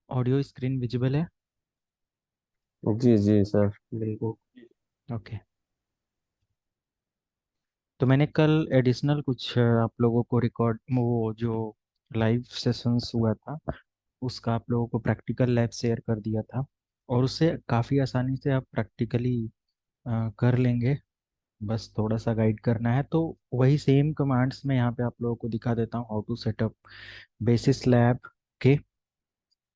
Audio screen visible है? जी जी sir, बिल्कुल। Okay. तो मैंने कल एडिशनल कुछ आप लोगों को रिकॉर्ड, वो जो लाइव सेशंस हुआ था उसका आप लोगों को प्रैक्टिकल लैब शेयर कर दिया था, और उससे काफ़ी आसानी से आप प्रैक्टिकली कर लेंगे। बस थोड़ा सा गाइड करना है, तो वही सेम कमांड्स मैं यहाँ पे आप लोगों को दिखा देता हूँ, how to setup basis lab के,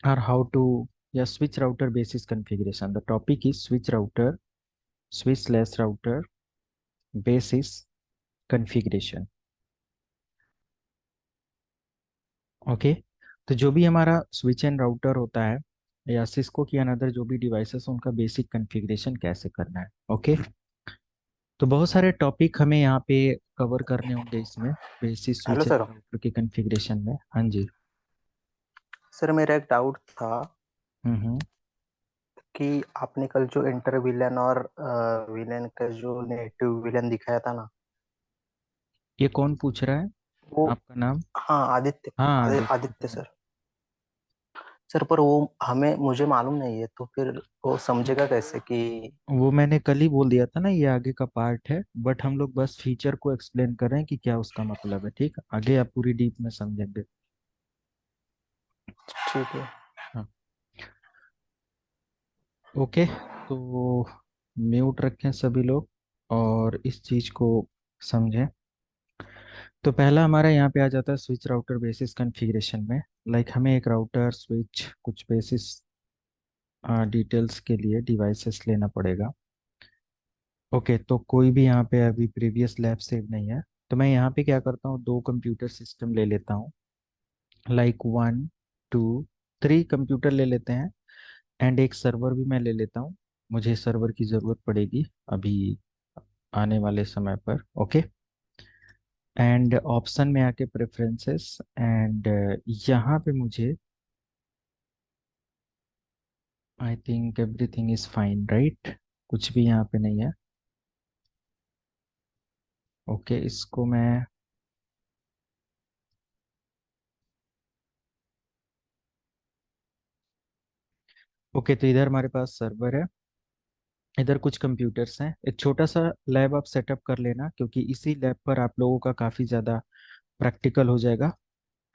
और हाउ टू, या switch router basis configuration. The topic is switch router, switch less router basis configuration. Okay. तो जो भी हमारा स्विच एंड राउटर होता है, या सिस्को की अनदर जो भी डिवाइसेस, उनका बेसिक कॉन्फ़िगरेशन कैसे करना है। ओके। तो बहुत सारे टॉपिक हमें यहाँ पे कवर करने होंगे इसमें, basic hello switch and sir. Router के कॉन्फ़िगरेशन में। हाँ जी। सर मेरा एक डाउट था हम्म। कि आपने कल जो इंटर विलन और विलन का जो नेटिव विलन दिखाया था ना, ये कौन पूछ रहा है? वो। आपका नाम? हाँ, आदित्य। हाँ, आदित्य। आदित्य सर। सर पर वो हमें मुझे मालूम नहीं है, तो फिर वो समझेगा कैसे कि। वो मैंने कल ही बोल दिया था ना, ये आगे का पार्ट है, बट हम लोग बस फीचर को एक्सप्लेन कर रहे हैं कि क्या उसका मतलब है। ठीक, आगे आप पूरी डीप में समझेंगे। ठीक है। हाँ। ओके। तो म्यूट रखें सभी लोग, और इस चीज को समझें। तो पहला हमारा यहाँ पे आ जाता है स्विच राउटर बेसिस कॉन्फ़िगरेशन में। लाइक हमें एक राउटर स्विच कुछ बेसिस डिटेल्स के लिए डिवाइसेस लेना पड़ेगा। ओके। तो कोई भी यहाँ पे अभी प्रीवियस लैब सेव नहीं है, तो मैं यहाँ पे क्या करता हूँ, दो कंप्यूटर सिस्टम ले लेता हूँ। Like one, two, three computer ले लेते हैं, एंड एक सर्वर भी मैं ले लेता हूँ। मुझे सर्वर की ज़रूरत पड़ेगी अभी आने वाले समय पर। ओके। एंड ऑप्शन में आके प्रेफरेंसेस, एंड यहाँ पे मुझे, I think everything is fine right, कुछ भी यहाँ पे नहीं है। ओके, इसको मैं, ओके, तो इधर हमारे पास सर्वर है, इधर कुछ कंप्यूटर्स हैं। एक छोटा सा लैब आप सेटअप कर लेना, क्योंकि इसी लैब पर आप लोगों का काफ़ी ज़्यादा प्रैक्टिकल हो जाएगा,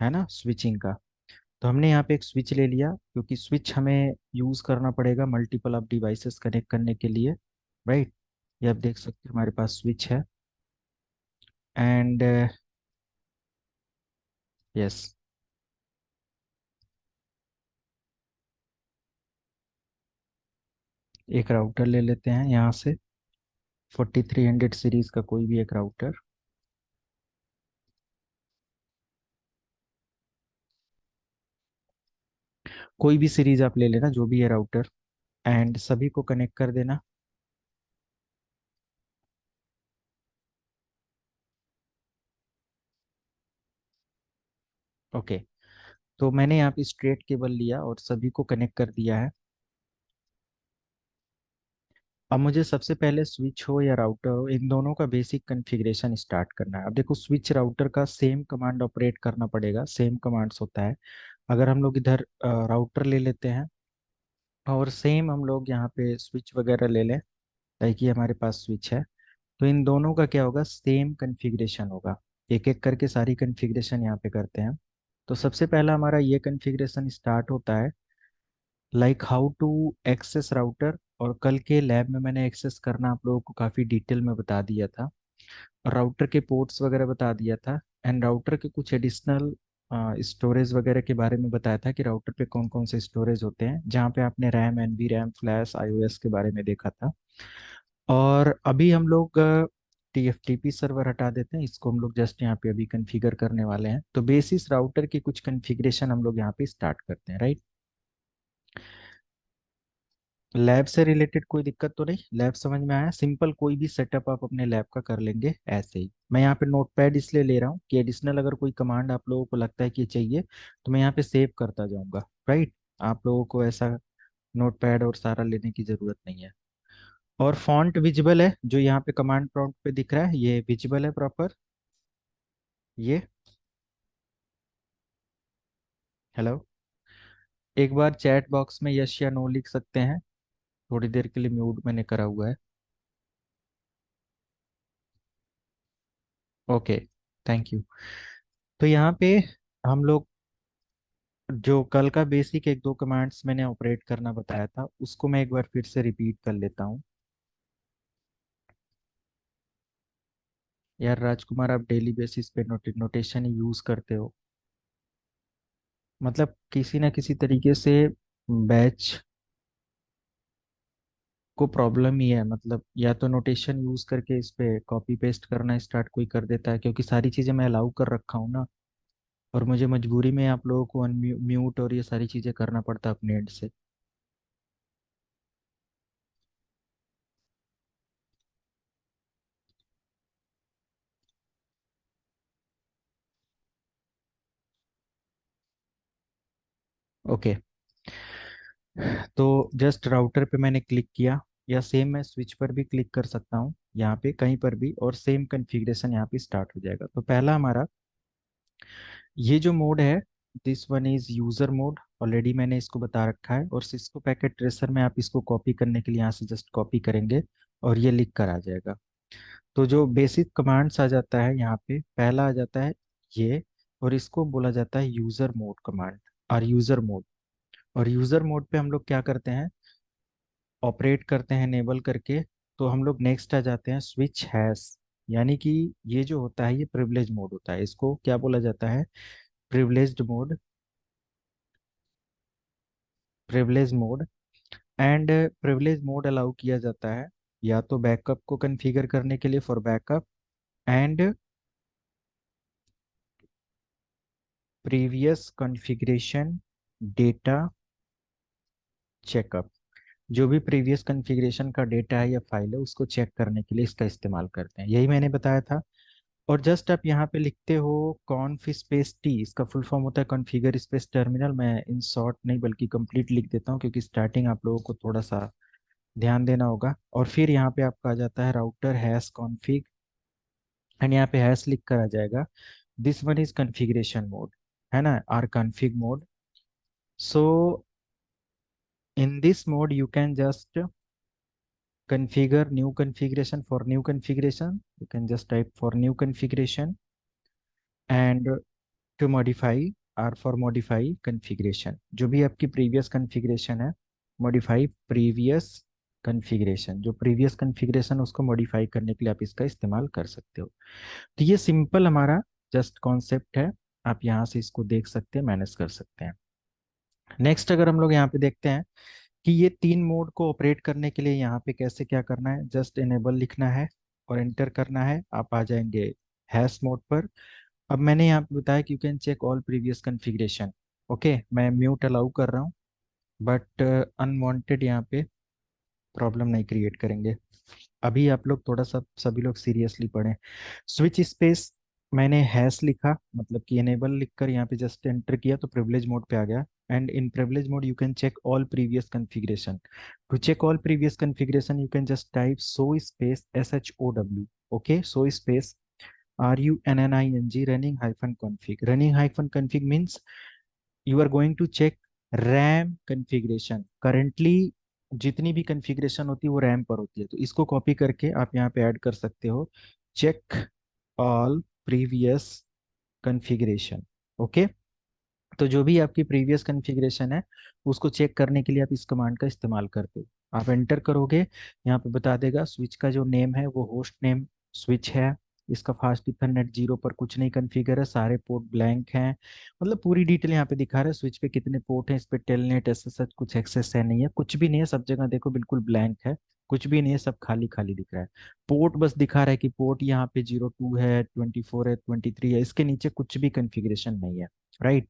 है ना, स्विचिंग का। तो हमने यहाँ पे एक स्विच ले लिया, क्योंकि स्विच हमें यूज़ करना पड़ेगा मल्टीपल ऑफ डिवाइसेस कनेक्ट करने के लिए, राइट। ये आप देख सकते हैं हमारे पास स्विच है, एंड यस, एक राउटर ले लेते हैं यहाँ से, 4300 सीरीज का कोई भी एक राउटर, कोई भी सीरीज आप ले लेना जो भी है राउटर, एंड सभी को कनेक्ट कर देना। ओके। तो मैंने यहाँ पे स्ट्रेट केबल लिया और सभी को कनेक्ट कर दिया है। अब मुझे सबसे पहले स्विच हो या राउटर हो, इन दोनों का बेसिक कॉन्फ़िगरेशन स्टार्ट करना है। अब देखो, स्विच राउटर का सेम कमांड ऑपरेट करना पड़ेगा, सेम कमांड्स होता है। अगर हम लोग इधर राउटर ले लेते हैं, और सेम हम लोग यहाँ पे स्विच वगैरह ले लें, लाइक ये हमारे पास स्विच है, तो इन दोनों का क्या होगा, सेम कॉन्फ़िगरेशन होगा। एक एक करके सारी कॉन्फ़िगरेशन यहाँ पे करते हैं। तो सबसे पहला हमारा ये कॉन्फ़िगरेशन स्टार्ट होता है, like how to access router. और कल के लैब में मैंने एक्सेस करना आप लोगों को काफ़ी डिटेल में बता दिया था, राउटर के पोर्ट्स वगैरह बता दिया था, एंड राउटर के कुछ एडिशनल स्टोरेज वगैरह के बारे में बताया था कि राउटर पे कौन कौन से स्टोरेज होते हैं, जहाँ पे आपने RAM, NV RAM, flash, IOS के बारे में देखा था। और अभी हम लोग टीएफटीपी सर्वर हटा देते हैं, इसको हम लोग जस्ट यहाँ पे अभी कॉन्फ़िगर करने वाले हैं। तो बेसिस राउटर की कुछ कॉन्फ़िगरेशन हम लोग यहाँ पे स्टार्ट करते हैं, राइट। लैब से रिलेटेड कोई दिक्कत तो नहीं, लैब समझ में आया, सिंपल कोई भी सेटअप आप अपने लैब का कर लेंगे ऐसे ही। मैं यहाँ पे नोटपैड इसलिए ले रहा हूँ कि एडिशनल अगर कोई कमांड आप लोगों को लगता है कि चाहिए, तो मैं यहाँ पे सेव करता जाऊंगा, राइट। आप लोगों को ऐसा नोटपैड और सारा लेने की जरूरत नहीं है। और फॉन्ट विजिबल है, जो यहाँ पे कमांड प्रॉम्प्ट पे दिख रहा है, ये विजिबल है प्रॉपर, ये। हेलो। एक बार चैट बॉक्स में यस या नो लिख सकते हैं? थोड़ी देर के लिए म्यूट मैंने करा हुआ है। Okay, thank you. तो यहाँ पे हम लोग जो कल का बेसिक एक दो कमांड्स मैंने ऑपरेट करना बताया था उसको मैं एक बार फिर से रिपीट कर लेता हूँ। यार राजकुमार, आप डेली बेसिस पे नोटेशन यूज करते हो, मतलब किसी ना किसी तरीके से बैच को प्रॉब्लम ही है। मतलब या तो नोटेशन यूज करके इस पे कॉपी पेस्ट करना स्टार्ट कोई कर देता है, क्योंकि सारी चीजें मैं अलाउ कर रखा हूँ ना, और मुझे मजबूरी में आप लोगों को अनम्यूट और ये सारी चीजें करना पड़ता है अपने एंड से। ओके, तो जस्ट राउटर पे मैंने क्लिक किया, या सेम मैं स्विच पर भी क्लिक कर सकता हूँ यहाँ पे कहीं पर भी, और सेम कॉन्फ़िगरेशन यहाँ पे स्टार्ट हो जाएगा। तो पहला हमारा ये जो मोड है, this one is user mode. Already मैंने इसको बता रखा है, और सिस्को पैकेट ट्रेसर में आप इसको कॉपी करने के लिए यहाँ से जस्ट कॉपी करेंगे और ये लिख कर आ जाएगा। तो जो बेसिक कमांड्स आ जाता है यहाँ पे, पहला आ जाता है ये, और इसको बोला जाता है यूजर मोड कमांड, और यूजर मोड। और यूजर मोड पे हम लोग क्या करते हैं, ऑपरेट करते हैं इनेबल करके। तो हम लोग नेक्स्ट आ जाते हैं स्विच हैश, यानी कि ये जो होता है ये प्रिविलेज मोड होता है, इसको क्या बोला जाता है, privileged mode, privilege mode. And privilege mode allow किया जाता है या तो बैकअप को कॉन्फ़िगर करने के लिए for backup, and previous configuration data checkup. जो भी प्रीवियस कॉन्फ़िगरेशन का डेटा है या फाइल है उसको चेक करने के लिए इसका इस्तेमाल करते हैं, यही मैंने बताया था। और जस्ट आप यहाँ पे लिखते हो कॉन्फ स्पेस टी, इसका फुल फॉर्म होता है कॉन्फ़िगर स्पेस टर्मिनल। मैं इन शॉर्ट नहीं बल्कि कंप्लीट लिख देता हूँ, क्योंकि स्टार्टिंग आप लोगों को थोड़ा सा ध्यान देना होगा। और फिर यहाँ पे आपका आ जाता है राउटर हैश कॉन्फ़िग, एंड यहाँ पे हैश लिख कर आ जाएगा this one is configuration mode, है ना, or config mode. So in this mode you can just configure new configuration. For new configuration you can just type for new configuration, and to modify or for modify configuration, जो भी आपकी previous configuration है, modify previous configuration, जो previous configuration उसको modify करने के लिए आप इसका इस्तेमाल कर सकते हो। तो ये सिंपल हमारा जस्ट कॉन्सेप्ट है, आप यहाँ से इसको देख सकते हैं, मैनेज कर सकते हैं। नेक्स्ट अगर हम लोग यहाँ पे देखते हैं कि ये तीन मोड को ऑपरेट करने के लिए यहाँ पे कैसे क्या करना है, जस्ट इनेबल लिखना है और एंटर करना है, आप आ जाएंगे हैश मोड पर। अब मैंने यहाँ पे बताया कि you can check all previous configuration. Okay, मैं म्यूट अलाउ कर रहा हूँ, बट अनवांटेड यहाँ पे प्रॉब्लम नहीं क्रिएट करेंगे। अभी आप लोग थोड़ा सा सभी लोग सीरियसली पढ़ें। स्विच स्पेस, मैंने हैश लिखा, मतलब कि एनेबल लिखकर यहाँ पे जस्ट एंटर किया तो प्रिविलेज मोड पे आ गया। And in privilege mode you can check all previous configuration. To check all previous configuration you can just type show space SHOW। Okay, show space RUNNING running hyphen config। running hyphen config means you are going to check RAM configuration। currently जितनी भी configuration होती है वो RAM पर होती है, तो इसको कॉपी करके आप यहाँ पे ऐड कर सकते हो, check all previous configuration. Okay, तो जो भी आपकी प्रीवियस कॉन्फ़िगरेशन है उसको चेक करने के लिए आप इस कमांड का इस्तेमाल करते हो। आप एंटर करोगे, यहाँ पे बता देगा स्विच का जो नेम है वो होस्ट नेम स्विच है, इसका फास्ट इथरनेट 0 पर कुछ नहीं कॉन्फ़िगर है, सारे पोर्ट ब्लैंक हैं। मतलब पूरी डिटेल यहाँ पे दिखा रहा है, स्विच पे कितने पोर्ट हैं, इस पे टेलनेट SSH कुछ एक्सेस है नहीं है, कुछ भी नहीं है, सब जगह देखो बिल्कुल ब्लैंक है, कुछ भी नहीं है, सब खाली खाली दिख रहा है। पोर्ट बस दिखा रहा है कि पोर्ट यहाँ पे 02 है, 24 है, 23 है, इसके नीचे कुछ भी कॉन्फ़िगरेशन नहीं है, right.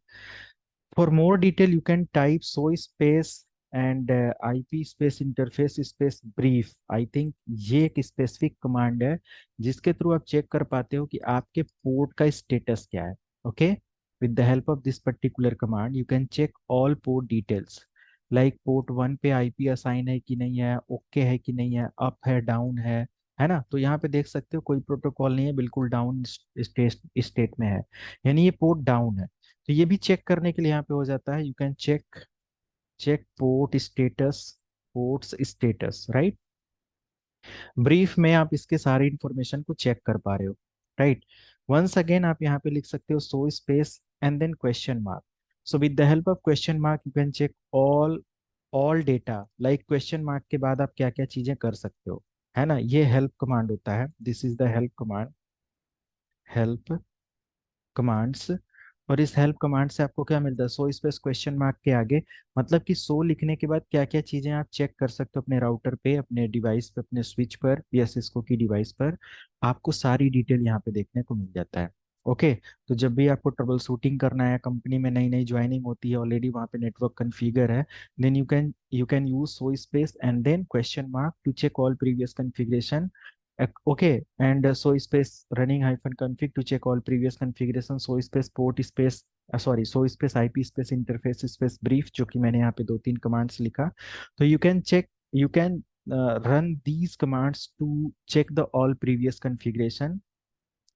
For more detail, you can type so space and IP space interface space brief। I think ये एक स्पेसिफिक कमांड है जिसके थ्रू आप चेक कर पाते हो कि आपके पोर्ट का स्टेटस क्या है। Okay, with the help of this particular command you can check all port details, like port 1 पे IP असाइन है कि नहीं है, ओके है कि नहीं है, अप है डाउन है ना। तो यहाँ पे देख सकते हो कोई प्रोटोकॉल नहीं है, बिल्कुल डाउन स्टेट में है, यानी ये पोर्ट डाउन है। तो ये भी चेक करने के लिए यहाँ पे हो जाता है, you can check check port status, ports status, right. Brief में आप इसके सारी इंफॉर्मेशन को चेक कर पा रहे हो, राइट। वंस अगेन आप यहाँ पे लिख सकते हो show space and then question mark. So with the help of question mark you can check all data. Like question mark के बाद आप क्या क्या चीजें कर सकते हो, है ना। ये हेल्प कमांड होता है, this is the help command, help commands. और इस हेल्प कमांड से आपको क्या मिलता है, सो स्पेस क्वेश्चन मार्क के आगे, मतलब कि सो लिखने के बाद क्या क्या चीजें आप चेक कर सकते हो अपने राउटर पे, अपने डिवाइस पे, अपने स्विच पर या सिस्को की डिवाइस पर, आपको सारी डिटेल यहाँ पे देखने को मिल जाता है। ओके। तो जब भी आपको ट्रबल शूटिंग करना है, कंपनी में नई नई ज्वाइनिंग होती है, ऑलरेडी वहाँ पे नेटवर्क कन्फिगर है, then you can use show space and then question mark to check all previous configuration. Okay, and so space running hyphen config to check all previous configuration, so space port space sorry, so space IP space interface space brief, जो कि मैंने यहाँ पे दो तीन commands लिखा। तो you can run these commands to check the all previous configuration.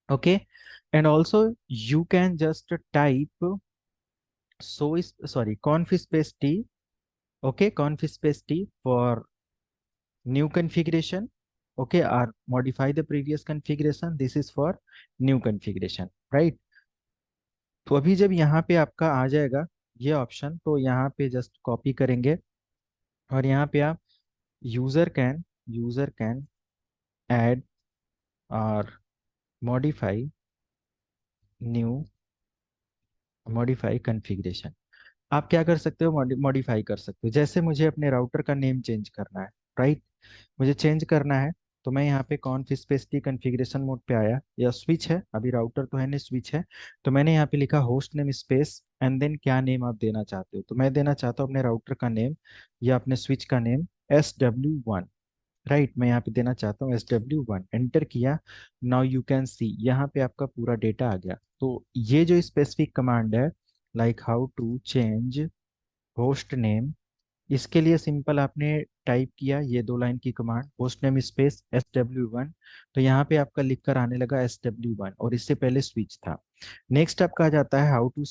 Okay, and also you can just type so is sorry conf space t. Okay, conf space t for new configuration. Okay, or modify the previous configuration, this is for new configuration, right। तो अभी जब यहाँ पे आपका आ जाएगा ये option, तो यहाँ पे जस्ट कॉपी करेंगे और यहाँ पे आप यूजर कैन ऐड और मॉडिफाई न्यू मॉडिफाई कॉन्फ़िगरेशन। आप क्या कर सकते हो, मॉडिफाई कर सकते हो। जैसे मुझे अपने राउटर का नेम चेंज करना है, राइट, मुझे चेंज करना है, तो मैं यहाँ पे कॉन्फ स्पेस टी कॉन्फ़िगरेशन मोड पे आया, या स्विच है, अभी राउटर तो है नहीं स्विच है, तो मैंने यहाँ पे लिखा host name space and then क्या नेम आप देना चाहते हो। तो मैं देना चाहता हूँ अपने राउटर का नेम या अपने स्विच का नेम SW1, राइट। मैं यहाँ पे देना चाहता हूँ SW1, एंटर किया। नाउ यू कैन सी यहाँ पे आपका पूरा डेटा आ गया। तो ये जो स्पेसिफिक कमांड है, like how to change host name, इसके लिए सिंपल आपने टाइप किया ये दो लाइन की command, host name space SW1, तो यहाँ पे आपका लिख कर आने लगा SW1, और इससे पहले स्विच था। नेक्स्ट आपका आ जाता है हाउ टू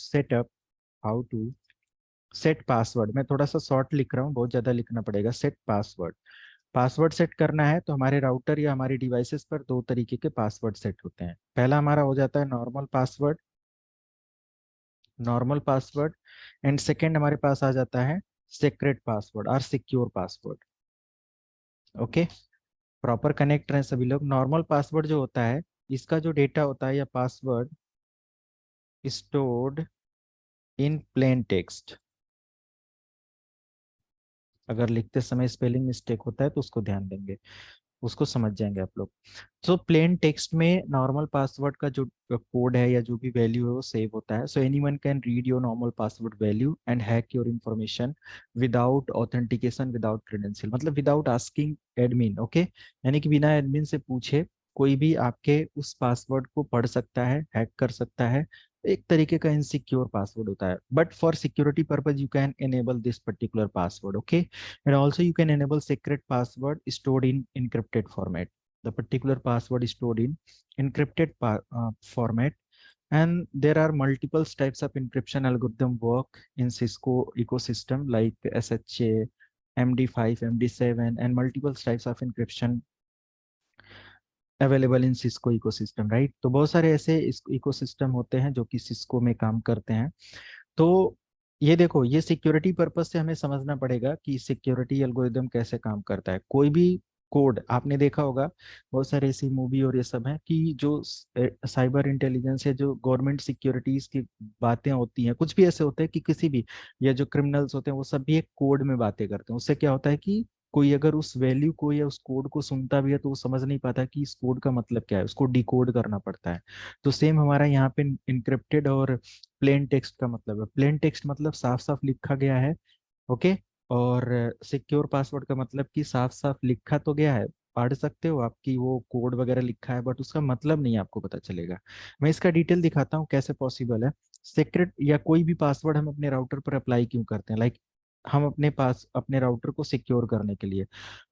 सेट पासवर्ड। मैं थोड़ा सा शॉर्ट लिख रहा हूँ, बहुत ज्यादा लिखना पड़ेगा। सेट पासवर्ड, पासवर्ड सेट करना है तो हमारे राउटर या हमारी डिवाइसेस पर दो तरीके के पासवर्ड सेट होते हैं। पहला हमारा हो जाता है नॉर्मल पासवर्ड एंड सेकंड हमारे पास आ जाता है सीक्रेट पासवर्ड और secure password. Okay, proper connect रहे सभी लोग। नॉर्मल पासवर्ड जो होता है, इसका जो डेटा होता है या password stored in plain text, अगर लिखते समय स्पेलिंग मिस्टेक होता है तो उसको ध्यान देंगे, उसको समझ जाएंगे आप लोग। तो प्लेन टेक्स्ट में नॉर्मल पासवर्ड का जो कोड है या जो भी वैल्यू है वो सेव होता है। So anyone can read your normal password value and hack your information without authentication, without credential, मतलब विदाउट आस्किंग एडमिन। ओके, यानी कि बिना एडमिन से पूछे कोई भी आपके उस पासवर्ड को पढ़ सकता है, हैक कर सकता है। एक तरीके का इनसिक्योर पासवर्ड होता है, but for security purpose you can enable this particular password. Okay, and also you can enable secret password stored in encrypted format. The particular password is stored in encrypted format, and there are multiple types of encryption algorithm work in Cisco ecosystem like SHA, MD5, MD7, and multiple types of encryption available in Cisco ecosystem, right. तो बहुत सारे ऐसे ecosystem होते हैं जो कि Cisco में काम करते हैं। तो ये देखो, ये सिक्योरिटी पर्पस से हमें समझना पड़ेगा कि सिक्योरिटी एल्गोरिदम कैसे काम करता है। कोई भी कोड आपने देखा होगा, बहुत सारे ऐसी मूवी और ये सब हैं कि जो साइबर इंटेलिजेंस है, जो गवर्नमेंट सिक्योरिटीज की बातें होती हैं, कुछ भी ऐसे होते हैं कि किसी भी, या जो क्रिमिनल्स होते हैं वो सब भी एक कोड में बातें करते हैं। उससे क्या होता है कि कोई अगर उस वैल्यू को या उस कोड को सुनता भी है तो वो समझ नहीं पाता कि इस कोड का मतलब क्या है, उसको डिकोड करना पड़ता है। तो सेम हमारा यहाँ पे इनक्रिप्टेड और प्लेन टेक्स्ट का मतलब है, प्लेन टेक्स्ट मतलब साफ साफ लिखा गया है। ओके, और सिक्योर पासवर्ड का मतलब कि साफ साफ लिखा तो गया है, पढ़ सकते हो आपकी वो कोड वगैरह लिखा है, बट उसका मतलब नहीं आपको पता चलेगा। मैं इसका डिटेल दिखाता हूँ कैसे पॉसिबल है। सीक्रेट या कोई भी पासवर्ड हम अपने राउटर पर अप्लाई क्यों करते हैं, लाइक हम अपने पास अपने राउटर को सिक्योर करने के लिए,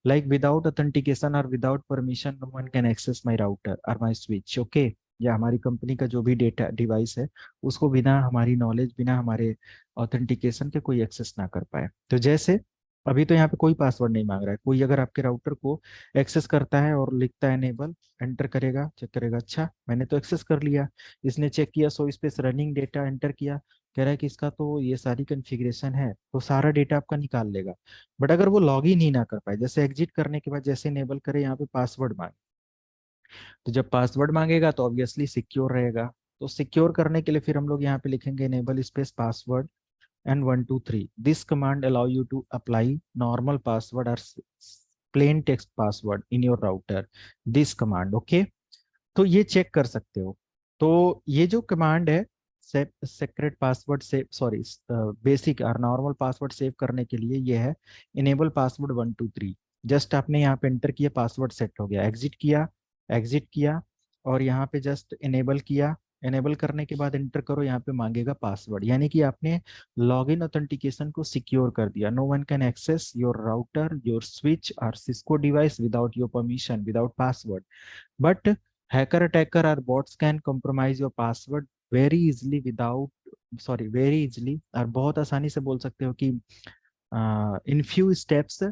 लाइक विदाउट ऑथेंटिकेशन और without permission no one can access my router और माय स्विच। ओके, या हमारी कंपनी का जो भी डेटा डिवाइस है उसको बिना हमारी नॉलेज, बिना हमारे ऑथेंटिकेशन के कोई एक्सेस ना कर पाए। तो जैसे अभी तो यहाँ पे कोई पासवर्ड नहीं मांग रहा है, कोई अगर आपके राउटर को एक्सेस करता है और लिखता है एनेबल, एंटर करेगा, चेक करेगा, अच्छा मैंने तो एक्सेस कर लिया, इसने चेक किया, सो स्पेस रनिंग डेटा एंटर किया, कह रहा है कि इसका तो ये सारी कॉन्फ़िगरेशन है, तो सारा डेटा आपका निकाल लेगा। बट अगर वो लॉग इन ही ना कर पाए, जैसे एग्जिट करने के बाद जैसे इनेबल करे यहाँ पे पासवर्ड मांगे, तो जब पासवर्ड मांगेगा तो ऑब्वियसली सिक्योर रहेगा। तो सिक्योर करने के लिए फिर हम लोग यहाँ पे लिखेंगे enable space password and 123. This command allow you to apply normal password or plain text password in your router. This command, okay? तो ये चेक कर सकते हो। तो ये जो कमांड है secret password save, sorry, basic और नॉर्मल पासवर्ड सेव करने के लिए ये है इनेबल पासवर्ड 123। जस्ट आपने यहाँ पे एंटर किया, पासवर्ड सेट हो गया, एग्जिट किया, एग्जिट किया, और यहाँ पे जस्ट इनेबल किया, इनेबल करने के बाद एंटर करो, यहाँ पे मांगेगा पासवर्ड, यानी कि आपने लॉगिन ऑथेंटिकेशन को सिक्योर कर दिया। No one can access your router, your switch और Cisco device without your permission, without password. But hacker attacker or bots can compromise your password very easily without, sorry, very easily, और बहुत आसानी से बोल सकते हो कि in few steps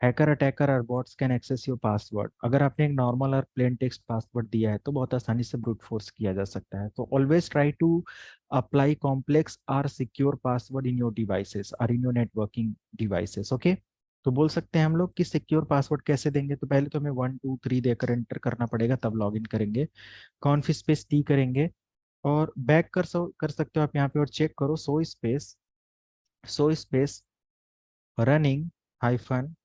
hacker attacker और bots can access your password. अगर आपने एक नॉर्मल और प्लेन टेक्स्ट पासवर्ड दिया है तो बहुत आसानी से ब्रूट फोर्स किया जा सकता है। तो always try to apply complex और secure password in your devices और in your networking devices, okay. तो बोल सकते हैं हम लोग कि सिक्योर पासवर्ड कैसे देंगे, तो पहले तो हमें 1 2 3 देकर एंटर करना पड़ेगा, तब लॉग इन करेंगे, कॉन्फ स्पेस टी करेंगे, और बैक कर सकते हो आप यहाँ पे और चेक करो, सो space running hyphen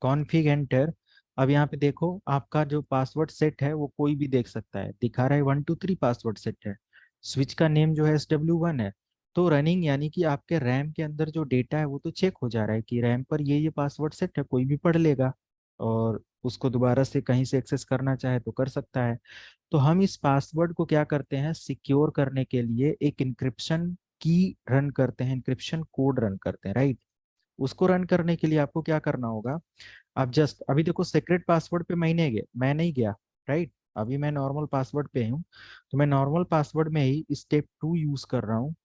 config enter. अब यहाँ पे देखो आपका जो पासवर्ड सेट है वो कोई भी देख सकता है, दिखा रहा है 1 2 3 पासवर्ड सेट है, स्विच का नेम जो है SW1 है। तो रनिंग यानी कि आपके रैम के अंदर जो डेटा है वो तो चेक हो जा रहा है कि रैम पर ये पासवर्ड सेट है, कोई भी पढ़ लेगा और उसको दोबारा से कहीं से एक्सेस करना चाहे तो कर सकता है। तो हम इस पासवर्ड को क्या करते हैं, सिक्योर करने के लिए एक इंक्रिप्शन की रन करते हैं, इंक्रिप्शन कोड रन करते हैं, राइट। उसको रन करने के लिए आपको क्या करना होगा, आप जस्ट अभी देखो सीक्रेट पासवर्ड पे मैं नहीं गया, राइट। अभी मैं नॉर्मल पासवर्ड पे हूँ, तो मैं नॉर्मल पासवर्ड में ही स्टेप 2 यूज कर रहा हूँ।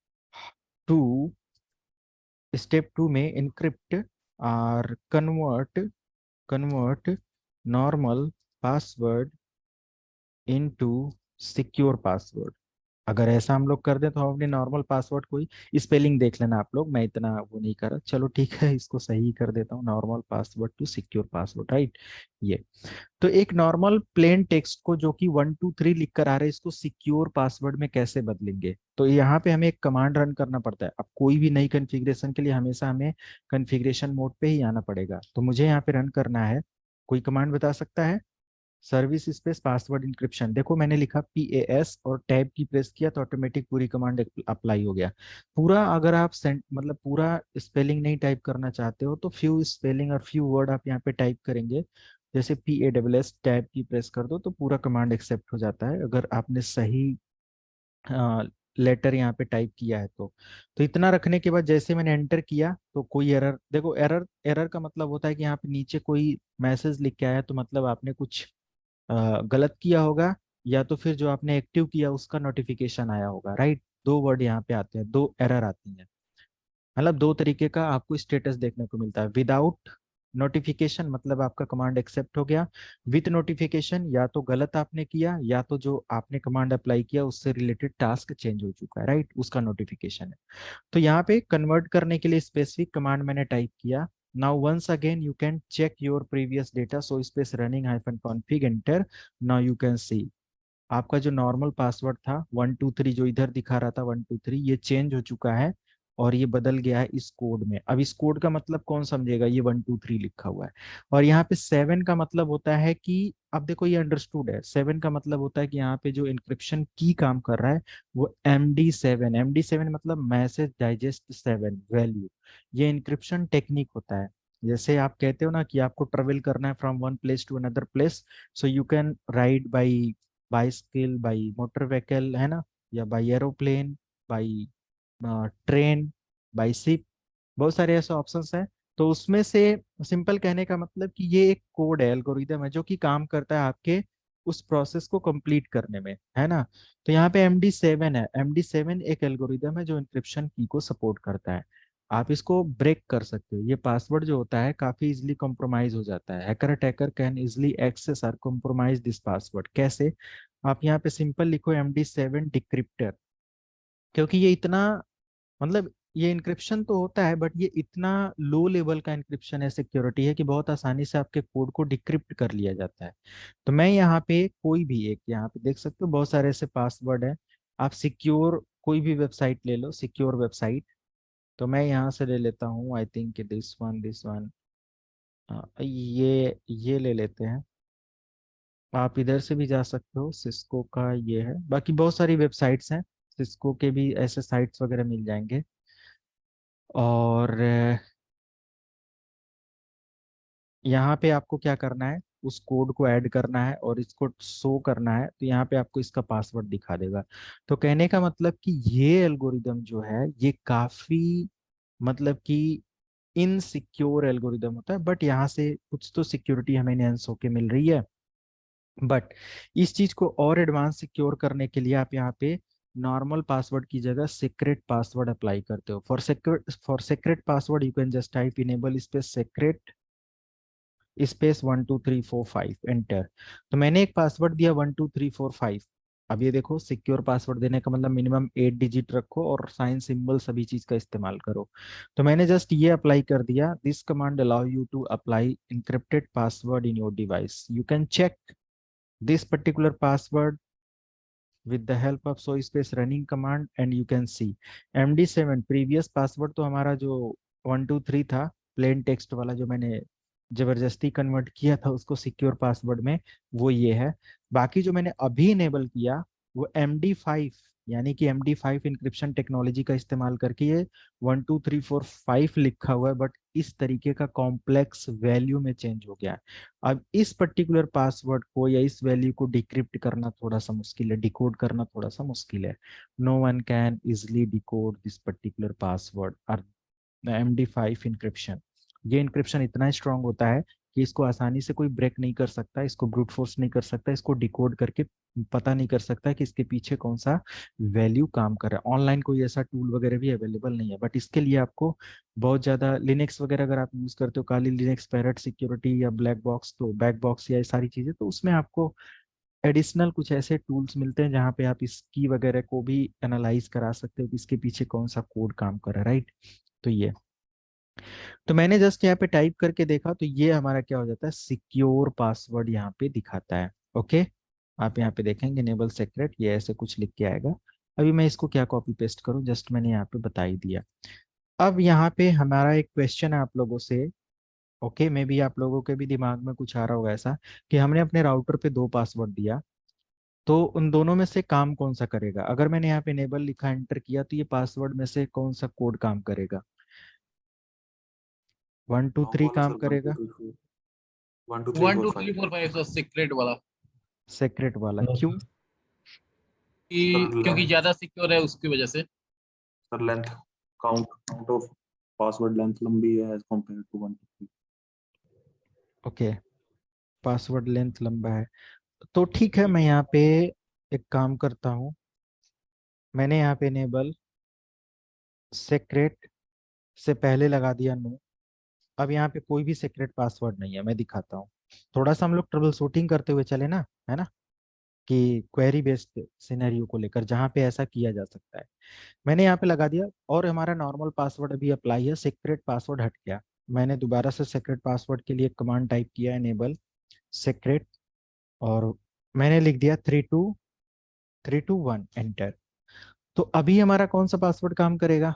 टू स्टेप 2 में इनक्रिप्ट और convert normal password into secure password. अगर ऐसा हम लोग कर दें तो हम अपने नॉर्मल पासवर्ड को ही, स्पेलिंग देख लेना आप लोग, मैं इतना वो नहीं कर रहा, चलो ठीक है, इसको सही कर देता हूँ, normal password to secure password, right. ये तो एक नॉर्मल प्लेन टेक्स्ट को जो कि 1 2 3 लिख कर आ रहा है, इसको सिक्योर पासवर्ड में कैसे बदलेंगे, तो यहाँ पे हमें एक कमांड रन करना पड़ता है। अब कोई भी नई कॉन्फ़िगरेशन के लिए हमेशा हमें कॉन्फ़िगरेशन मोड पे ही आना पड़ेगा, तो मुझे यहाँ पे रन करना है, कोई कमांड बता सकता है। सर्विस स्पेस पासवर्ड इंक्रिप्शन, देखो मैंने लिखा PAS और टैब की प्रेस किया तो ऑटोमेटिक पूरी कमांड अप्लाई हो गया। पूरा अगर आप सेंट मतलब पूरा स्पेलिंग नहीं टाइप करना चाहते हो तो फ्यू स्पेलिंग और फ्यू वर्ड आप यहाँ पे टाइप करेंगे, जैसे PASS टैब की प्रेस कर दो तो पूरा कमांड एक्सेप्ट हो जाता है, अगर आपने सही लेटर यहाँ पे टाइप किया है तो इतना रखने के बाद जैसे मैंने एंटर किया तो कोई एरर, देखो एरर एरर का मतलब होता है कि यहाँ पे नीचे कोई मैसेज लिख के आया, तो मतलब आपने कुछ गलत किया होगा, या तो फिर जो आपने एक्टिव किया उसका नोटिफिकेशन आया होगा, राइट। दो वर्ड यहाँ पे आते हैं, दो एरर आती हैं, मतलब दो तरीके का आपको स्टेटस देखने को मिलता है। विदाउट नोटिफिकेशन मतलब आपका कमांड एक्सेप्ट हो गया, विथ नोटिफिकेशन या तो गलत आपने किया, या तो जो आपने कमांड अप्लाई किया उससे रिलेटेड टास्क चेंज हो चुका है, राइट, उसका नोटिफिकेशन है। तो यहाँ पे कन्वर्ट करने के लिए स्पेसिफिक कमांड मैंने टाइप किया। Now once again you can check your previous data, show space running hyphen config enter. Now you can see आपका जो नॉर्मल पासवर्ड था 1 2 3 जो इधर दिखा रहा था 1 2 3, ये चेंज हो चुका है और ये बदल गया है इस कोड में। अब इस कोड का मतलब कौन समझेगा, ये 1 2 3 लिखा हुआ है। और यहाँ पे 7 का मतलब होता है कि, अब देखो ये अंडरस्टूड है, 7 का मतलब होता है कि यहाँ पे जो इंक्रिप्शन की काम कर रहा है वो MD7 मतलब मैसेज डाइजेस्ट 7 वैल्यू, ये इंक्रिप्शन टेक्निक होता है। जैसे आप कहते हो ना कि आपको ट्रेवल करना है from one place to another place, so you can ride by bicycle, by motor vehicle, है ना, या by aeroplane, by train, by ship, बहुत सारे ऐसे ऑप्शंस हैं। तो उसमें से सिंपल कहने का मतलब कि ये एक कोड है, एल्गोरिदम है जो कि काम करता है आपके उस प्रोसेस को कंप्लीट करने में, है ना। तो यहाँ पे MD7 है। MD7 एक एल्गोरिदम है जो इंक्रिप्शन की को सपोर्ट करता है। आप इसको ब्रेक कर सकते हो। ये पासवर्ड जो होता है काफी इजिली कॉम्प्रोमाइज हो जाता है। Hacker attacker can easily access और कॉम्प्रोमाइज दिस पासवर्ड। कैसे? आप यहाँ पे सिंपल लिखो MD7 डिक्रिप्टर। क्योंकि ये इतना, मतलब ये इंक्रिप्शन तो होता है बट ये इतना लो लेवल का इंक्रिप्शन है, सिक्योरिटी है, कि बहुत आसानी से आपके कोड को डिक्रिप्ट कर लिया जाता है। तो मैं यहाँ पे कोई भी एक, यहाँ पे देख सकते हो बहुत सारे ऐसे पासवर्ड है। आप सिक्योर कोई भी वेबसाइट ले लो, सिक्योर वेबसाइट। तो मैं यहाँ से ले लेता हूँ, आई थिंक दिस वन। ये ले लेते हैं। आप इधर से भी जा सकते हो, सिस्को का ये है। बाकी बहुत सारी वेबसाइट्स हैं, सिस्को के भी ऐसे साइट्स वगैरह मिल जाएंगे। और यहाँ पे आपको क्या करना है, उस कोड को ऐड करना है और इसको शो करना है। तो यहाँ पे आपको इसका पासवर्ड दिखा देगा। तो कहने का मतलब कि ये एल्गोरिदम जो है ये काफी, मतलब कि इनसिक्योर एल्गोरिदम होता है, बट यहाँ से कुछ तो सिक्योरिटी हमें एनहांस होके मिल रही है। बट इस चीज को और एडवांस सिक्योर करने के लिए आप यहाँ पे नॉर्मल पासवर्ड की जगह सीक्रेट पासवर्ड अप्लाई करते हो। For secret password you can just type enable space secret space 1 2 3 4 5 enter. तो मैंने एक पासवर्ड दिया 1 2 3 4 5। अब ये देखो, सिक्योर पासवर्ड देने का मतलब मिनिमम 8 डिजिट रखो और साइन सिंबल सभी चीज का इस्तेमाल करो। तो मैंने जस्ट ये अप्लाई कर दिया। This command allow you to apply encrypted password in your device. You can check this particular password with the help of show space running command and you can see MD7 previous password तो हमारा जो 1 2 3 था, plain text वाला जो मैंने जबरदस्ती convert किया था उसको सिक्योर पासवर्ड में, वो ये है। बाकी जो मैंने अभी इनेबल किया वो MD5, यानी कि MD5 इंक्रिप्शन टेक्नोलॉजी का इस्तेमाल करके ये 1 2 3 4 5 लिखा हुआ है, बट इस तरीके का कॉम्प्लेक्स वैल्यू में चेंज हो गया है। अब इस पर्टिकुलर पासवर्ड को या इस वैल्यू को डिक्रिप्ट करना थोड़ा सा मुश्किल है, डिकोड करना थोड़ा सा मुश्किल है। No one can easily decode this particular password और MD5 इंक्रिप्शन। ये इंक्रिप्शन इतना स्ट्रांग होता है कि इसको आसानी से कोई ब्रेक नहीं कर सकता, इसको ब्रूट फोर्स नहीं कर सकता, इसको डिकोड करके पता नहीं कर सकता कि इसके पीछे कौन सा वैल्यू काम कर रहा है। ऑनलाइन कोई ऐसा टूल वगैरह भी अवेलेबल नहीं है, बट इसके लिए आपको बहुत ज़्यादा लिनक्स वगैरह अगर आप यूज़ करते हो, काली लिनक्स, पैरेट सिक्योरिटी या ब्लैक बॉक्स, तो बैक बॉक्स या ये सारी चीज़ें, तो उसमें आपको एडिशनल कुछ ऐसे टूल्स मिलते हैं जहाँ पे आप इस की वगैरह को भी एनालाइज करा सकते हो कि इसके पीछे कौन सा कोड काम कर रहा है, राइट। तो ये, तो मैंने जस्ट यहाँ पे टाइप करके देखा तो ये हमारा क्या हो जाता है, सिक्योर पासवर्ड यहाँ पे दिखाता है। ओके, आप यहाँ पे देखेंगे इनेबल सीक्रेट, ये ऐसे कुछ लिख के आएगा। अभी मैं इसको क्या कॉपी पेस्ट करूँ, जस्ट मैंने यहाँ पे बता ही दिया। अब यहाँ पे हमारा एक क्वेश्चन है आप लोगों से। ओके, मे बी आप लोगों के भी दिमाग में कुछ आ रहा होगा ऐसा, कि हमने अपने राउटर पे दो पासवर्ड दिया, तो उन दोनों में से काम कौन सा करेगा। अगर मैंने यहाँ पे इनेबल लिखा, एंटर किया, तो ये पासवर्ड में से कौन सा कोड काम करेगा? 1 2 3 वाला काम सर, वन टू करेगा, three four, one two three one four two three five four five sir, secret वाला। सीक्रेट वाला क्यों? सर क्योंकि लेंथ, ज्यादा सिक्योर है उसकी वजह से। Sir length, count of password length लंबी है as compare to one two three. Okay, password length लंबा है। तो ठीक है, मैं यहाँ पे एक काम करता हूँ। मैंने यहाँ पे इनेबल सीक्रेट से पहले लगा दिया नो। अब यहाँ पे कोई भी सीक्रेट पासवर्ड नहीं है, मैं दिखाता हूँ। थोड़ा सा हम लोग ट्रबल शूटिंग करते हुए चले ना, है ना, कि क्वेरी बेस्ड सिनेरियो को लेकर जहाँ पे ऐसा किया जा सकता है। मैंने यहाँ पे लगा दिया और हमारा नॉर्मल पासवर्ड अभी अप्लाई है, सीक्रेट पासवर्ड हट गया। मैंने दोबारा से सीक्रेट पासवर्ड के लिए कमांड टाइप किया, इनेबल सीक्रेट, और मैंने लिख दिया 3 2 3 2 1 एंटर। तो अभी हमारा कौन सा पासवर्ड काम करेगा?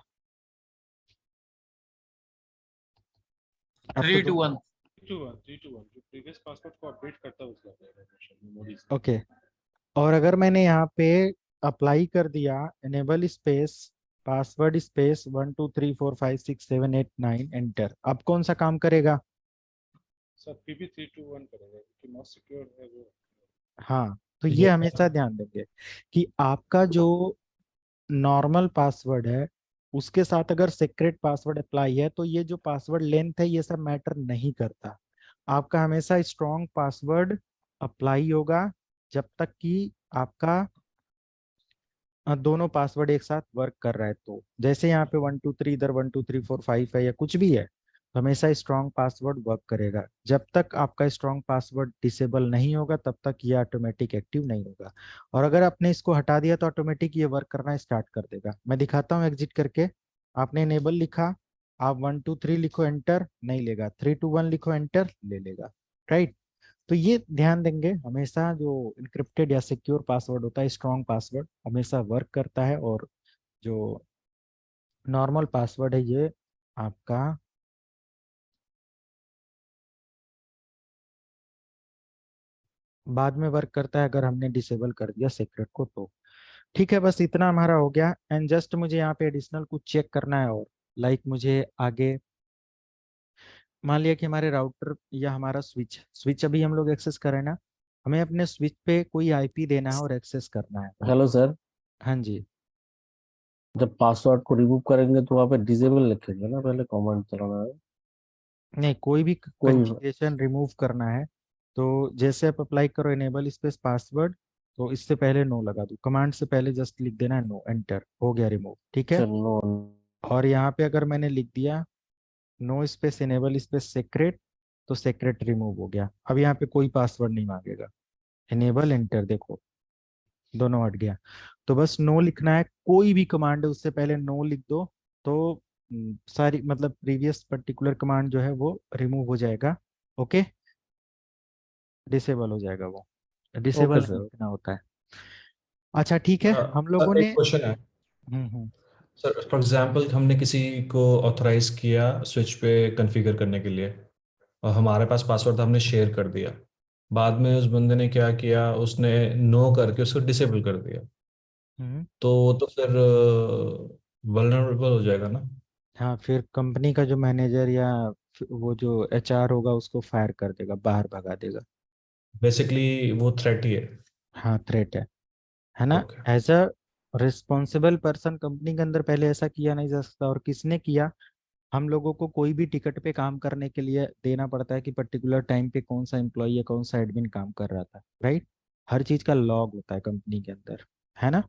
अब तो 3 2 1। 3 2 1 जो प्रीवियस पासवर्ड को अपडेट करता है उसका मेमोरी से। ओके, और अगर मैंने यहाँ पे अप्लाई कर दिया enable space password space 1 2 3 4 5 6 7 8 9 enter, अब कौन सा काम करेगा? सर फिर भी 3 2 1 करेगा क्योंकि मोस्ट सिक्योर है वो। हाँ, तो ये हमेशा ध्यान देंगे कि आपका जो नॉर्मल पासवर्ड है उसके साथ अगर सीक्रेट पासवर्ड अप्लाई है तो ये जो पासवर्ड लेंथ है ये सब मैटर नहीं करता। आपका हमेशा स्ट्रॉन्ग पासवर्ड अप्लाई होगा जब तक कि आपका दोनों पासवर्ड एक साथ वर्क कर रहा है। तो जैसे यहाँ पे 1 2 3 इधर 1 2 3 4 5 है या कुछ भी है, तो हमेशा स्ट्रॉन्ग पासवर्ड वर्क करेगा। जब तक आपका स्ट्रॉन्ग पासवर्ड डिसेबल नहीं होगा तब तक ये ऑटोमेटिक एक्टिव नहीं होगा। और अगर आपने इसको हटा दिया तो ऑटोमेटिक ये वर्क करना स्टार्ट कर देगा। मैं दिखाता हूँ एग्जिट करके। आपने इनेबल लिखा, आप 1 2 3 लिखो एंटर, नहीं लेगा। 3 2 1 लिखो एंटर, ले लेगा। राइट। तो ये ध्यान देंगे, हमेशा जो इनक्रिप्टेड या सिक्योर पासवर्ड होता है, स्ट्रॉन्ग पासवर्ड हमेशा वर्क करता है। और जो नॉर्मल पासवर्ड है ये आपका बाद में वर्क करता है अगर हमने डिसेबल कर दिया सीक्रेट को तो। ठीक है, बस इतना हमारा हो गया। एंड जस्ट मुझे यहाँ पे एडिशनल कुछ चेक करना है। और मुझे आगे मान लिया कि हमारे राउटर या हमारा स्विच स्विच अभी हम लोग एक्सेस करें ना, हमें अपने स्विच पे कोई आईपी देना है और एक्सेस करना है। हेलो सर, हाँ जी। जब पासवर्ड को रिमूव करेंगे तो वहाँ पे डिसेबल लिखेंगे ना, पहले कमांड चलाना है। नहीं, कोई भी कोई कॉन्फ़िगरेशन रिमूव करना है तो जैसे आप अप्लाई करो इनेबल स्पेस पासवर्ड, तो इससे पहले नो लगा दो, कमांड से पहले जस्ट लिख देना है नो, एंटर, हो गया रिमूव। ठीक है। चलो। और यहाँ पे अगर मैंने लिख दिया no space enable space secret, तो सीक्रेट रिमूव हो गया। अब यहाँ पे कोई पासवर्ड नहीं मांगेगा। इनेबल एंटर, देखो दोनों हट गया। तो बस नो लिखना है, कोई भी कमांड है उससे पहले नो लिख दो, तो सारी मतलब प्रीवियस पर्टिकुलर कमांड जो है वो रिमूव हो जाएगा। ओके, डिसेबल हो जाएगा वो, ओके डिसेबल नहीं सर। लिखना होता है। अच्छा ठीक है, हम लोगों सर ने एक क्वेश्चन है। हम्म। सर फॉर एग्जांपल हमने किसी को ऑथराइज किया स्विच पे कॉन्फ़िगर करने के लिए, और हमारे पास पासवर्ड था, हमने शेयर कर दिया। बाद में उस बंदे ने क्या किया, उसने नो करके उसको डिसेबल कर दिया, हम्म। तो वो तो फिर वल्नरेबल हो जाएगा ना। हाँ, फिर कंपनी का जो मैनेजर या वो जो एचआर होगा उसको फायर कर देगा, बाहर भगा देगा। बेसिकली वो थ्रेट ही है। हाँ, थ्रेट है ना। Okay. As a responsible person company के अंदर पहले ऐसा किया नहीं जा सकता। और किसने किया, हम लोगों को कोई भी टिकट पे काम करने के लिए देना पड़ता है कि पर्टिकुलर टाइम पे कौन सा एम्प्लॉय या कौन सा एडमिन काम कर रहा था। राइट। हर चीज का लॉग होता है कंपनी के अंदर, है ना।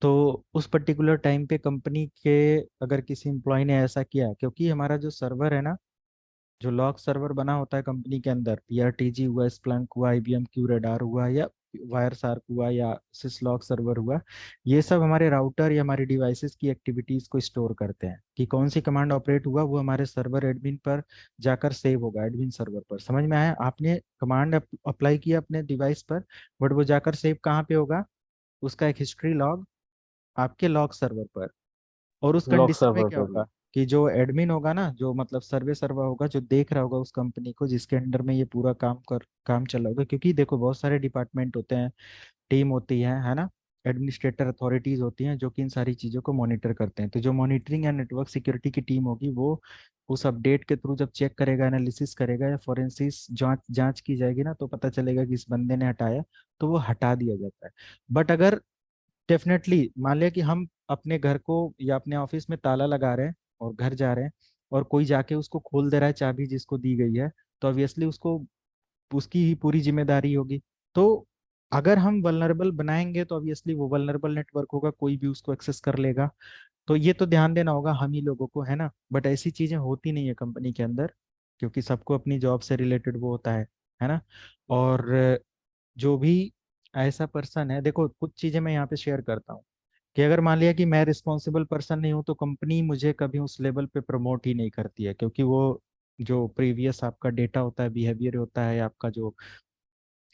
तो उस पर्टिकुलर टाइम पे कंपनी के अगर किसी एम्प्लॉय ने ऐसा किया, क्योंकि हमारा जो सर्वर है ना, जो लॉग सर्वर बना होता है कंपनी के अंदर, पीआरटीजी हुआ, स्प्लंक हुआ, आईबीएम क्यू रेडार हुआ, या वायर शार्क हुआ, या सिसलॉग सर्वर हुआ, ये सब हमारे राउटर या हमारे डिवाइसेस की एक्टिविटीज को स्टोर करते हैं कि कौन सी कमांड ऑपरेट हुआ, वो हमारे सर्वर एडमिन पर जाकर सेव होगा, एडमिन सर्वर पर। समझ में आया, आपने कमांड अप्लाई किया अपने डिवाइस पर, बट वो जाकर सेव कहाँ पे होगा, उसका एक हिस्ट्री लॉग आपके लॉग सर्वर पर। और उस लॉक कंडीशन में सर्वर क्या पे होगा भी। कि जो एडमिन होगा ना, जो मतलब सर्वे सर्वर होगा, जो देख रहा होगा उस कंपनी को जिसके अंडर में ये पूरा काम चल रहा होगा, क्योंकि देखो बहुत सारे डिपार्टमेंट होते हैं, टीम होती है ना, एडमिनिस्ट्रेटर अथॉरिटीज होती हैं जो कि इन सारी चीज़ों को मॉनिटर करते हैं। तो जो मॉनिटरिंग या नेटवर्क सिक्योरिटी की टीम होगी वो उस अपडेट के थ्रू जब चेक करेगा, एनालिसिस करेगा, या फोरेंसिस जांच जांच की जाएगी ना, तो पता चलेगा कि इस बंदे ने हटाया, तो वो हटा दिया जाता है। बट अगर डेफिनेटली मान लिया कि हम अपने घर को या अपने ऑफिस में ताला लगा रहे हैं और घर जा रहे हैं, और कोई जाके उसको खोल दे रहा है चाबी जिसको दी गई है, तो ऑब्वियसली उसको उसकी ही पूरी जिम्मेदारी होगी। तो अगर हम वल्नरेबल बनाएंगे तो ऑब्वियसली वो वल्नरेबल नेटवर्क होगा, कोई भी उसको एक्सेस कर लेगा। तो ये तो ध्यान देना होगा हम ही लोगों को, है ना। बट ऐसी चीजें होती नहीं है कंपनी के अंदर, क्योंकि सबको अपनी जॉब से रिलेटेड वो होता है ना। और जो भी ऐसा पर्सन है, देखो कुछ चीजें मैं यहाँ पे शेयर करता हूँ कि अगर मान लिया कि मैं रिस्पॉन्सिबल पर्सन नहीं हूँ तो कंपनी मुझे कभी उस लेवल पे प्रमोट ही नहीं करती है, क्योंकि वो जो प्रीवियस आपका डेटा होता है, बिहेवियर होता है, आपका जो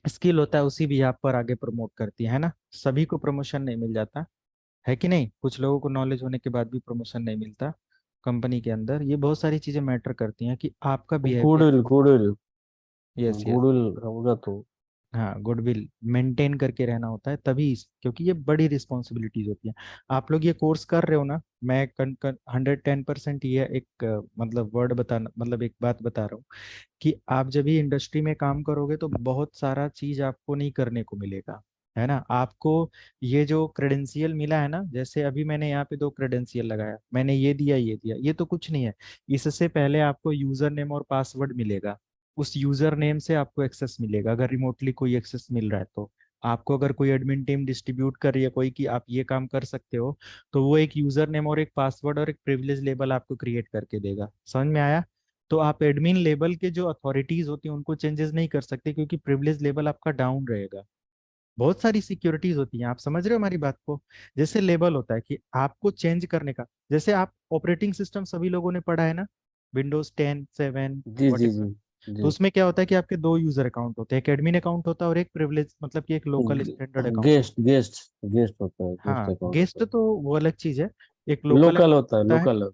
स्किल होता है, उसी भी आप पर आगे प्रमोट करती है ना। सभी को प्रमोशन नहीं मिल जाता है कि नहीं, कुछ लोगों को नॉलेज होने के बाद भी प्रमोशन नहीं मिलता कंपनी के अंदर। ये बहुत सारी चीजें मैटर करती हैं कि आपका behaviour. Goodwill goodwill yes yes. Goodwill होगा तो। हाँ, गुडविल मेंटेन करके रहना होता है तभी, क्योंकि ये बड़ी रिस्पॉन्सिबिलिटीज होती हैं। आप लोग ये कोर्स कर रहे हो ना, मैं 110% ये एक मतलब वर्ड बता मतलब एक बात बता रहा हूँ कि आप जब भी इंडस्ट्री में काम करोगे तो बहुत सारा चीज आपको नहीं करने को मिलेगा, है ना। आपको ये जो क्रेडेंशियल मिला है ना, जैसे अभी मैंने यहाँ पे 2 क्रेडेंशियल लगाया, मैंने ये दिया ये दिया, ये तो कुछ नहीं है। इससे पहले आपको यूजर नेम और पासवर्ड मिलेगा, उस यूजर नेम से आपको एक्सेस मिलेगा, अगर रिमोटली कोई एक्सेस मिल रहा है तो। आपको अगर कोई एडमिन टीम डिस्ट्रीब्यूट कर रही है कोई कि आप ये काम कर सकते हो, तो वो एक यूजर नेम और एक पासवर्ड और एक प्रिविलेज लेबल आपको क्रिएट करके देगा। समझ में आया? तो आप एडमिन लेबल के जो अथॉरिटीज होती हैं उनको चेंजेस नहीं कर सकते, क्योंकि प्रिविलेज लेबल आपका डाउन रहेगा। बहुत सारी सिक्योरिटीज होती हैं, आप समझ रहे हो हमारी बात को? जैसे लेबल होता है कि आपको चेंज करने का, जैसे आप ऑपरेटिंग सिस्टम सभी लोगों ने पढ़ा है ना, विंडोज 10 7 जी जी whatever। जी तो जी। उसमें क्या होता है कि आपके दो यूजर अकाउंट होते हैं, एक एडमिन अकाउंट होता है और एक प्रिविलेज, मतलब कि एक लोकल स्टैंडर्ड अकाउंट गेस्ट होता है। गेस्ट गेस्ट होता है, गेस्ट हाँ, अकाउंट गेस्ट होता तो वो अलग चीज है। एक है, लोकल लोकल अकाउंट होता है, होता है। लोकल।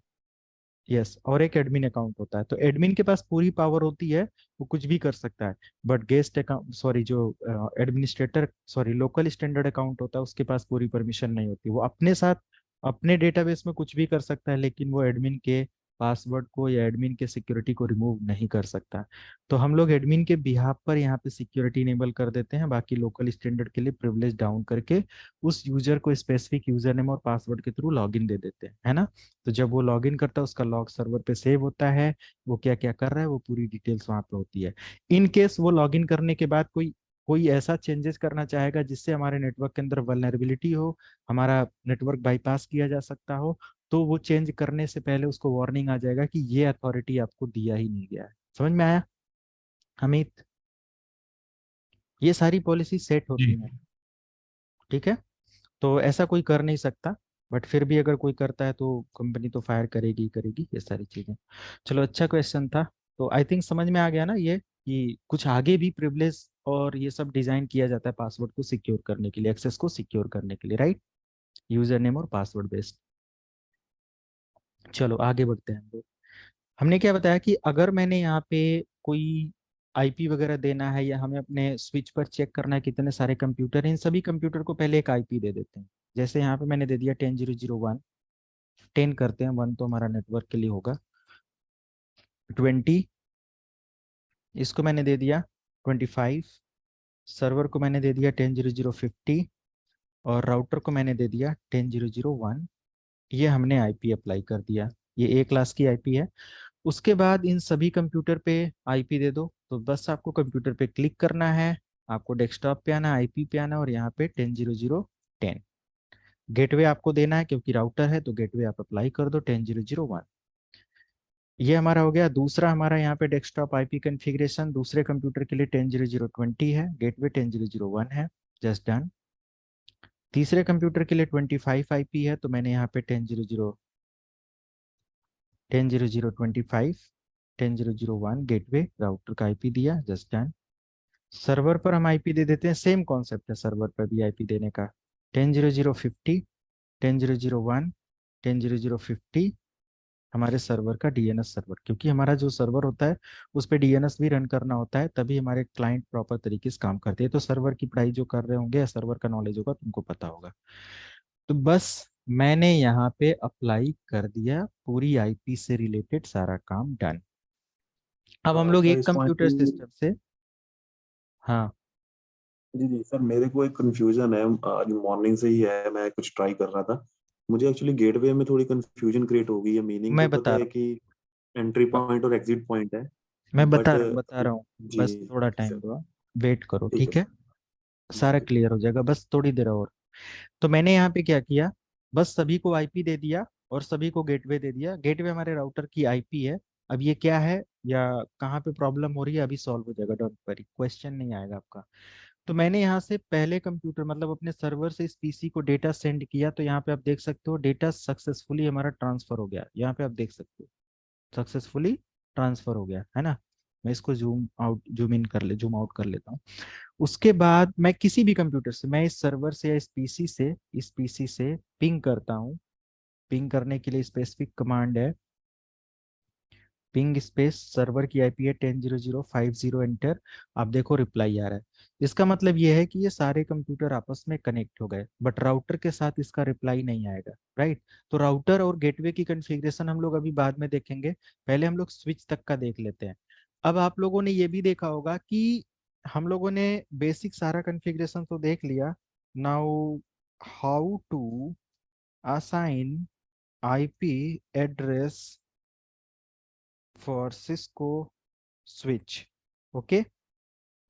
यस, और एक एडमिन अकाउंट होता है। तो एडमिन के पास पूरी पावर होती है, वो कुछ भी कर सकता है। बट गेस्ट अकाउंट, सॉरी, जो administrator, sorry, local standard account होता है, उसके पास पूरी परमिशन नहीं होती। वो अपने साथ अपने डेटाबेस में कुछ भी कर सकता है, लेकिन वो एडमिन के पासवर्ड को या एडमिन के सिक्योरिटी को रिमूव नहीं कर सकता। तो हम लोग एडमिन के बिहाफ पर यहाँ पे सिक्योरिटी इनेबल कर देते हैं, बाकी लोकल स्टैंडर्ड के लिए प्रिविलेज डाउन करके उस यूजर को स्पेसिफिक यूजर नेम और पासवर्ड के थ्रू लॉगिन दे देते हैं, है ना? तो जब वो लॉगिन करता है उसका लॉग सर्वर पे सेव होता है, वो क्या क्या कर रहा है वो पूरी डिटेल्स वहां पे होती है। इन केस वो लॉगिन करने के बाद कोई कोई ऐसा चेंजेस करना चाहेगा जिससे हमारे नेटवर्क के अंदर वल्नरेबिलिटी हो, हमारा नेटवर्क बाईपास किया जा सकता हो, तो वो चेंज करने से पहले उसको वार्निंग आ जाएगा कि ये अथॉरिटी आपको दिया ही नहीं गया है। समझ में आया अमित? ये सारी पॉलिसी सेट जी। होती हैं, ठीक है? तो ऐसा कोई कर नहीं सकता, बट फिर भी अगर कोई करता है तो कंपनी तो फायर करेगी ही करेगी, ये सारी चीजें। चलो, अच्छा क्वेश्चन था। तो आई थिंक समझ में आ गया ना ये, कि कुछ आगे भी प्रिविलेज और ये सब डिजाइन किया जाता है पासवर्ड को सिक्योर करने के लिए, एक्सेस को सिक्योर करने के लिए, राइट? यूजर नेम और पासवर्ड बेस्ड। चलो आगे बढ़ते हैं हम लोग। हमने क्या बताया कि अगर मैंने यहाँ पे कोई आईपी वगैरह देना है, या हमें अपने स्विच पर चेक करना है कितने सारे कंप्यूटर हैं, इन सभी कंप्यूटर को पहले एक आईपी दे देते हैं। जैसे यहाँ पे मैंने दे दिया 10.0.0.1, 10 करते हैं, 1 तो हमारा नेटवर्क के लिए होगा, 20 इसको मैंने दे दिया, 25 सर्वर को मैंने दे दिया, 10.0.0.50 और राउटर को मैंने दे दिया 10.0.0.1। ये हमने आईपी अप्लाई कर दिया, ये ए क्लास की आईपी है। उसके बाद इन सभी कंप्यूटर पे आईपी दे दो, तो बस आपको कंप्यूटर पे क्लिक करना है, आपको डेस्कटॉप पे आना, आईपी पे आना, और यहाँ पे 10.0.0.10 गेटवे आपको देना है, क्योंकि राउटर है तो गेटवे आप अप्लाई कर दो 10.0.0.1। ये हमारा हो गया। दूसरा हमारा यहाँ पे डेस्कटॉप आईपी कॉन्फ़िगरेशन दूसरे कंप्यूटर के लिए 10.0.0.20 है, गेटवे 10.0.0.1 है, जस्ट डन। तीसरे कंप्यूटर के लिए 25 आईपी है, तो मैंने यहाँ पे 10.0.0.25 10.0.0.1 गेटवे राउटर का आईपी दिया, जस्ट डन। सर्वर पर हम आईपी दे देते हैं, सेम कॉन्सेप्ट है सर्वर पर भी आईपी देने का, 10.0.0.50 10.0.0.1 10.0.0.50 हमारे सर्वर का डीएनएस सर्वर, क्योंकि हमारा जो सर्वर होता है उस पर डीएनएस भी रन करना होता है, तभी हमारे क्लाइंट प्रॉपर तरीके से काम करते हैं। तो सर्वर की पढ़ाई जो कर रहे होंगे या सर्वर का नॉलेज होगा तुमको पता होगा। तो बस मैंने यहाँ पे अप्लाई कर दिया, पूरी आईपी से रिलेटेड सारा काम डन। अब हम लोग सर एक इस पॉइंट कंप्यूटर पे, सिस्टम से, हाँ जी जी सर, मेरे को एक कंफ्यूजन है, आज मॉर्निंग से ही है, मैं कुछ ट्राई कर रहा था। मुझे एक्चुअली गेटवे में थोड़ी कंफ्यूजन क्रिएट हो गई है। मीनिंग मैं तो पता बता है रहा कि एंट्री हूँ, पॉइंट और एग्जिट पॉइंट है, मैं बट बता रहा हूँ, जी बस थोड़ा टाइम सर, दो, वेट करो, ठीक है ठीक है? सर। जी सारा जी क्लियर हो जाएगा, बस थोड़ी देर और। तो मैंने यहाँ पे क्या किया, बस सभी को आईपी दे दिया और सभी को गेटवे दे दिया। गेटवे हमारे राउटर की आईपी है। अब ये क्या है या कहाँ पे प्रॉब्लम हो रही है अभी सॉल्व हो जाएगा, डोंट वरी, क्वेश्चन नहीं आएगा आपका। तो मैंने यहाँ से पहले कंप्यूटर, मतलब अपने सर्वर से इस पीसी को डेटा सेंड किया, तो यहाँ पे आप देख सकते हो डेटा सक्सेसफुली हमारा ट्रांसफर हो गया, यहाँ पे आप देख सकते हो सक्सेसफुली ट्रांसफर हो गया, है ना? मैं इसको जूम आउट कर लेता हूँ। उसके बाद मैं किसी भी कंप्यूटर से, मैं इस सर्वर से या इस पीसी से पिंग करता हूँ। पिंग करने के लिए स्पेसिफिक कमांड है, पिंग स्पेस सर्वर की आईपी है 10.0.0.50 एंटर। आप देखो रिप्लाई आ रहा है। इसका मतलब ये है कि ये सारे कंप्यूटर आपस में कनेक्ट हो गए, बट राउटर के साथ इसका रिप्लाई नहीं आएगा, राइट? तो राउटर और गेटवे की कॉन्फ़िगरेशन हम लोग अभी बाद में देखेंगे, पहले हम लोग स्विच तक का देख लेते हैं। अब आप लोगों ने ये भी देखा होगा कि हम लोगों ने बेसिक सारा कॉन्फ़िगरेशन तो देख लिया। Now how to assign IP address for Cisco switch. Okay,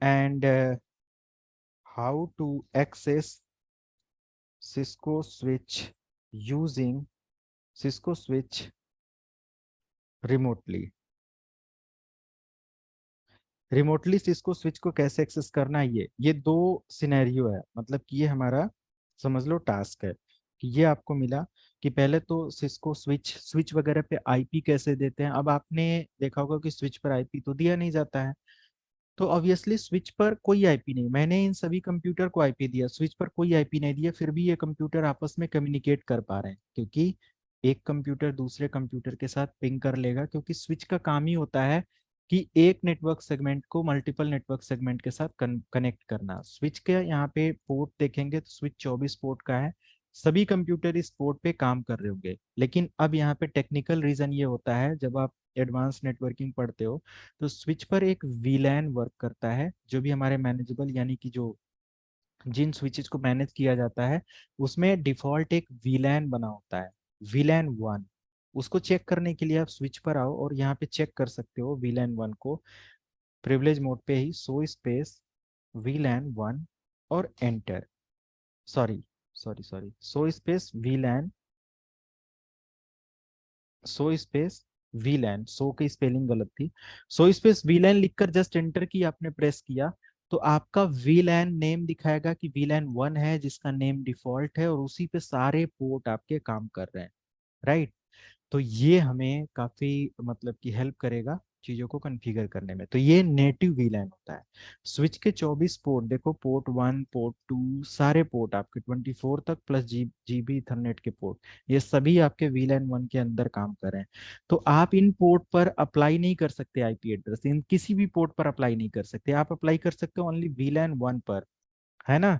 and how to access Cisco switch using Cisco switch remotely. Remotely Cisco switch को कैसे एक्सेस करना है, ये दो सिनेरियो है, मतलब कि ये हमारा समझ लो टास्क है कि ये आपको मिला कि पहले तो सिस्को स्विच स्विच वगैरह पे आईपी कैसे देते हैं। अब आपने देखा होगा कि स्विच पर आईपी तो दिया नहीं जाता है, तो ऑब्वियसली स्विच पर कोई आईपी नहीं, मैंने इन सभी कंप्यूटर को आईपी दिया, स्विच पर कोई आईपी नहीं दिया, फिर भी ये कंप्यूटर आपस में कम्युनिकेट कर पा रहे हैं, क्योंकि एक कंप्यूटर दूसरे कंप्यूटर के साथ पिंग कर लेगा, क्योंकि स्विच का काम ही होता है कि एक नेटवर्क सेगमेंट को मल्टीपल नेटवर्क सेगमेंट के साथ कनेक्ट करना। स्विच के यहाँ पे पोर्ट देखेंगे तो स्विच 24 पोर्ट का है, सभी कंप्यूटर इस पोर्ट पे काम कर रहे होंगे। लेकिन अब यहाँ पे टेक्निकल रीजन ये होता है, जब आप एडवांस नेटवर्किंग पढ़ते हो तो स्विच पर एक वीलैन वर्क करता है, जो भी हमारे मैनेजेबल यानी कि जो जिन स्विचेस को मैनेज किया जाता है उसमें डिफॉल्ट एक वीलैन बना होता है, वीलैन 1। उसको चेक करने के लिए आप स्विच पर आओ और यहाँ पे चेक कर सकते हो वीलैन 1 को, प्रिविलेज मोड पे ही सो स्पेस वीलैन 1 और enter. Sorry sorry sorry, so space VLAN, so की स्पेलिंग गलत थी, सो स्पेस वीलैन लिखकर जस्ट एंटर की आपने प्रेस किया तो आपका वीलैन नेम दिखाएगा कि वीलैन 1 है जिसका नेम डिफॉल्ट है और उसी पे सारे पोर्ट आपके काम कर रहे हैं, राइट। तो ये हमें काफी मतलब कि हेल्प करेगा चीजों को कॉन्फ़िगर करने में। तो ये नेटिव वीलैन होता है। स्विच के 24 पोर्ट देखो, पोर्ट 1 पोर्ट 2 सारे पोर्ट आपके 24 तक प्लस जीबी ईथरनेट के पोर्ट, ये सभी आपके वीलैन 1 के अंदर काम कर रहे हैं। तो आप इन पोर्ट पर अप्लाई नहीं कर सकते आईपी एड्रेस, इन किसी भी पोर्ट पर अप्लाई नहीं कर सकते, आप अप्लाई कर सकते हो ओनली वीलैन 1 पर, है ना।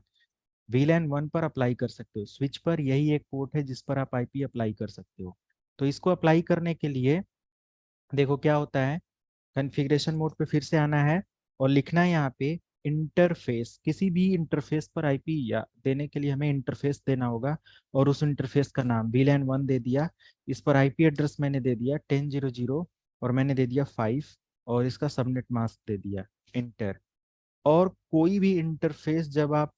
वीलैन 1 पर अप्लाई कर सकते हो, स्विच पर यही एक पोर्ट है जिस पर आप आईपी अप्लाई कर सकते हो। तो इसको अप्लाई करने के लिए देखो क्या होता है, कॉन्फ़िगरेशन मोड पे फिर से आना है और लिखना है यहाँ पे इंटरफेस, किसी भी इंटरफेस पर आईपी या देने के लिए हमें इंटरफेस देना होगा और उस इंटरफेस का नाम वीलैन 1 दे दिया, इस पर आईपी एड्रेस मैंने दे दिया 10.0.0 और मैंने दे दिया 5 और इसका सबनेट मास्क दे दिया, इंटर। और कोई भी इंटरफेस जब आप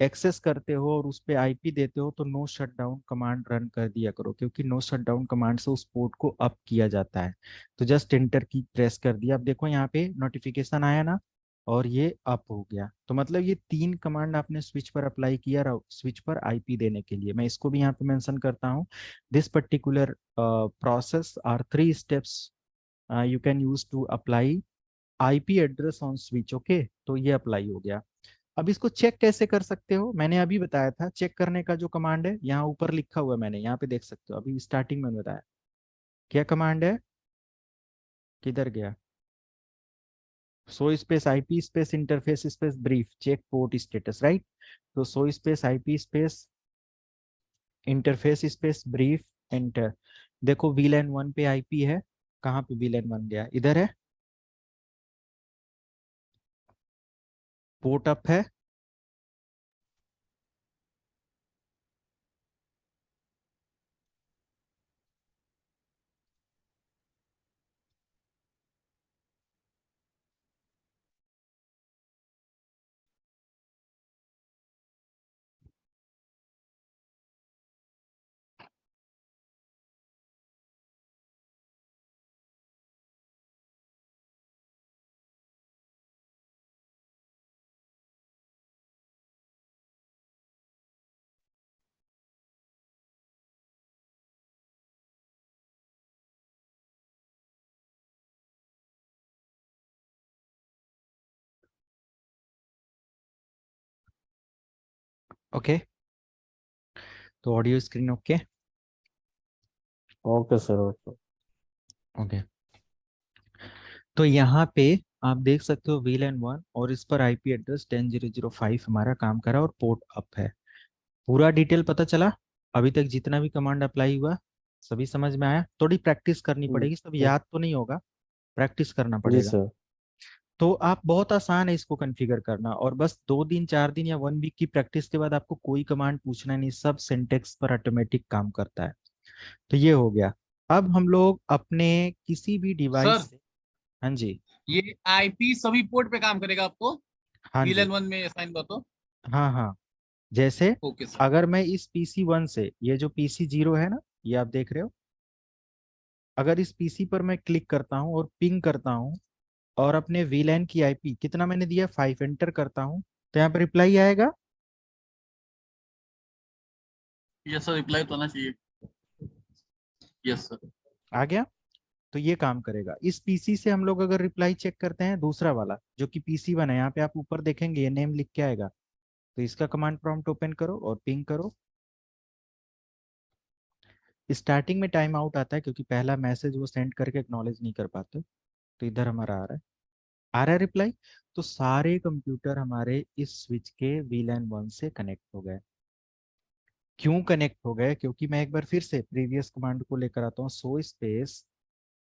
एक्सेस करते हो और उस पे आईपी देते हो तो नो शटडाउन कमांड रन कर दिया करो, क्योंकि नो शटडाउन कमांड से उस पोर्ट को अप किया जाता है। तो जस्ट इंटर की प्रेस कर दिया, अब देखो यहाँ पे नोटिफिकेशन आया ना और ये अप हो गया। तो मतलब ये 3 कमांड आपने स्विच पर अप्लाई किया स्विच पर आईपी देने के लिए। मैं इसको भी यहाँ पे मेंशन करता हूँ, this particular process are 3 steps you can use to apply IP address on switch. Okay, तो ये अप्लाई हो गया। अब इसको चेक कैसे कर सकते हो, मैंने अभी बताया था चेक करने का जो कमांड है, यहाँ ऊपर लिखा हुआ है, मैंने यहाँ पे देख सकते हो, अभी स्टार्टिंग में बताया क्या कमांड है, किधर गया, so space IP space interface space brief check port status, right. तो so space IP space interface space brief enter. देखो वीलैन 1 पे आईपी है, कहाँ पे वीलैन 1 गया, इधर है, पोर्ट अप है, ओके। तो audio screen okay, okay sir, okay. Okay. तो यहाँ पे आप देख सकते हो वीलैन 1 और इस पर आईपी एड्रेस 10.0.0.5 हमारा काम करा और पोर्ट अप है। पूरा डिटेल पता चला, अभी तक जितना भी कमांड अप्लाई हुआ सभी समझ में आया। थोड़ी प्रैक्टिस करनी पड़ेगी, सब जी याद तो नहीं होगा, प्रैक्टिस करना जी पड़ेगा। सर। तो आप बहुत आसान है इसको कॉन्फ़िगर करना, और बस 2 दिन 4 दिन या 1 वीक की प्रैक्टिस के बाद आपको कोई कमांड पूछना नहीं, सब सिंटेक्स पर ऑटोमेटिक काम करता है। तो ये हो गया। अब हम लोग अपने किसी भी सर डिवाइस से, हाँ जी, ये आईपी सभी पोर्ट पे काम करेगा आपको हाँ जी, VLAN 1 में असाइन हुआ तो। हाँ हाँ। जैसे ओके सर। अगर मैं इस PC 1 से, ये जो PC 0 है ना, ये आप देख रहे हो, अगर इस पीसी पर मैं क्लिक करता हूँ और पिंग करता हूँ और अपने VLAN की आईपी कितना मैंने दिया 5 एंटर करता हूँ, तो यहाँ पर रिप्लाई आएगा। यस सर, रिप्लाई तो आना चाहिए। Yes sir. आ गया। तो ये काम करेगा। इस पीसी से हम लोग अगर रिप्लाई चेक करते हैं, दूसरा वाला जो कि PC 1 है, यहाँ पे आप ऊपर देखेंगे ये नेम लिख के आएगा। तो इसका कमांड प्रॉम्प्ट ओपन करो और पिंग करो। स्टार्टिंग में टाइम आउट आता है क्योंकि पहला मैसेज वो सेंड करके एक्नॉलेज नहीं कर पाते। तो इधर हमारा आ रहा है रिप्लाई। तो सारे कंप्यूटर हमारे इस स्विच के VLAN 1 से कनेक्ट हो गए। क्यों कनेक्ट हो गए? क्योंकि मैं एक बार फिर से प्रीवियस कमांड को लेकर आता हूँ, सो स्पेस,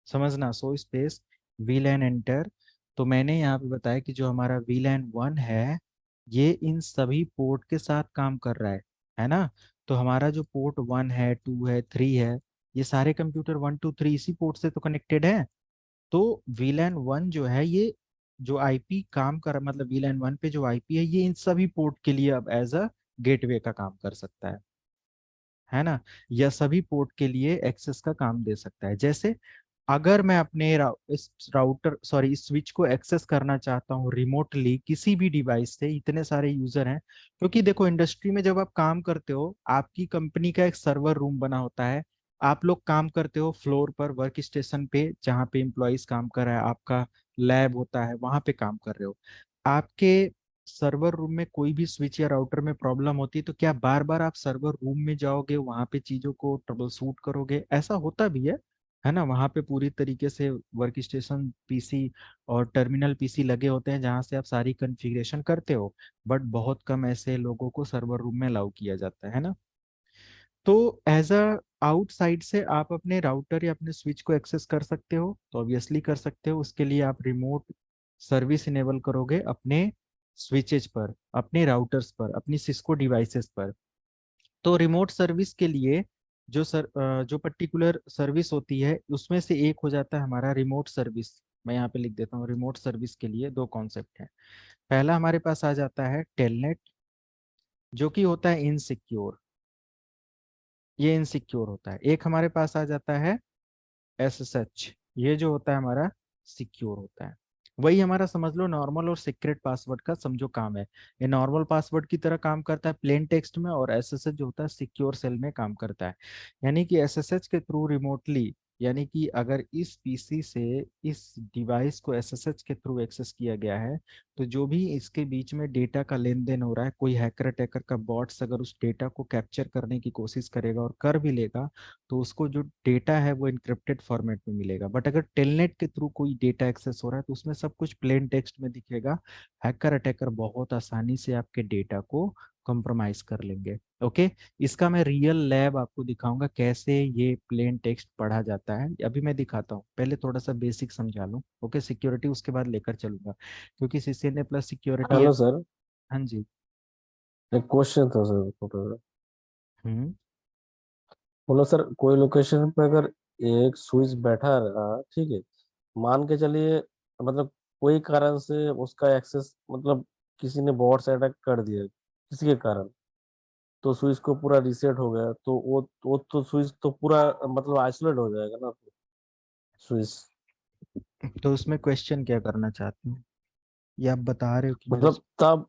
समझना, सो स्पेस VLAN एंटर। तो मैंने यहाँ पे बताया कि जो हमारा VLAN 1 है, ये इन सभी पोर्ट के साथ काम कर रहा है ना। तो हमारा जो पोर्ट 1 है, 2 है, 3 है, ये सारे कंप्यूटर 1 2 3 इसी पोर्ट से तो कनेक्टेड है। तो VLAN 1 जो है, ये जो आईपी काम कर, मतलब VLAN 1 पे जो आईपी है, ये इन सभी पोर्ट के लिए अब एज अ गेटवे का काम कर सकता है ना। या सभी पोर्ट के लिए एक्सेस का काम दे सकता है। जैसे अगर मैं अपने इस राउटर, सॉरी, इस स्विच को एक्सेस करना चाहता हूँ रिमोटली किसी भी डिवाइस से, इतने सारे यूजर हैं। क्योंकि देखो, इंडस्ट्री में जब आप काम करते हो, आपकी कंपनी का एक सर्वर रूम बना होता है। आप लोग काम करते हो फ्लोर पर, वर्क स्टेशन पे, जहाँ पे एम्प्लॉयज काम कर रहा है, आपका लैब होता है, वहां पे काम कर रहे हो। आपके सर्वर रूम में कोई भी स्विच या राउटर में प्रॉब्लम होती है, तो क्या बार बार आप सर्वर रूम में जाओगे, वहां पे चीजों को ट्रबल शूट करोगे? ऐसा होता भी है ना। वहां पे पूरी तरीके से वर्क स्टेशन पीसी और टर्मिनल पीसी लगे होते हैं, जहां से आप सारी कॉन्फ़िगरेशन करते हो। बट बहुत कम ऐसे लोगों को सर्वर रूम में अलाउ किया जाता है ना। तो एज अ आउटसाइड से आप अपने राउटर या अपने स्विच को एक्सेस कर सकते हो, तो ऑब्वियसली कर सकते हो। उसके लिए आप रिमोट सर्विस इनेबल करोगे अपने स्विचेज पर, अपने राउटर्स पर, अपनी सिस्को डिवाइसेस पर। तो रिमोट सर्विस के लिए जो पर्टिकुलर सर्विस होती है, उसमें से एक हो जाता है हमारा रिमोट सर्विस। मैं यहाँ पे लिख देता हूँ, रिमोट सर्विस के लिए दो कॉन्सेप्ट हैं। पहला हमारे पास आ जाता है टेलनेट, जो कि होता है इनसिक्योर, ये इनसिक्योर होता है। एक हमारे पास आ जाता है SSH, ये जो होता है हमारा सिक्योर होता है। वही हमारा, समझ लो, नॉर्मल और सीक्रेट पासवर्ड का समझो काम है। ये नॉर्मल पासवर्ड की तरह काम करता है प्लेन टेक्स्ट में, और SSH जो होता है सिक्योर सेल में काम करता है। यानी कि SSH के थ्रू रिमोटली, यानी कि अगर इस पीसी से इस डिवाइस को SSH के थ्रू एक्सेस किया गया है, तो जो भी इसके बीच में डेटा का लेन देन हो रहा है, कोई हैकर टैकर का बॉट्स अगर उस डेटा को कैप्चर करने की कोशिश करेगा और कर भी लेगा, तो उसको जो डेटा है वो इनक्रिप्टेड फॉर्मेट में मिलेगा। बट अगर टेलनेट के थ्रू कोई डेटा एक्सेस हो रहा है, तो उसमें सब कुछ प्लेन टेक्स्ट में दिखेगा। हैकर अटैकर बहुत आसानी से आपके डेटा को कॉम्प्रोमाइज कर लेंगे। ओके। इसका मैं रियल लैब आपको दिखाऊंगा कैसे ये प्लेन टेक्स्ट पढ़ा जाता है। अभी मैं दिखाता हूँ, पहले थोड़ा सा बेसिक समझा लूँ। ओके, सिक्योरिटी उसके बाद लेकर चलूंगा, क्योंकि CCNA प्लस सिक्योरिटी है। हेलो सर, हाँ जी। एक क्वेश्चन था सर छोटा सा। हम्म। बोलो सर, कोई लोकेशन पे अगर एक स्विच बैठा रहा, ठीक है, मान के चलिए, मतलब कोई कारण से उसका एक्सेस, मतलब किसी ने बॉट से अटैक कर दिया किसी के कारण, तो स्विच को पूरा रीसेट हो गया, तो वो तो स्विच तो पूरा मतलब आइसोलेट हो जाएगा ना स्विच। तो उसमें क्वेश्चन क्या करना चाहते हो? ये आप बता रहे हो कि मेरे। मतलब तब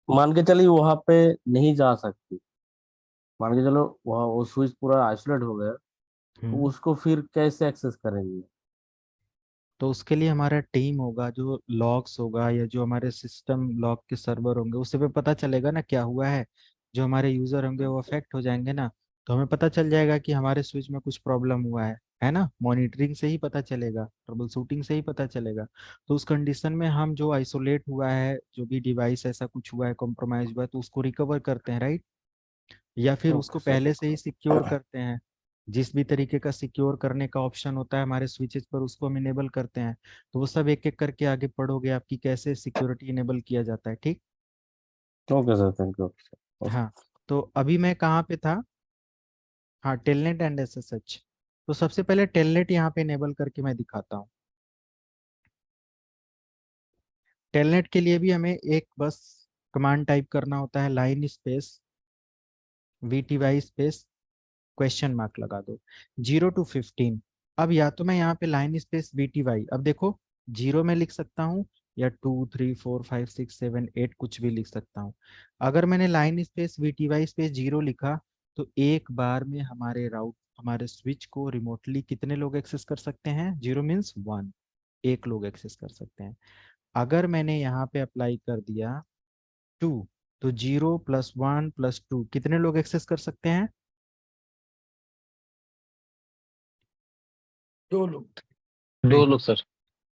मान के चलिए वहां पे नहीं जा सकती, मान के चलो वहाँ वो स्विच पूरा आइसोलेट हो गया, तो हम्म। उसको फिर कैसे एक्सेस करेंगे? तो उसके लिए हमारा टीम होगा, जो लॉग्स होगा या जो हमारे सिस्टम लॉग के सर्वर होंगे, उससे पे पता चलेगा ना क्या हुआ है। जो हमारे यूजर होंगे वो अफेक्ट हो जाएंगे ना, तो हमें पता चल जाएगा कि हमारे स्विच में कुछ प्रॉब्लम हुआ है ना। मॉनिटरिंग से ही पता चलेगा, ट्रबल शूटिंग से ही पता चलेगा। तो उस कंडीशन में हम जो आइसोलेट हुआ है, जो भी डिवाइस ऐसा कुछ हुआ है, कॉम्प्रोमाइज हुआ है, तो उसको रिकवर करते हैं, राइट। या फिर उसको ओके सर। पहले से ही सिक्योर करते हैं। जिस भी तरीके का सिक्योर करने का ऑप्शन होता है हमारे स्विचेस पर, उसको हम इनेबल करते हैं। तो वो सब एक एक करके आगे पढ़ोगे आपकी कैसे सिक्योरिटी इनेबल किया जाता है, ठीक। Okay sir, thank you sir. हाँ। तो अभी मैं कहाँ पे था? हाँ, टेलनेट एंड SSH। तो सबसे पहले टेलनेट यहाँ पे इनेबल करके मैं दिखाता हूँ। टेलनेट के लिए भी हमें एक बस कमांड टाइप करना होता है, line space VTY space question mark लगा दो, 0 to 15। अब या तो मैं यहाँ पे लाइन स्पेस VTY, अब देखो 0 में लिख सकता हूँ या 2 3 4 5 6 7 8 कुछ भी लिख सकता हूँ। अगर मैंने लाइन स्पेस VTY स्पेस 0 लिखा तो एक बार में हमारे स्विच को रिमोटली कितने लोग एक्सेस कर सकते हैं? 0 मीन्स 1, एक लोग एक्सेस कर सकते हैं। अगर मैंने यहाँ पे अप्लाई कर दिया 2, तो 0 + 1 + 2 कितने लोग एक्सेस कर सकते हैं? 2 लोग। नहीं, 2 लोग सर।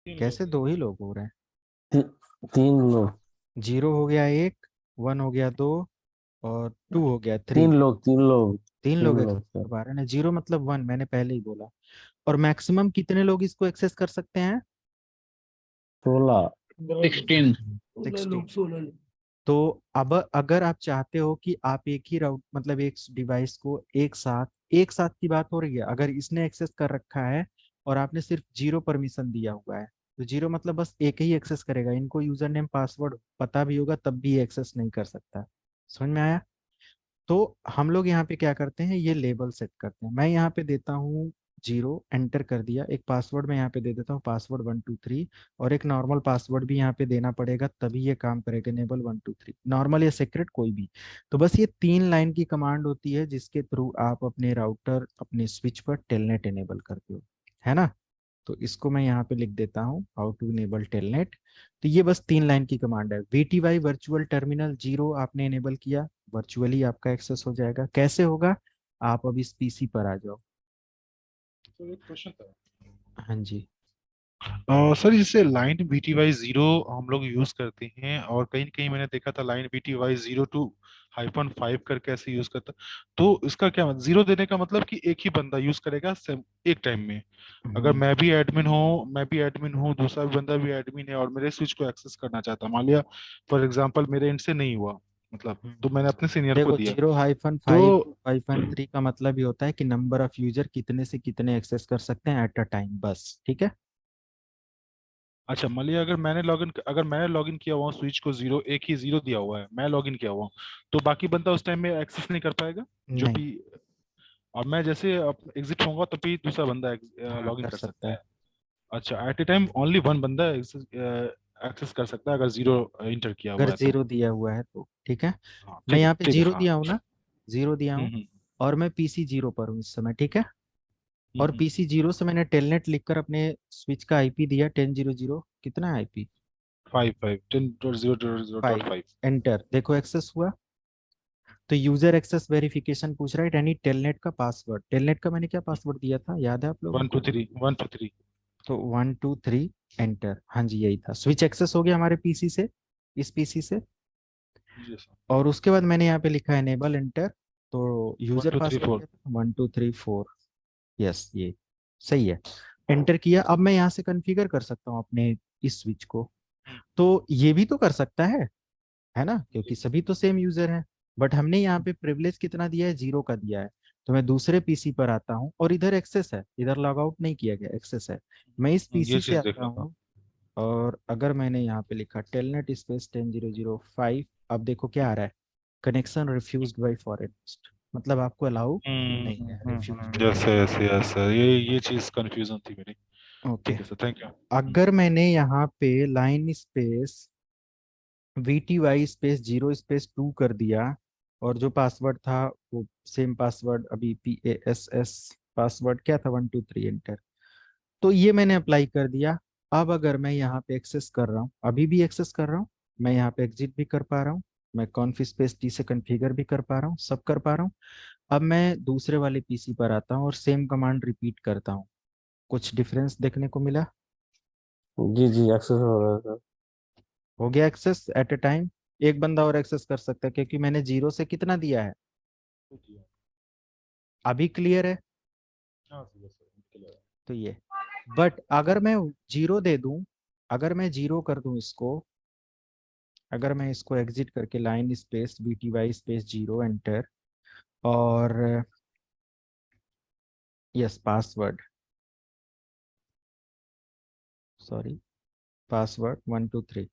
कैसे 2 ही लोग हो रहे हैं? 3 लोग। 0 हो गया 1, 1 हो गया 2 और 2 हो गया 3। 3 लोग 3 लोग 3 लोग 3 लोग एक्सेस कर सर। पा रहे हैं। 0 मतलब 1 मैंने पहले ही बोला। और मैक्सिमम कितने लोग इसको एक्सेस कर सकते हैं? 16। 16। 16। तो अब अगर आप चाहते हो कि आप एक ही राउट मतलब एक डिवाइस को एक साथ की बात हो रही है, अगर इसने एक्सेस कर रखा है और आपने सिर्फ 0 परमिशन दिया हुआ है, तो 0 मतलब बस एक ही एक्सेस करेगा, इनको यूजर नेम पासवर्ड पता भी होगा तब भी एक्सेस नहीं कर सकता। समझ में आया? तो हम लोग यहाँ पे क्या करते हैं, ये लेबल सेट करते हैं। मैं यहाँ पे देता हूँ 0, एंटर कर दिया। एक पासवर्ड मैं यहाँ पे दे देता हूँ, पासवर्ड 123, और एक नॉर्मल पासवर्ड भी यहाँ पे देना पड़ेगा तभी ये काम करेगा, इनेबल 123, नॉर्मल या सीक्रेट कोई भी। तो बस ये 3 लाइन की कमांड होती है जिसके थ्रू आप अपने राउटर अपने स्विच पर टेलनेट इनेबल करते हो, है ना? तो इसको मैं यहाँ पे लिख देता हूँ, हाउ टू इनेबल टेलनेट। तो ये बस 3 लाइन की कमांड है। VTY वर्चुअल टर्मिनल 0 आपने इनेबल किया, वर्चुअली आपका एक्सेस हो जाएगा। कैसे होगा? आप अब इस पीसी पर आ जाओ। तो एक क्वेश्चन था। हाँ जी। सर जैसे लाइन BTY 0 हम लोग यूज करते हैं और कहीं न कहीं मैंने देखा था लाइन BTY 02-5 करके ऐसे यूज करता। तो इसका क्या मतलब, 0 देने का मतलब कि एक ही बंदा यूज करेगा सेम एक टाइम में? अगर हम्म, मैं भी एडमिन हूँ, दूसरा भी बंदा भी एडमिन है और मेरे स्विच को एक्सेस करना चाहता, मान लिया फॉर एग्जांपल मेरे एंड से नहीं हुआ, मतलब तो हम्म। मैंने अपने सीनियर को देखो दिया 0-5 तो 5-3 का मतलब ही होता है कि नंबर ऑफ यूजर कितने से कितने एक्सेस कर सकते हैं एट अ टाइम, बस। ठीक है? अच्छा, मान लिया अगर मैंने लॉगिन किया हुआ स्विच को 0, एक ही 0 दिया हुआ है, मैं लॉगिन किया हुआ हूँ, तो बाकी बंदा उस टाइम में एक्सेस नहीं कर पाएगा जो नहीं। भी, और मैं जैसे एग्जिट होऊंगा तो भी दूसरा बंदा हाँ, लॉगिन कर कर सकता सकता है। है? अच्छा, at a time only one बंदा एक्सेस कर सकता है अगर 0 इंटर किया अगर हुआ है तो? 0 दिया हुआ है तो ठीक है। हाँ मैं ठीक है, यहाँ पे ठीक है, 0 हाँ। दिया हूँ ना, 0 दिया हूँ, हम्म। और मैं PC 0 पर हूँ इस समय। ठीक है? और हम्म। PC 0 से मैंने टेलनेट लिखकर अपने स्विच का IP दिया 10.0.0, कितना है IP? 5 10.0.0.5। 5। एंटर, देखो एक्सेस हुआ। तो यूजर एक्सेस वेरिफिकेशन पूछ रहा है, यानी टेलनेट का पासवर्ड। टेलनेट का मैंने क्या पासवर्ड दिया था, याद है आप लोगों वन को? Two three 1 2 3। तो 1 2 3 एंटर। हाँ जी, यही था। स्विच एक्सेस हो गया हमारे PC से, इस PC से। जी सर। और उसके बाद मैंने यहाँ पे लिखा है एनेबल, एंटर। तो one user two three password four क्या था? 1 2 3 4। यस, ये सही है। एंटर किया। अब मैं यहाँ से कॉन्फ़िगर कर सकता हूँ अपने इस स्विच को। तो ये भी तो कर सकता है ना, क्योंकि जी। सभी तो सेम यूजर हैं। बट हमने यहाँ पे प्रिविलेज कितना दिया है? 0 का दिया है। तो मैं दूसरे PC पर आता हूँ और इधर एक्सेस है, इधर लॉग आउट नहीं किया गया, एक्सेस है। मैं इस ये PC से चीज आता देखना था। हूँ और अगर मैंने यहाँ पे लिखा टेलनेट स्पेस 10.0.0.5, अब देखो क्या आ रहा है, कनेक्शन रिफ्यूज्ड बाय फॉरेस्ट, मतलब आपको अलाउ नहीं है, रिफ्यूज्ड है। यस यस यस सर, ये चीज कंफ्यूजन थी मेरी। ओके। ठीक है सर, थैंक यू। अगर मैंने यहाँ पे line space VTY space 0 space 2 कर दिया, और जो पासवर्ड था वो सेम पासवर्ड, अभी PASS पासवर्ड क्या था, 1 2 3 एंटर। तो ये मैंने अप्लाई कर दिया। अब अगर मैं यहाँ पे एक्सेस कर रहा हूँ, अभी भी एक्सेस कर रहा हूँ, मैं यहाँ पे एग्जिट भी कर पा रहा हूँ, मैं कॉन्फ स्पेस T से कॉन्फ़िगर भी कर पा रहा हूँ, सब कर पा रहा हूँ। अब मैं दूसरे वाले PC पर आता हूँ और सेम कमांड रिपीट करता हूँ। कुछ डिफरेंस देखने को मिला? जी जी, एक्सेस हो रहा है सर। हो गया एक्सेस एट ए टाइम। एक बंदा और एक्सेस कर सकता है क्योंकि मैंने 0 से कितना दिया है, अभी क्लियर है? हाँ सर, यस सर। तो ये, बट अगर मैं 0 दे दूं, अगर मैं 0 कर दूं इसको, अगर मैं इसको एग्जिट करके line space VTY space 0 enter, और यस पासवर्ड, सॉरी, पासवर्ड 1 2 3,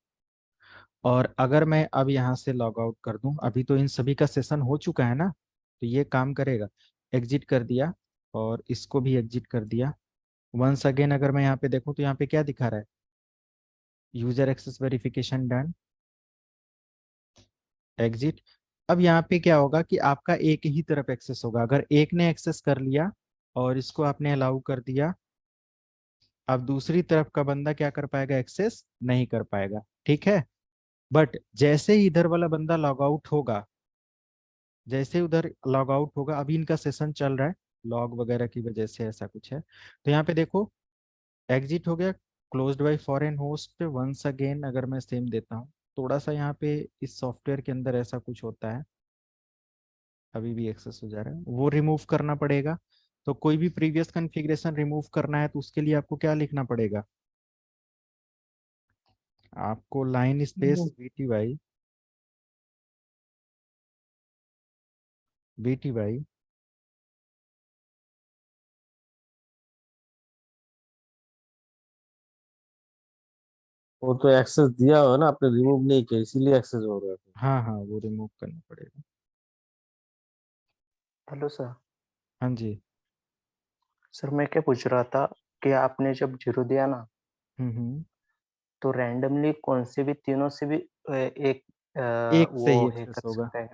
और अगर मैं अब यहाँ से लॉग आउट कर दूं, अभी तो इन सभी का सेशन हो चुका है ना, तो ये काम करेगा। एग्जिट कर दिया और इसको भी एग्जिट कर दिया। वंस अगेन अगर मैं यहाँ पे देखूं तो यहाँ पे क्या दिखा रहा है, user access verification done, exit. अब यहाँ पे क्या होगा कि आपका एक ही तरफ एक्सेस होगा, अगर एक ने एक्सेस कर लिया और इसको आपने अलाउ कर दिया, अब दूसरी तरफ का बंदा क्या कर पाएगा, एक्सेस नहीं कर पाएगा, ठीक है। बट जैसे ही इधर वाला बंदा लॉग आउट होगा, जैसे उधर लॉग आउट होगा, अभी इनका सेशन चल रहा है, लॉग वगैरह की वजह से ऐसा कुछ है, तो यहाँ पे देखो एग्जिट हो गया, closed by foreign host. Once again अगर मैं सेम देता हूँ, थोड़ा सा यहाँ पे इस सॉफ्टवेयर के अंदर ऐसा कुछ होता है, अभी भी एक्सेस हो जा रहा है, वो रिमूव करना पड़ेगा। तो कोई भी प्रीवियस कॉन्फ़िगरेशन रिमूव करना है तो उसके लिए आपको क्या लिखना पड़ेगा, आपको लाइन स्पेस VTY VTY वो तो एक्सेस दिया हो ना, आपने रिमूव नहीं किया इसीलिए एक्सेस हो रहा है। हाँ हाँ, वो रिमूव करना पड़ेगा। Hello sir. हाँ जी। सर मैं क्या पूछ रहा था कि आपने जब 0 दिया ना, हम्म। तो रैंडमली कौन से भी तीनों से भी एक एक से ही वो है एक्सेस कर होगा, सकता है।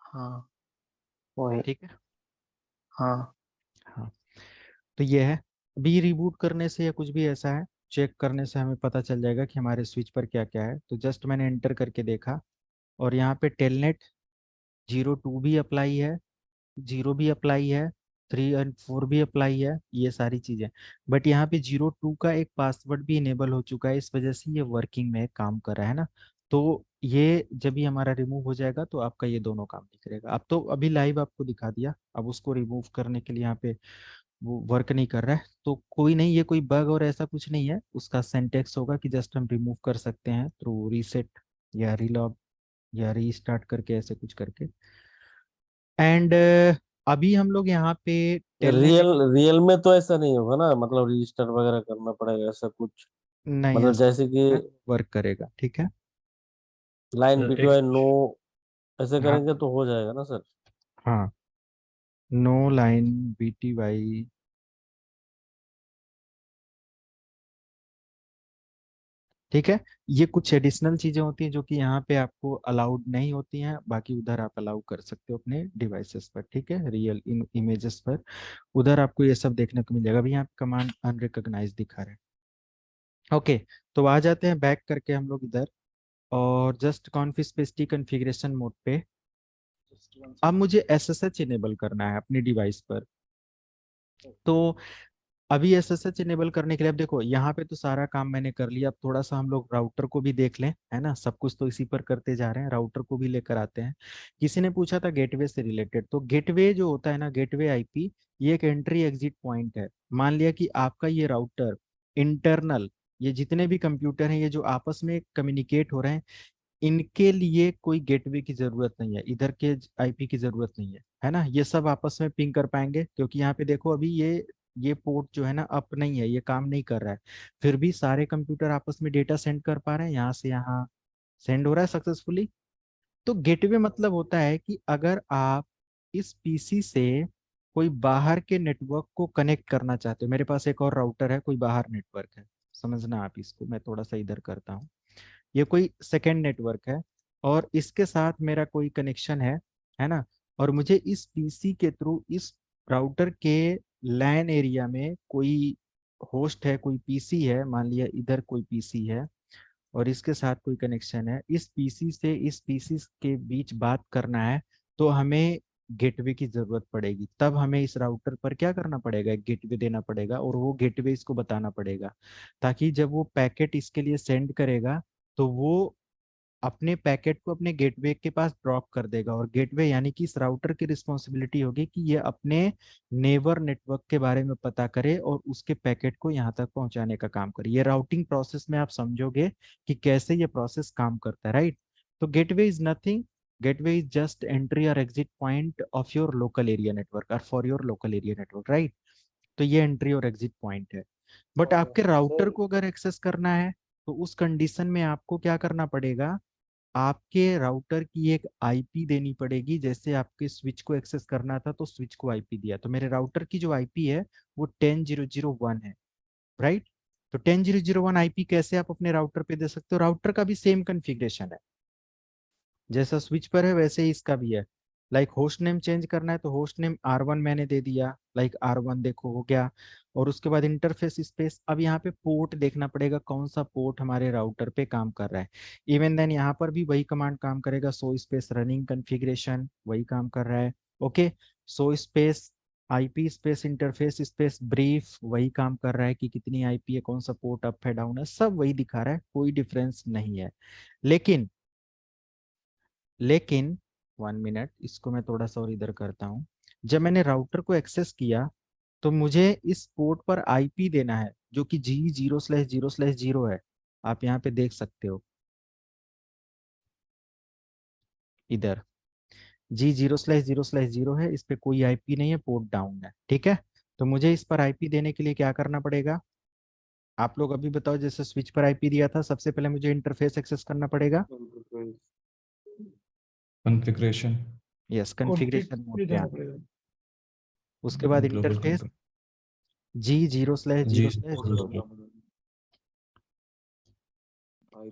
हाँ वही। ठीक है। हाँ हाँ, तो ये है। अभी रिबूट करने से या कुछ भी ऐसा है, चेक करने से हमें पता चल जाएगा कि हमारे स्विच पर क्या क्या है। तो जस्ट मैंने एंटर करके देखा और यहाँ पे टेलनेट 02 भी अप्लाई है, 0 भी अप्लाई है, 3 और 4 भी अप्लाई है, ये सारी चीज़ें। बट यहाँ पे 02 का एक पासवर्ड भी इनेबल हो चुका है, इस वजह से ये वर्किंग में काम कर रहा है ना। तो ये जब भी हमारा रिमूव हो जाएगा तो आपका ये दोनों काम दिख रहेगा। अब तो अभी लाइव आपको दिखा दिया, अब उसको रिमूव करने के लिए यहाँ पे वो वर्क नहीं कर रहा है, तो कोई नहीं, ये कोई बग और ऐसा कुछ नहीं है, उसका सिंटेक्स होगा कि जस्ट हम रिमूव कर सकते हैं थ्रू रीसेट या रीलॉग या रीस्टार्ट करके, ऐसे कुछ करके। एंड अभी हम लोग यहाँ पे टेलनेट, रियल रियल में तो ऐसा नहीं होगा ना, मतलब रजिस्टर वगैरह करना पड़ेगा ऐसा कुछ, नहीं मतलब ऐसा जैसे कि वर्क करेगा, ठीक है। लाइन एक बीटीवाई नो ऐसे हाँ करेंगे तो हो जाएगा ना सर? हाँ, नो लाइन BTY, ठीक है। ये कुछ एडिशनल चीजें होती हैं जो कि यहाँ पे आपको अलाउड नहीं होती हैं, बाकी उधर आप अलाउ कर सकते हो अपने डिवाइसेस पर, ठीक है, रियल इमेजेस पर उधर आपको ये सब देखने को मिल जाएगा। अभी यहाँ कमांड अनरिकॉग्नाइज दिखा रहे हैं, ओके। तो आ जाते हैं बैक करके हम लोग इधर, और जस्ट कॉन्फिस्पेसिटी कॉन्फ़िगरेशन मोड पे। अब मुझे SSH इनेबल करना है अपनी डिवाइस पर। तो अभी SSH इनेबल करने के लिए, अब देखो यहाँ पे तो सारा काम मैंने कर लिया, अब थोड़ा सा हम लोग राउटर को भी देख लें, है ना, सब कुछ तो इसी पर करते जा रहे हैं, राउटर को भी लेकर आते हैं। किसी ने पूछा था गेटवे से रिलेटेड, तो गेटवे जो होता है ना, गेटवे IP, ये एक एंट्री एग्जिट पॉइंट है। मान लिया कि आपका ये राउटर इंटरनल, ये जितने भी कंप्यूटर हैं ये जो आपस में कम्युनिकेट हो रहे हैं, इनके लिए कोई गेटवे की जरूरत नहीं है, इधर के IP की जरूरत नहीं है ना, ये सब आपस में पिंग कर पाएंगे, क्योंकि यहाँ पे देखो अभी ये पोर्ट जो है ना अप नहीं है, ये काम नहीं कर रहा है, फिर भी सारे कंप्यूटर आपस में डेटा सेंड कर पा रहे हैं, यहाँ से यहाँ सेंड हो रहा है सक्सेसफुली। तो गेटवे मतलब होता है कि अगर आप इस PC से कोई बाहर के नेटवर्क को कनेक्ट करना चाहते हो, मेरे पास एक और राउटर है, कोई बाहर नेटवर्क है, समझना आप इसको, मैं थोड़ा सा इधर करता हूँ, ये कोई सेकेंड नेटवर्क है और इसके साथ मेरा कोई कनेक्शन है ना, और मुझे इस PC के थ्रू इस राउटर के लैन एरिया में कोई होस्ट है, कोई PC है, मान लिया इधर कोई PC है और इसके साथ कोई कनेक्शन है, इस PC से इस PC के बीच बात करना है, तो हमें गेटवे की जरूरत पड़ेगी। तब हमें इस राउटर पर क्या करना पड़ेगा, एक गेटवे देना पड़ेगा और वो गेटवे इसको बताना पड़ेगा, ताकि जब वो पैकेट इसके लिए सेंड करेगा तो वो अपने पैकेट को अपने गेटवे के पास ड्रॉप कर देगा, और गेटवे यानी कि इस राउटर की रिस्पॉन्सिबिलिटी होगी कि ये अपने नेबर नेटवर्क के बारे में पता करे और उसके पैकेट को यहाँ तक पहुंचाने का काम करे। ये राउटिंग प्रोसेस में आप समझोगे कि कैसे ये प्रोसेस काम करता है, राइट। तो gateway is nothing, gateway is just entry और exit point of your local area network और for your local area network, right. तो ये एंट्री और एग्जिट पॉइंट है। बट आपके राउटर सर को अगर एक्सेस करना है तो उस कंडीशन में आपको क्या करना पड़ेगा, आपके राउटर की एक आईपी देनी पड़ेगी। जैसे आपके स्विच को एक्सेस करना था तो स्विच को आईपी दिया, तो मेरे राउटर की जो आईपी है वो 10.0.0.1 है, राइट। तो 10.0.0.1 आईपी कैसे आप अपने राउटर पे दे सकते हो? राउटर का भी सेम कॉन्फ़िगरेशन है, जैसा स्विच पर है वैसे ही इसका भी है। लाइक होस्ट नेम चेंज करना है तो होस्ट नेम R1 मैंने दे दिया, लाइक R1 देखो हो गया। और उसके बाद इंटरफेस स्पेस, अब यहाँ पे पोर्ट देखना पड़ेगा कौन सा पोर्ट हमारे राउटर पे काम कर रहा है। इवन देन यहाँ पर भी वही कमांड काम करेगा, सो स्पेस रनिंग कॉन्फ़िगरेशन वही काम कर रहा है। Okay, show space IP space interface space brief वही काम कर रहा है कि कितनी आईपी है, कौन सा पोर्ट अप है डाउन है, सब वही दिखा रहा है, कोई डिफरेंस नहीं है। लेकिन लेकिन 1 मिनट, इसको मैं थोड़ा सा और इधर करता हूँ। जब मैंने राउटर को एक्सेस किया तो मुझे इस पोर्ट पर आईपी देना है जो कि G0/0/0 है। आप यहाँ पे देख सकते हो, इधर G0/0/0 है, इस पे कोई आईपी नहीं है, पोर्ट डाउन है, ठीक है। तो मुझे इस पर आईपी देने के लिए क्या करना पड़ेगा? आप लोग अभी बताओ। जैसे स्विच पर आईपी दिया था, सबसे पहले मुझे इंटरफेस एक्सेस करना पड़ेगा। कॉन्फ़िगरेशन, यस, कॉन्फ़िगरेशन मोड पे आना। पड़ेगा उसके बाद global interface control G G0/0/0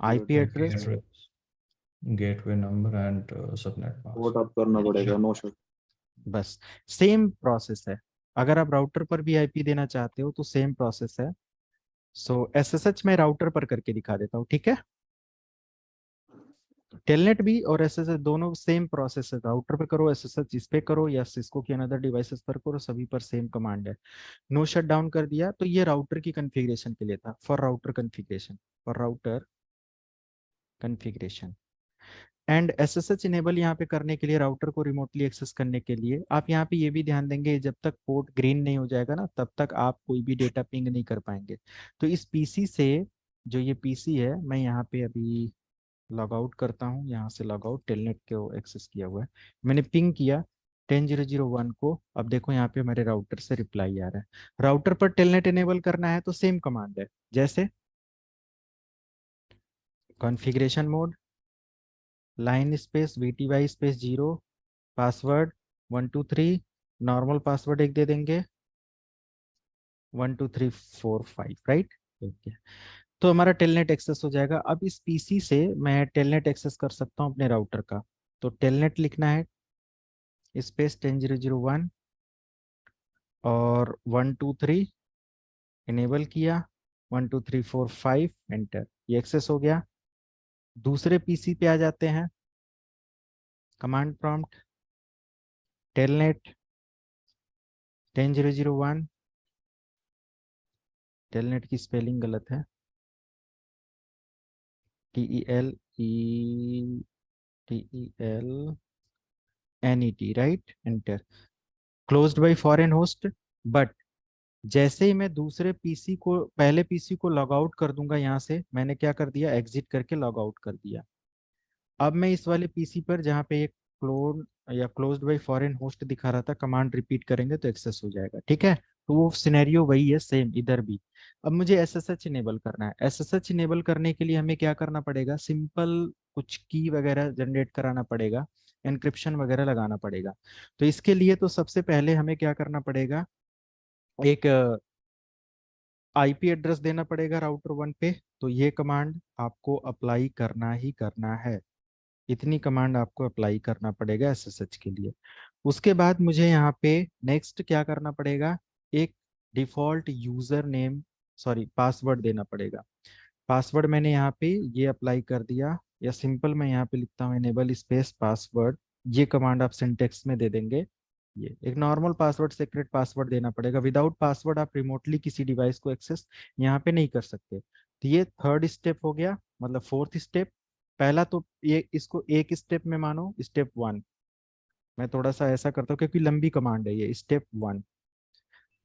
IP address. Gateway number and subnet वो मास्क। टाइप करना पड़ेगा, नो शट। बस सेम प्रोसेस है। अगर आप राउटर पर भी आईपी देना चाहते हो तो सेम प्रोसेस है। सो एसएसएच मैं राउटर पर करके दिखा देता हूँ, ठीक है। टेलनेट भी और एसएसएच दोनों सेम प्रोसेस है। राउटर पे करो, एसएसएच इस पे करो, या सिस्को के अनदर डिवाइसेस पर करो, सभी पर सेम कमांड है। नो शट डाउन कर दिया, तो ये राउटर की कॉन्फ़िगरेशन के लिए था। For router configuration, for router configuration and SSH enable यहाँ पे करने के लिए, राउटर को रिमोटली एक्सेस करने के लिए आप यहाँ पे ये भी ध्यान देंगे, जब तक पोर्ट ग्रीन नहीं हो जाएगा ना तब तक आप कोई भी डेटा पिंग नहीं कर पाएंगे। तो इस पीसी से, जो ये पीसी है, मैं यहाँ पे अभी लॉग आउट करता हूँ। यहाँ से लॉग आउट, टेलनेट को एक्सेस किया हुआ है, मैंने पिंग किया 10.0.0.1 को। अब देखो यहाँ पे मेरे राउटर से रिप्लाई आ रहा है। राउटर पर टेलनेट इनेबल करना है तो सेम कमांड है, जैसे configuration mode line space VTY space 0 password 123, normal password एक दे देंगे 12345, राइट। ओके, तो हमारा टेलनेट एक्सेस हो जाएगा। अब इस पीसी से मैं टेलनेट एक्सेस कर सकता हूँ अपने राउटर का। तो टेलनेट लिखना है स्पेस 10.0.0.1 और 123 इनेबल किया, 12345 एंटर, ये एक्सेस हो गया। दूसरे पीसी पे आ जाते हैं, कमांड प्रॉम्प्ट टेलनेट 10.0.0.1, टेलनेट की स्पेलिंग गलत है, TELNET, right, enter. Closed by foreign host. But जैसे ही मैं दूसरे पीसी को, पहले पीसी को लॉग आउट कर दूंगा, यहाँ से मैंने क्या कर दिया, एग्जिट करके लॉग आउट कर दिया। अब मैं इस वाले पीसी पर जहाँ पे एक क्लोन या क्लोज्ड बाय फॉरेन होस्ट दिखा रहा था, कमांड रिपीट करेंगे तो एक्सेस हो जाएगा, ठीक है। तो वो सिनेरियो वही है सेम इधर भी। अब मुझे एसएसएच इनेबल करना है। एसएसएच इनेबल करने के लिए हमें क्या करना पड़ेगा, सिंपल कुछ की वगैरह जनरेट कराना पड़ेगा, एनक्रिप्शन वगैरह लगाना पड़ेगा। तो इसके लिए तो सबसे पहले हमें क्या करना पड़ेगा, एक आईपी एड्रेस देना पड़ेगा राउटर 1 पे। तो ये कमांड आपको अप्लाई करना ही करना है, इतनी कमांड आपको अप्लाई करना पड़ेगा एसएसएच के लिए। उसके बाद मुझे यहाँ पे नेक्स्ट क्या करना पड़ेगा, एक default user name, sorry password देना पड़ेगा। पासवर्ड मैंने यहाँ पे ये अप्लाई कर दिया, या सिंपल मैं यहाँ पे लिखता हूँ इनेबल स्पेस पासवर्ड। ये कमांड आप सिंटेक्स में दे देंगे। ये एक नॉर्मल पासवर्ड, सीक्रेट पासवर्ड देना पड़ेगा। विदाउट पासवर्ड आप रिमोटली किसी डिवाइस को एक्सेस यहाँ पे नहीं कर सकते। तो ये थर्ड स्टेप हो गया, मतलब फोर्थ स्टेप। पहला तो ये, इसको एक स्टेप में मानो, स्टेप 1। मैं थोड़ा सा ऐसा करता हूँ क्योंकि लंबी कमांड है ये। स्टेप 1,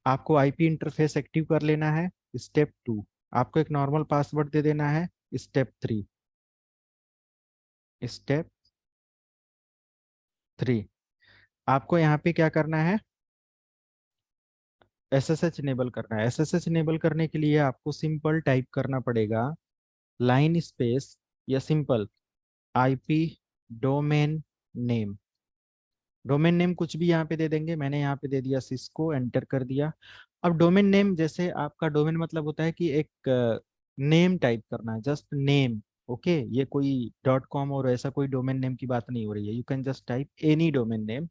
आपको आईपी इंटरफेस एक्टिव कर लेना है। स्टेप 2, आपको एक नॉर्मल पासवर्ड दे देना है। स्टेप 3 आपको यहाँ पे क्या करना है, एसएसएच इनेबल करना है। एसएसएच इनेबल करने के लिए आपको सिंपल टाइप करना पड़ेगा लाइन स्पेस, या simple IP domain name, domain name कुछ भी यहाँ पे दे देंगे। मैंने यहाँ पे दे दिया सिस्को, एंटर कर दिया। अब डोमेन नेम, जैसे आपका डोमेन मतलब होता है कि एक नेम टाइप करना है, जस्ट नेम। ओके, ये कोई डॉट कॉम और ऐसा कोई डोमेन नेम की बात नहीं हो रही है। You can just type any domain name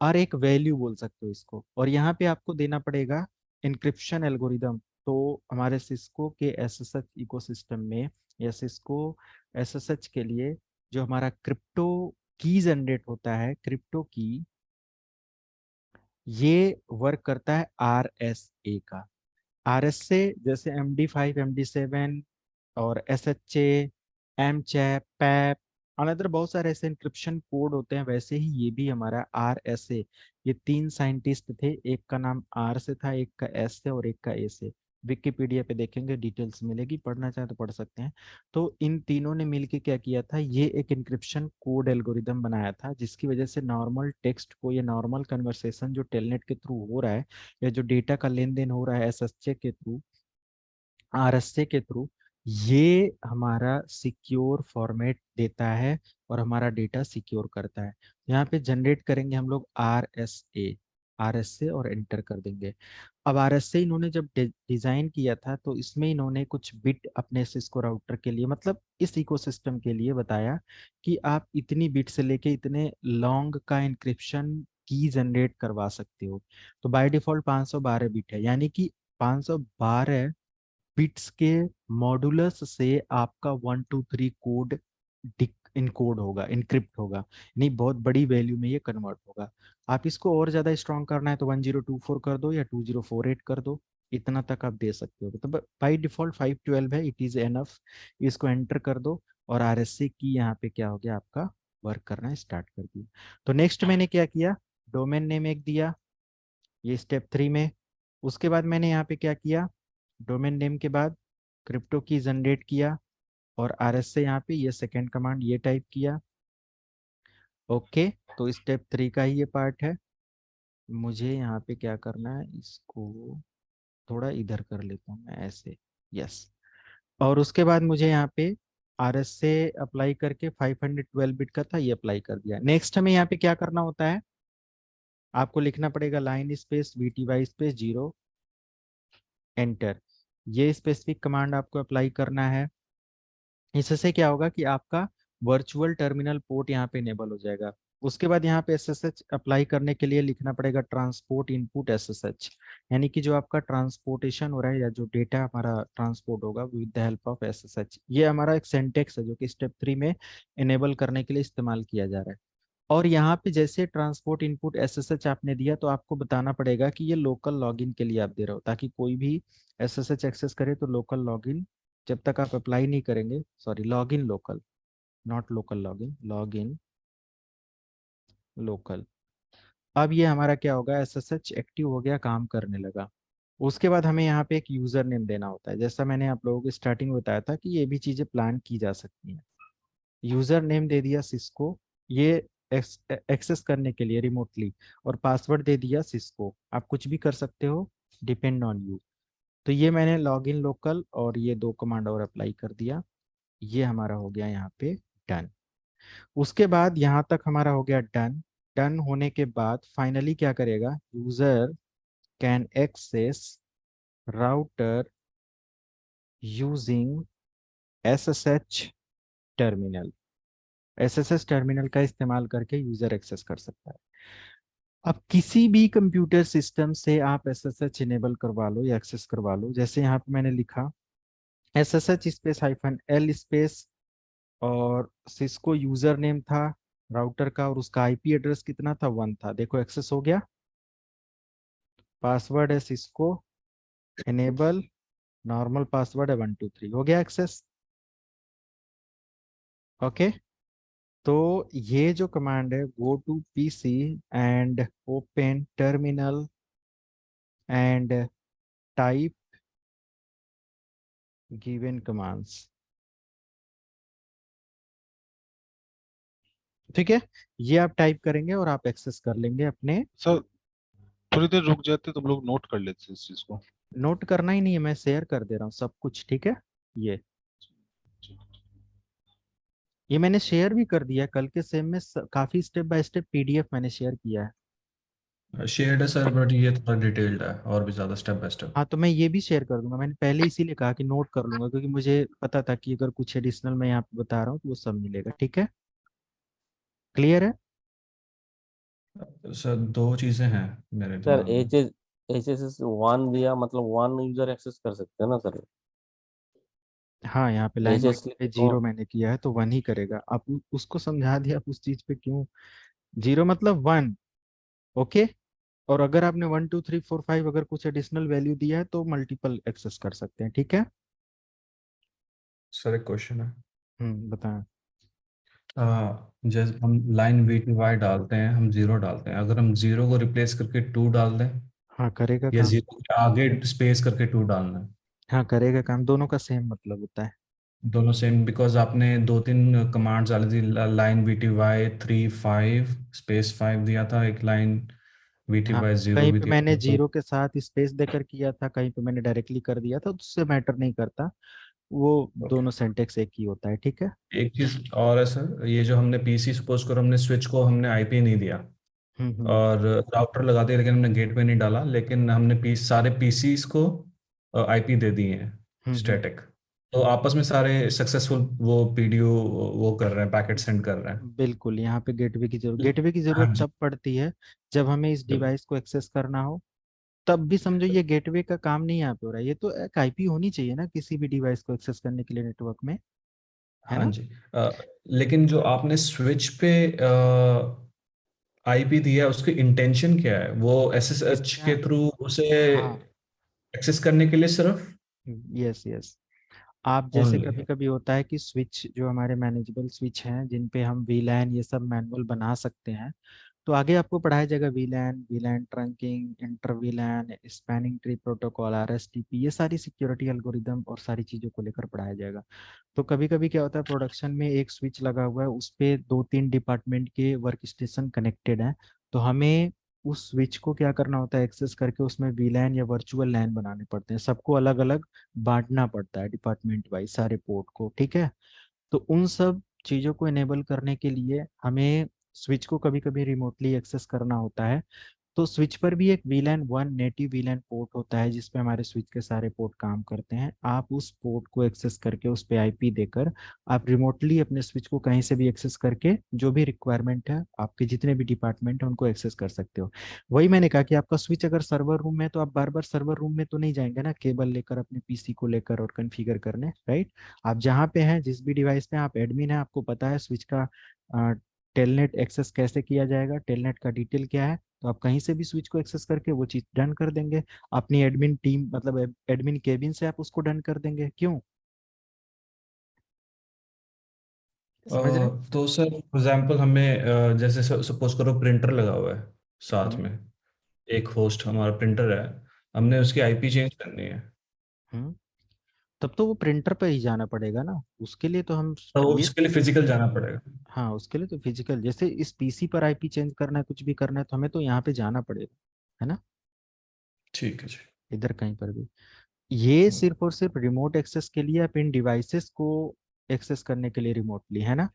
और एक वैल्यू बोल सकते हो इसको। और यहाँ पे आपको देना पड़ेगा इंक्रिप्शन एल्गोरिदम। तो हमारे सिस्को के एसएसएच इकोसिस्टम में या सिस्को एसएसएच के लिए जो हमारा क्रिप्टो की जनरेट होता है, क्रिप्टो की, ये वर्क करता है RSA का। RSA जैसे MD5, MD7 और SHA, MCHAP, पैप, अनदर बहुत सारे ऐसे इंक्रिप्शन कोड होते हैं, वैसे ही ये भी हमारा RSA। ये तीन साइंटिस्ट थे, एक का नाम R से था, एक का S से और एक का A से। विकिपीडिया पे देखेंगे, डिटेल्स मिलेगी, पढ़ना चाहे तो पढ़ सकते हैं। तो इन तीनों ने मिलके क्या किया था, ये एक इंक्रिप्शन कोड एल्गोरिदम बनाया था, जिसकी वजह से नॉर्मल टेक्स्ट को या नॉर्मल कन्वर्सेशन जो टेलनेट के थ्रू हो रहा है या जो डेटा का लेन देन हो रहा है SHA के थ्रू, RSA के थ्रू, ये हमारा सिक्योर फॉर्मेट देता है और हमारा डेटा सिक्योर करता है। यहाँ पे जनरेट करेंगे हम लोग RSA और एंटर कर देंगे। अब RSA इन्होंने जब डिजाइन किया था तो इसमें इन्होंने कुछ बिट अपने सिस्को राउटर के लिए, मतलब इस इकोसिस्टम के लिए बताया कि आप इतनी बिट से लेके इतने लॉन्ग का इंक्रिप्शन की जनरेट करवा सकते हो। तो बाय डिफॉल्ट 512 बिट है, यानी कि 512 बिट्स के मॉडुलस से आपका 1 2 3 कोड इनकोड होगा, इनक्रिप्ट होगा, नहीं बहुत बड़ी वैल्यू में ये कन्वर्ट होगा। आप इसको और ज्यादा स्ट्रॉन्ग करना है तो 1024 कर दो या 2048 कर दो, इतना तक आप दे सकते हो। तो बाई डिफॉल्ट 512 है, इट इज एनफ। इसको एंटर कर दो और RSA की यहाँ पे क्या हो गया, आपका वर्क करना स्टार्ट कर दिया। तो नेक्स्ट मैंने क्या किया, डोमेन नेम एक दिया, ये स्टेप 3 में। उसके बाद मैंने यहाँ पे क्या किया, डोमेन नेम के बाद क्रिप्टो की जनरेट किया और RSA यहाँ पे ये सेकेंड कमांड ये टाइप किया। ओके, तो स्टेप 3 का ही ये पार्ट है। मुझे यहाँ पे क्या करना है, इसको थोड़ा इधर कर लेता हूँ मैं, ऐसे। यस, और उसके बाद मुझे यहाँ पे RSA अप्लाई करके 512 बिट का था, ये अप्लाई कर दिया। नेक्स्ट हमें यहाँ पे क्या करना होता है, आपको लिखना पड़ेगा line space VTY space 0 enter. ये स्पेसिफिक कमांड आपको अप्लाई करना है। इससे क्या होगा कि आपका वर्चुअल टर्मिनल पोर्ट यहाँ पे इनेबल हो जाएगा। उसके बाद यहाँ पे SSH अप्लाई करने के लिए लिखना पड़ेगा ट्रांसपोर्ट इनपुट SSH, यानी कि जो आपका ट्रांसपोर्टेशन हो रहा है या जो डेटा हमारा ट्रांसपोर्ट होगा with the help of SSH। ये हमारा एक सेंटेक्स है जो कि स्टेप 3 में इनेबल करने के लिए इस्तेमाल किया जा रहा है। और यहाँ पे जैसे ट्रांसपोर्ट इनपुट SSH आपने दिया तो आपको बताना पड़ेगा कि ये लोकल लॉगिन के लिए आप दे रहे हो, ताकि कोई भी SSH एक्सेस करे तो लोकल लॉगिन, जब तक आप अप्लाई नहीं करेंगे, sorry login local, not local login, login local. अब ये हमारा क्या होगा, SSH एक्टिव हो गया, काम करने लगा। उसके बाद हमें यहाँ पे एक यूजर नेम देना होता है, जैसा मैंने आप लोगों को स्टार्टिंग में बताया था कि ये भी चीजें प्लान की जा सकती हैं। यूजर नेम दे दिया सिस्को, ये एक्सेस करने के लिए रिमोटली, और पासवर्ड दे दिया सिस्को। आप कुछ भी कर सकते हो, डिपेंड ऑन यू। तो ये मैंने लॉगिन लोकल और ये 2 कमांड और अप्लाई कर दिया। ये हमारा हो गया यहाँ पे डन। उसके बाद यहाँ तक हमारा हो गया डन। डन होने के बाद फाइनली क्या करेगा, user can access router using SSH terminal. SSH terminal का इस्तेमाल करके यूजर एक्सेस कर सकता है। अब किसी भी कंप्यूटर सिस्टम से आप SSH इनेबल करवा लो या एक्सेस करवा लो। जैसे यहाँ पे मैंने लिखा SSH स्पेस -L स्पेस और सिस्को यूजर नेम था राउटर का, और उसका IP एड्रेस कितना था, 1 था। देखो एक्सेस हो गया। पासवर्ड है सिस्को, इनेबल, नॉर्मल पासवर्ड है 1 2 3, हो गया एक्सेस। ओके, तो ये जो कमांड है, go to PC and open terminal and type given commands, ठीक है, ये आप टाइप करेंगे और आप एक्सेस कर लेंगे अपने। सर थोड़ी देर रुक जाते तो हम लोग नोट कर लेते इस चीज को। नोट करना ही नहीं है, मैं शेयर कर दे रहा हूँ सब कुछ, ठीक है। ये ये मैंने शेयर भी कर दिया है, कल के सेम में काफी स्टेप बाय स्टेप पीडीएफ मैंने शेयर किया है। शेयर्ड है सर, बट ये थोड़ा डिटेल्ड है और भी ज्यादा स्टेप बाय स्टेप। हाँ तो मैं ये भी शेयर कर दूंगा, मैंने पहले इसीलिए कहा कि नोट कर लूंगा, क्योंकि मुझे पता था कि अगर कुछ एडिशनल मैं यहाँ पे बता रहा हूँ तो वो सब मिलेगा। ठीक है, क्लियर है? सर दो चीजें हैं मेरे सर दिमाग में। एच एस एस वन दिया, मतलब वन यूजर एक्सेस कर सकते हैं ना सर? हाँ, यहाँ पे लाइन एच एस पे जीरो मैंने किया है तो वन ही करेगा। आप उसको समझा दिया, आप उस चीज पे क्यों? जीरो मतलब वन। ओके। और अगर आपने 1 2 3 4 5 अगर कुछ एडिशनल वैल्यू दिया है तो मल्टीपल एक्सेस कर सकते हैं। ठीक है। सर एक क्वेश्चन है। बताएं। जैसे हम लाइन वी टी वाई डालते हैं, हम जीरो डालते हैं, अगर हम जीरो को रिप्लेस करके टू डाल दें, हाँ करेगा या काम। जीरो के आगे स्पेस करके टू डालना है? हाँ करेगा काम, दोनों का सेम मतलब होता है। दोनों सेम, बिकॉज आपने दो तीन कमांड्स डाली थी, line V T Y 3 5 space 5 दिया था, एक लाइन वी टी हाँ, वाई जीरो कहीं भी पे दिया मैंने था तो। जीरो के साथ स्पेस देकर किया था, कहीं पे मैंने डायरेक्टली कर दिया था, तो उससे मैटर नहीं करता। वो ओके। दोनों सिंटेक्स एक ही होता है। ठीक है। एक चीज और है सर, ये जो हमने पीसी, सपोज करो हमने स्विच को हमने आईपी नहीं दिया हम्म। और राउटर लगा दिया, लेकिन हमने गेटवे नहीं डाला, लेकिन हमने सारे पीसीस को आईपी दे दिए हैं हम्म। स्टैटिक, तो आपस में सारे सक्सेसफुल वो पीडीओ वो कर रहे हैं, पैकेट सेंड कर रहे हैं। बिल्कुल, यहाँ पे गेटवे की हाँ जरूरत जी। तब पड़ती है जब हमें इस बिल्कुल। डिवाइस को एक्सेस करना हो। तब भी समझो ये गेटवे का काम नहीं यहाँ पे हो रहा है, ये तो एक आईपी होनी चाहिए ना किसी भी डिवाइस को एक्सेस करने के लिए नेटवर्क में, है हाँ ना? जी। लेकिन जो आपने स्विच पे आईपी दिया है, उसकी इंटेंशन क्या है? वो एसएसएच इसका, के थ्रू उसे हाँ, एक्सेस करने के लिए सिर्फ? Yes yes. आप जैसे ओनली? कभी कभी होता है कि स्विच जो हमारे मैनेजेबल स्विच हैं जिन पे हम वीलैन ये सब मैनुअल बना सकते हैं, तो आगे आपको पढ़ाया जाएगा VLAN, VLAN trunking, inter VLAN, spanning tree protocol, RSTP, ये सारी सिक्योरिटी एल्गोरिदम और सारी चीज़ों को लेकर पढ़ाया जाएगा। तो कभी कभी क्या होता है, प्रोडक्शन में एक स्विच लगा हुआ है, उस पे 2 3 डिपार्टमेंट के वर्क स्टेशन कनेक्टेड हैं, तो हमें उस स्विच को क्या करना होता है, एक्सेस करके उसमें वीलैन या वर्चुअल लैन बनाने पड़ते हैं, सबको अलग अलग बांटना पड़ता है डिपार्टमेंट वाइज सारे पोर्ट को। ठीक है। तो उन सब चीज़ों को इनेबल करने के लिए हमें स्विच को कभी कभी रिमोटली एक्सेस करना होता है। तो स्विच पर भी एक वीलैन वन नेटिव वीलैन पोर्ट होता है जिसपे हमारे स्विच के सारे पोर्ट काम करते हैं। आप उस पोर्ट को एक्सेस करके उस पे आईपी देकर आप रिमोटली अपने स्विच को कहीं से भी एक्सेस करके जो भी रिक्वायरमेंट है, आपके जितने भी डिपार्टमेंट है उनको एक्सेस कर सकते हो। वही मैंने कहा कि आपका स्विच अगर सर्वर रूम में है तो आप बार बार सर्वर रूम में तो नहीं जाएंगे ना केबल लेकर अपने पीसी को लेकर और कॉन्फ़िगर करने, राइट? आप जहाँ पे हैं, जिस भी डिवाइस पे आप एडमिन है, आपको पता है स्विच का टेलनेट एक्सेस कैसे किया जाएगा, टेलनेट का डिटेल क्या है, तो आप कहीं से भी स्विच को एक्सेस करके वो चीज डन कर देंगे। अपनी एडमिन टीम मतलब एडमिन केबिन से आप उसको डन कर देंगे। क्यों? समझ रहे हैं? तो सर फॉर एग्जांपल हमें जैसे सपोज करो प्रिंटर लगा हुआ है साथ हम्म। में, एक होस्ट हमारा प्रिंटर है, हमने हम्म। उसकी आईपी चेंज करनी है, हम्म। तब तो वो प्रिंटर पे ही जाना पड़ेगा ना, उसके लिए तो हम तो ये, उसके लिए फिजिकल जाना पड़ेगा? हाँ उसके लिए तो फिजिकल, जैसे इस पीसी पर आईपी चेंज करना है, कुछ भी करना है तो हमें तो यहाँ पे जाना पड़ेगा, है ना? ठीक है जी। इधर कहीं पर भी। ये हम्म। सिर्फ और सिर्फ रिमोट एक्सेस के लिए, आप इन डिवाइसेस को एक्सेस करने के लिए रिमोटली, है ना?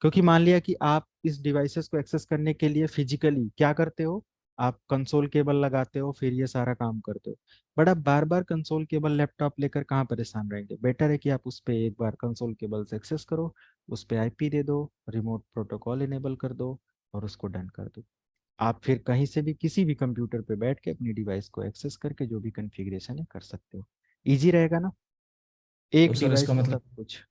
क्योंकि मान लिया कि आप इस डिवाइसेस को एक्सेस करने के लिए फिजिकली क्या करते हो, आप कंसोल केबल लगाते हो, फिर ये सारा काम करते हो। बट आप बार बार कंसोल केबल लैपटॉप लेकर कहाँ परेशान रहेंगे? बेटर है कि आप उस पर एक बार कंसोल केबल से एक्सेस करो, उस पर आईपी दे दो, रिमोट प्रोटोकॉल इनेबल कर दो और उसको डन कर दो। आप फिर कहीं से भी किसी भी कंप्यूटर पे बैठ के अपनी डिवाइस को एक्सेस करके जो भी कॉन्फ़िगरेशन है कर सकते हो। इजी रहेगा ना, तो एक सर डिवाइस पे सब कुछ।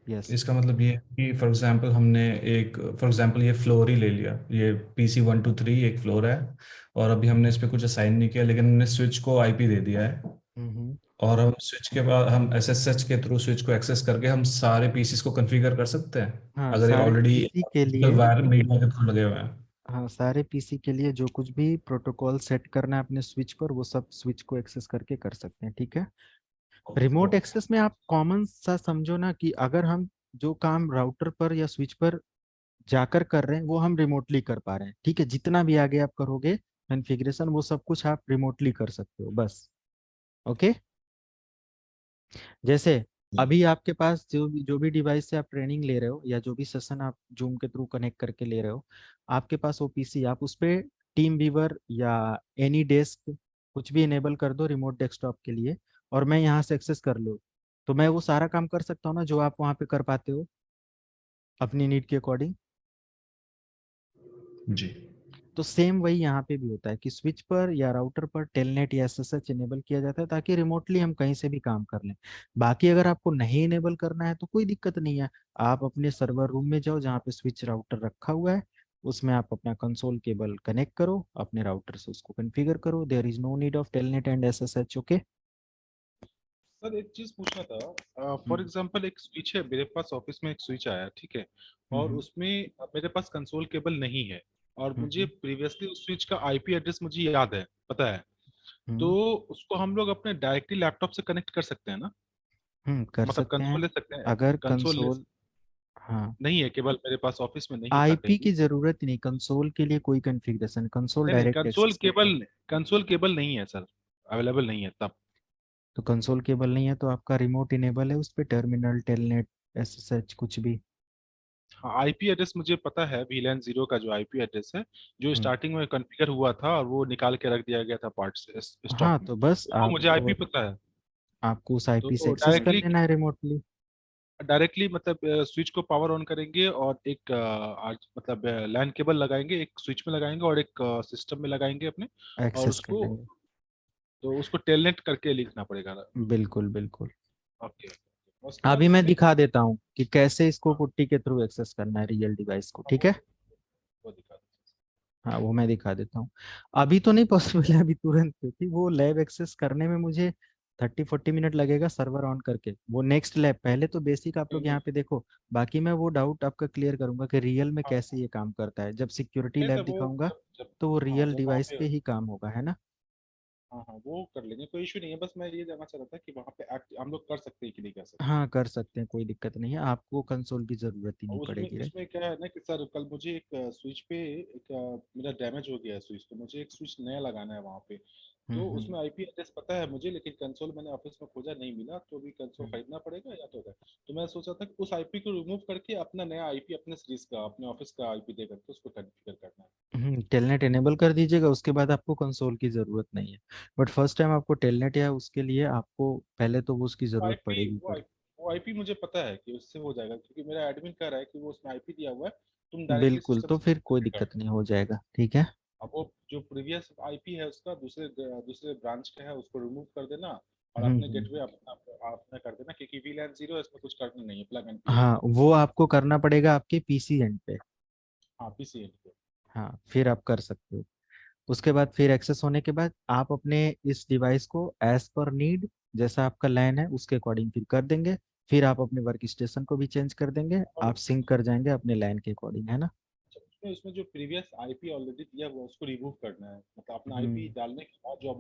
यस। इसका मतलब ये है कि फॉर एग्जांपल हमने एक, फॉर एग्जांपल ये फ्लोर ही ले लिया, ये पीसी 1 2 3 एक फ्लोर है, और अभी हमने इस पे कुछ असाइन नहीं किया, लेकिन हमने स्विच को आईपी दे दिया है, हम्म। और हम स्विच के बाद हम एसएसएच के थ्रू स्विच को एक्सेस करके हम सारे पीसीस को कॉन्फ़िगर कर सकते हैं, हाँ अगर ये सारे ऑलरेडी पीसी के फिजिकल लिए, वायर मीडिया के थ्रू लगे हुए हैं। हाँ सारे पीसी के लिए जो कुछ भी प्रोटोकॉल सेट करना है अपने स्विच पर, वो सब स्विच को एक्सेस करके कर सकते हैं। ठीक है। Remote okay. एक्सेस में आप कॉमन सा समझो ना कि अगर हम जो काम राउटर पर या स्विच पर जाकर कर रहे हैं वो हम रिमोटली कर पा रहे हैं। ठीक है, जितना भी आगे आप करोगे कॉन्फ़िगरेशन, वो सब कुछ आप रिमोटली कर सकते हो बस। ओके। जैसे अभी आपके पास जो भी डिवाइस से आप ट्रेनिंग ले रहे हो या जो भी सेशन आप जूम के थ्रू कनेक्ट करके ले रहे हो, आपके पास वो पीसी, आप उस पे टीम व्यूअर या एनी डेस्क कुछ भी इनेबल कर दो रिमोट डेस्कटॉप के लिए, और मैं यहाँ से एक्सेस कर लूँ, तो मैं वो सारा काम कर सकता हूँ ना जो आप वहाँ पे कर पाते हो अपनी नीड के अकॉर्डिंग। जी। तो सेम वही यहाँ पे भी होता है कि स्विच पर या राउटर पर टेलनेट या एसएसएच इनेबल किया जाता है ताकि रिमोटली हम कहीं से भी काम कर लें। बाकी अगर आपको नहीं इनेबल करना है तो कोई दिक्कत नहीं है, आप अपने सर्वर रूम में जाओ जहाँ पे स्विच राउटर रखा हुआ है, उसमें आप अपना कंसोल केबल कनेक्ट करो, अपने राउटर से उसको कॉन्फ़िगर करो। There is no need of telnet and SSH. Okay. Sir एक चीज पूछना था, फॉर एग्जांपल एक स्विच है मेरे पास, ऑफिस में एक स्विच आया, ठीक है, और हम्म उसमें मेरे पास कंसोल केबल नहीं है, और मुझे हम्म प्रीवियसली उस स्विच का आईपी एड्रेस मुझे याद है, पता है, तो हम्म उसको हम लोग अपने डायरेक्टली लैपटॉप से कनेक्ट कर सकते हैं ना? कर मतलब सकते कंसोल हैं ले सकते हैं, अगर कंसोल ले कंसोल। हाँ, नहीं है, केवल मेरे पास ऑफिस में नहीं था आईपी कहीं की भी। जरूरत ही नहीं, कंसोल के लिए कोई कॉन्फ़िगरेशन, कंसोल नहीं नहीं, डायरेक्ट एक्सेस करता है। कंसोल केबल नहीं है सर, अवेलेबल नहीं है तब। तो कंसोल केबल नहीं है तो आपका रिमोट इनेबल है उस पे, टर्मिनल टेलनेट एसएसएच कुछ भी। हाँ, आईपी एड्रेस मुझे पता है, VLAN 0 का जो आईपी एड्रेस है, जो हम्म, स्टार्टिंग में कॉन्फ़िगर हुआ था और वो निकाल के रख दिया गया था पार्ट्स स्टॉक हाँ में, तो बस तो वो मुझे आईपी पता है। आपको उस आईपी से तो एक्सेस कर लेना है रिमोटली। डायरेक्टली मतलब स्विच को पावर ऑन करेंगे और एक मतलब लैन केबल लगाएंगे, एक स्विच में लगाएंगे और एक सिस्टम में लगाएंगे अपने, और एक्सेस कर उसको, लेंगे। तो उसको टेलनेट करके लिखना पड़ेगा। बिल्कुल बिल्कुल। ओके, उसके बाद अभी मैं उससे दिखा देता हूँ कि कैसे इसको पुट्टी के थ्रू एक्सेस करना है रियल डिवाइस को, ठीक है। वो दिखा हाँ वो मैं दिखा देता हूँ। अभी तो नहीं पॉसिबल है अभी तुरंत, क्योंकि वो लैब एक्सेस करने में मुझे 30-40 मिनट लगेगा सर्वर ऑन करके, वो नेक्स्ट लैब। पहले तो बेसिक आप लोग दीजिए। यहाँ पे देखो, बाकी मैं वो डाउट आपका क्लियर करूंगा कि रियल में हाँ कैसे ये काम करता है। जब सिक्योरिटी नहीं लैब सर, वो दिखाऊंगा जब जब तो वो हाँ रियल जब वहाँ डिवाइस पे, पे ही काम होगा, है ना। हाँ हाँ वो कर लेंगे, कोई इशू नहीं है, बस मैं ये जानना चाह रहा था कि वहाँ पे एक्ट हम लोग कर सकते हैं कि नहीं कर सकते। हाँ कर सकते हैं, कोई दिक्कत नहीं है, आपको कंसोल की जरूरत ही और नहीं उसमें पड़ेगी, राइट। उसमें क्या है ना कि सर, कल मुझे एक स्विच पे एक मेरा डैमेज हो गया है स्विच, तो मुझे एक स्विच नया लगाना है वहाँ पे, तो हम्म। उसमें आईपी एड्रेस पता है मुझे, लेकिन कंसोल मैंने ऑफिस में खोजा नहीं मिला, तो अभी कंसोल हम्म। खरीदना पड़ेगा या तो होगा। तो मैं सोचा था कि उस आईपी को रिमूव करके अपना नया आईपी अपने सीरीज का, अपने ऑफिस का आईपी दे करके उसको कॉन्फ़िगर करना है। टेलनेट इनेबल कर दीजिएगा, उसके बाद आपको कंसोल की ज़रूरत नहीं है। बट फर्स्ट टाइम आपको टेलनेट या उसके लिए आपको पहले तो वो उसकी वो ज़रूरत आईपी पड़ेगी वो पड़े। आईपी वो आईपी मुझे पता है कि उससे हो जाएगा, क्योंकि मेरा एडमिन कह रहा है कि वो उसमें आईपी दिया हुआ है, तुम डायरेक्टली बिल्कुल, सिस्टम तो से फिर कोई कनेक्ट कर दिक्कत दो। नहीं, हो जाएगा, ठीक है। अब वो जो प्रीवियस आईपी है उसका दूसरे दूसरे ब्रांच का है, उसको रिमूव कर देना और अपने हम्म। गेटवे अपना अपना कर देना, क्योंकि VLAN 0 इसमें कुछ करना नहीं है, प्लग एंड प्ले हाँ है। वो आपको करना पड़ेगा आपके पीसी एंड पे। हाँ, पीसीएल पे। हाँ फिर आप कर सकते हो। उसके बाद फिर एक्सेस होने के बाद आप अपने इस डिवाइस को एज पर नीड, जैसा आपका लैन है उसके अकॉर्डिंग फिर कर देंगे। फिर आप अपने वर्क स्टेशन को भी चेंज कर देंगे, और आप सिंक कर जाएंगे अपने लैन के अकॉर्डिंग, है ना। उसमें उसमें जो प्रीवियस आईपी ऑलरेडी दिया हुआ है उसको रिमूव करना है, मतलब अपना आईपी हम्म डालने के बाद जो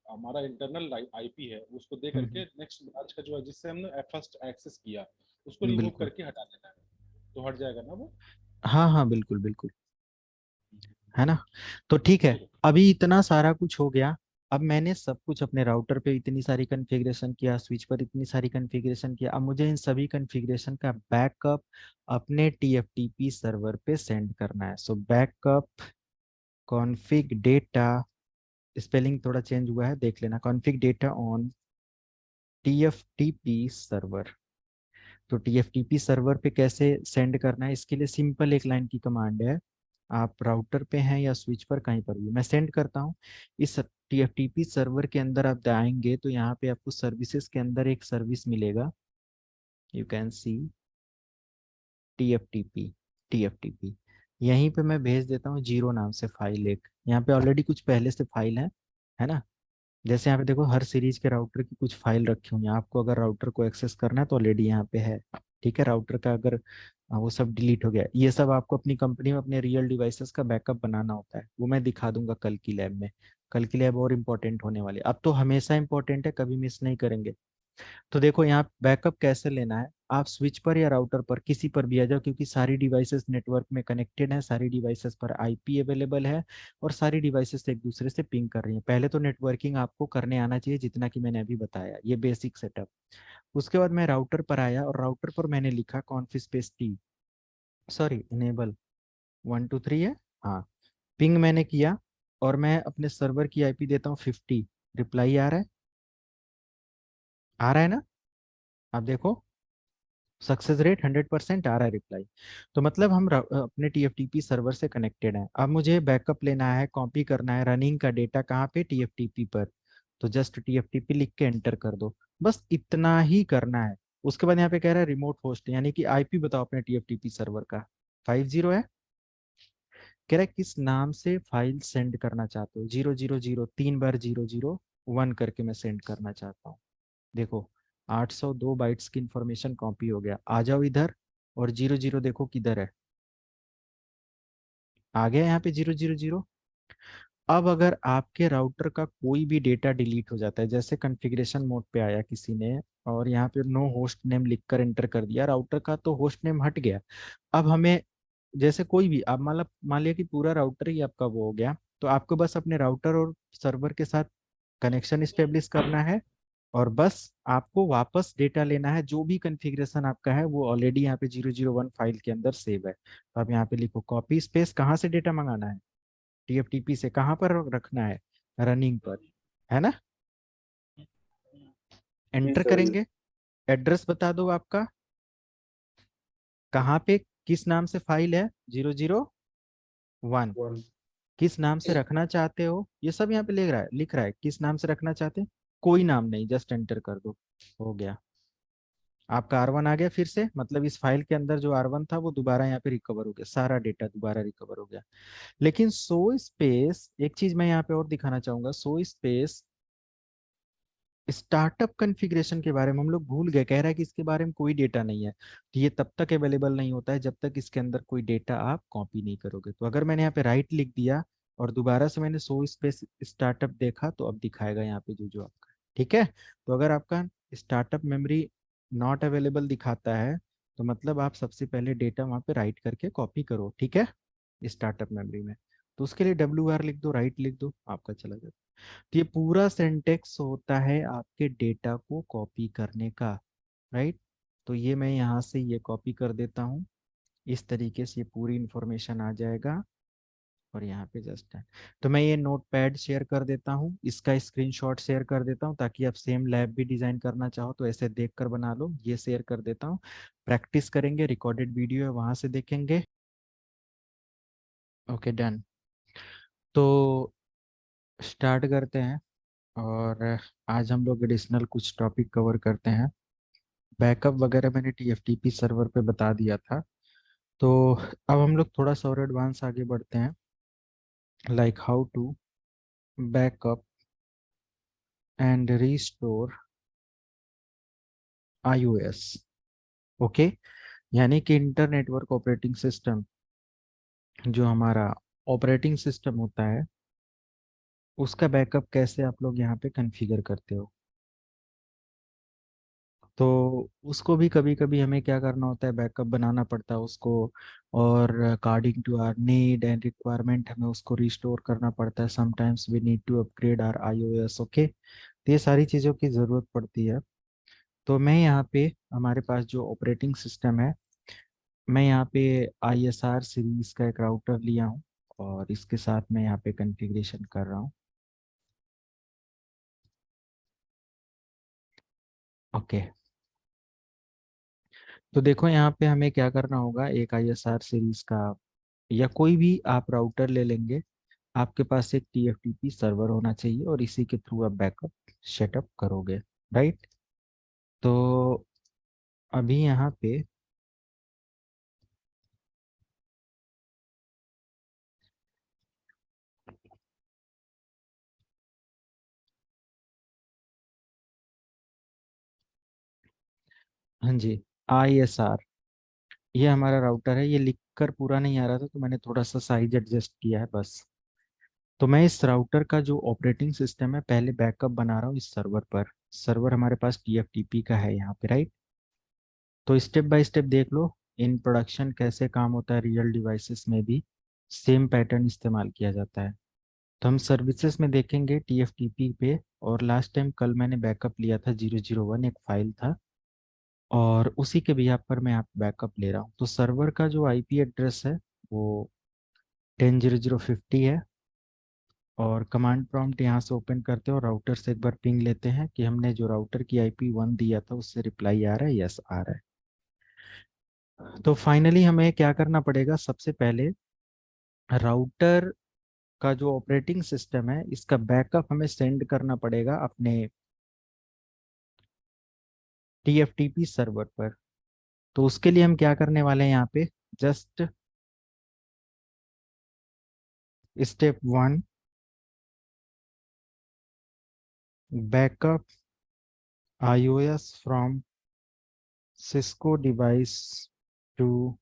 हमारा इंटरनल आईपी है उसको दे हम्म करके नेक्स्ट ब्रांच का जो है जिससे हमने फर्स्ट एक्सेस किया, उसको रिमूव बिल्कुल। करके हटा देना है, तो हट जाएगा ना वो। हाँ हाँ बिल्कुल बिल्कुल, है ना। तो ठीक है, ठीक है। अभी इतना सारा कुछ हो गया। अब मैंने सब कुछ अपने राउटर पे इतनी सारी कॉन्फ़िगरेशन किया, स्विच पर इतनी सारी कॉन्फ़िगरेशन किया, अब मुझे इन सभी कॉन्फ़िगरेशन का बैकअप अपने TFTP सर्वर पे सेंड करना है। सो बैकअप कॉन्फ़िग डेटा, स्पेलिंग थोड़ा चेंज हुआ है, देख लेना, config data on TFTP server. तो TFTP सर्वर पे कैसे सेंड करना है, इसके लिए सिंपल एक लाइन की कमांड है। आप राउटर पे हैं या स्विच पर कहीं पर भी, मैं सेंड करता हूँ। इस TFTP सर्वर के अंदर आप जाएंगे तो यहाँ पे आपको सर्विसेज के अंदर एक सर्विस मिलेगा, you can C TFTP। TFTP यहीं पे मैं भेज देता हूँ जीरो नाम से फाइल एक, यहाँ पे ऑलरेडी कुछ पहले से फाइल है ना। जैसे यहाँ पे देखो हर सीरीज के राउटर की कुछ फाइल रखी हुई है, आपको अगर राउटर को एक्सेस करना है तो ऑलरेडी यहाँ पे है। ठीक है, राउटर का अगर वो सब डिलीट हो गया, ये सब आपको अपनी कंपनी में अपने रियल डिवाइसेस का बैकअप बनाना होता है, वो मैं दिखा दूंगा कल की लैब में। कल की लैब और इम्पोर्टेंट होने वाली है, अब तो हमेशा इम्पोर्टेंट है, कभी मिस नहीं करेंगे। तो देखो यहाँ बैकअप कैसे लेना है, आप स्विच पर या राउटर पर किसी पर भी आ जाओ, क्योंकि सारी डिवाइसेस नेटवर्क में कनेक्टेड हैं, सारी डिवाइसेस पर आईपी अवेलेबल है, और सारी डिवाइसेस एक दूसरे से पिंग कर रही हैं। पहले तो नेटवर्किंग आपको करने आना चाहिए जितना कि मैंने अभी बताया, ये बेसिक सेटअप। उसके बाद मैं राउटर पर आया और राउटर पर मैंने लिखा कॉन्फी स्पेस टी, सॉरी इनेबल 123 है, हाँ। पिंग मैंने किया और मैं अपने सर्वर की आईपी देता हूँ 50। रिप्लाई आ रहा है, आ रहा है ना? आप देखो सक्सेस रेट 100% आ रहा है रिप्लाई। तो मतलब हम अपने टीएफटीपी सर्वर से कनेक्टेड हैं। अब मुझे बैकअप लेना है, कॉपी करना है रनिंग का डेटा कहाँ पे, टीएफटीपी पर। तो जस्ट टीएफटीपी लिख के एंटर कर दो, बस इतना ही करना है। उसके बाद यहाँ पे कह रहा है रिमोट होस्ट, यानी कि आईपी बताओ अपने टीएफटीपी सर्वर का। 50 है। कह रहा है किस नाम से फाइल सेंड करना चाहते हो, 000, 3 बार 001 करके मैं सेंड करना चाहता हूँ। देखो 802 बाइट्स की इंफॉर्मेशन कॉपी हो गया। आ जाओ इधर, और 00 देखो किधर है, आ गया यहाँ पे 000। अब अगर आपके राउटर का कोई भी डेटा डिलीट हो जाता है, जैसे कॉन्फ़िगरेशन मोड पे आया किसी ने और यहाँ पे नो होस्ट नेम लिखकर एंटर कर दिया, राउटर का तो होस्ट नेम हट गया। अब हमें जैसे कोई भी, आप मान लिया कि पूरा राउटर ही आपका वो हो गया, तो आपको बस अपने राउटर और सर्वर के साथ कनेक्शन स्टेब्लिश करना है, और बस आपको वापस डेटा लेना है। जो भी कॉन्फ़िगरेशन आपका है वो ऑलरेडी यहाँ पे 001 फाइल के अंदर सेव है। तो आप यहाँ पे लिखो कॉपी स्पेस, कहाँ से डेटा मंगाना है, टीएफटीपी से, कहाँ पर रखना है, रनिंग पर, है ना? जी एंटर सर। करेंगे, एड्रेस बता दो आपका, कहाँ पे किस नाम से फाइल है, 001, किस नाम से रखना चाहते हो, ये सब यहाँ पे लिख रहा है किस नाम से रखना चाहते हैं। कोई नाम नहीं, जस्ट एंटर कर दो, हो गया। आपका R1 आ गया फिर से, मतलब इस फाइल के अंदर जो R1 था वो दोबारा यहाँ पे रिकवर हो गया, सारा डेटा दोबारा रिकवर हो गया। लेकिन सो स्पेस, एक चीज मैं यहाँ पे और दिखाना चाहूंगा, सो स्पेस स्टार्टअप कॉन्फ़िगरेशन के बारे में हम लोग भूल गए। कह रहा है कि इसके बारे में कोई डेटा नहीं है, तो ये तब तक अवेलेबल नहीं होता है जब तक इसके अंदर कोई डेटा आप कॉपी नहीं करोगे। तो अगर मैंने यहाँ पे राइट लिख दिया और दोबारा से मैंने सो स्पेस स्टार्टअप देखा, तो अब दिखाएगा यहाँ पे जो जो आपका, ठीक है। तो अगर आपका स्टार्टअप मेमोरी नॉट अवेलेबल दिखाता है, तो मतलब आप सबसे पहले डेटा वहाँ पे राइट करके कॉपी करो, ठीक है, स्टार्टअप मेमोरी में। तो उसके लिए WR लिख दो, राइट लिख दो, आपका चला जाता है। तो ये पूरा सिंटेक्स होता है आपके डेटा को कॉपी करने का, राइट। तो ये मैं यहाँ से ये कॉपी कर देता हूँ, इस तरीके से ये पूरी इंफॉर्मेशन आ जाएगा, और यहाँ पे जस्ट है। तो मैं ये नोट पैड शेयर कर देता हूँ, इसका स्क्रीनशॉट शेयर कर देता हूँ, ताकि आप सेम लैब भी डिजाइन करना चाहो तो ऐसे देख कर बना लो। ये शेयर कर देता हूँ, प्रैक्टिस करेंगे, रिकॉर्डेड वीडियो है वहां से देखेंगे। Okay done. तो स्टार्ट करते हैं, और आज हम लोग एडिशनल कुछ टॉपिक कवर करते हैं। बैकअप वगैरह मैंने टीएफटीपी सर्वर पे बता दिया था। तो अब हम लोग थोड़ा सा और एडवांस आगे बढ़ते हैं, like how to backup and restore IOS. Okay, यानी कि इंटर नेटवर्क ऑपरेटिंग सिस्टम, जो हमारा ऑपरेटिंग सिस्टम होता है, उसका बैकअप कैसे आप लोग यहाँ पे कॉन्फ़िगर करते हो। तो उसको भी कभी कभी हमें क्या करना होता है, बैकअप बनाना पड़ता है उसको, और according to our need and requirement हमें उसको रिस्टोर करना पड़ता है। Sometimes we need to upgrade our IOS, okay. तो ये सारी चीज़ों की ज़रूरत पड़ती है। तो मैं यहाँ पे, हमारे पास जो ऑपरेटिंग सिस्टम है, मैं यहाँ पे ISR सीरीज का एक राउटर लिया हूँ, और इसके साथ मैं यहाँ पे कॉन्फ़िगरेशन कर रहा हूँ, ओके। तो देखो यहाँ पे हमें क्या करना होगा, एक ISR सीरीज का या कोई भी आप राउटर ले लेंगे, आपके पास एक TFTP सर्वर होना चाहिए, और इसी के थ्रू आप बैकअप सेटअप करोगे, राइट। तो अभी यहाँ पे हाँ जी, ISR, ये हमारा राउटर है। ये लिखकर पूरा नहीं आ रहा था, तो मैंने थोड़ा सा साइज एडजस्ट किया है बस। तो मैं इस राउटर का जो ऑपरेटिंग सिस्टम है, पहले बैकअप बना रहा हूँ इस सर्वर पर। सर्वर हमारे पास TFTP का है यहाँ पे, राइट। तो स्टेप बाय स्टेप देख लो इन प्रोडक्शन कैसे काम होता है, रियल डिवाइसेस में भी सेम पैटर्न इस्तेमाल किया जाता है। तो हम सर्विसेज में देखेंगे TFTP पे, और लास्ट टाइम कल मैंने बैकअप लिया था 001, एक फाइल था, और उसी के बिहाफ पर मैं आप बैकअप ले रहा हूँ। तो सर्वर का जो आईपी एड्रेस है वो 10.0.0.50 है, और कमांड प्रॉम्प्ट यहाँ से ओपन करते हैं और राउटर से एक बार पिंग लेते हैं कि हमने जो राउटर की IP1 दिया था उससे रिप्लाई आ रहा है, यस आ रहा है। तो फाइनली हमें क्या करना पड़ेगा, सबसे पहले राउटर का जो ऑपरेटिंग सिस्टम है इसका बैकअप हमें सेंड करना पड़ेगा अपने TFTP सर्वर पर। तो उसके लिए हम क्या करने वाले हैं, यहाँ पे just step 1, backup iOS from Cisco device to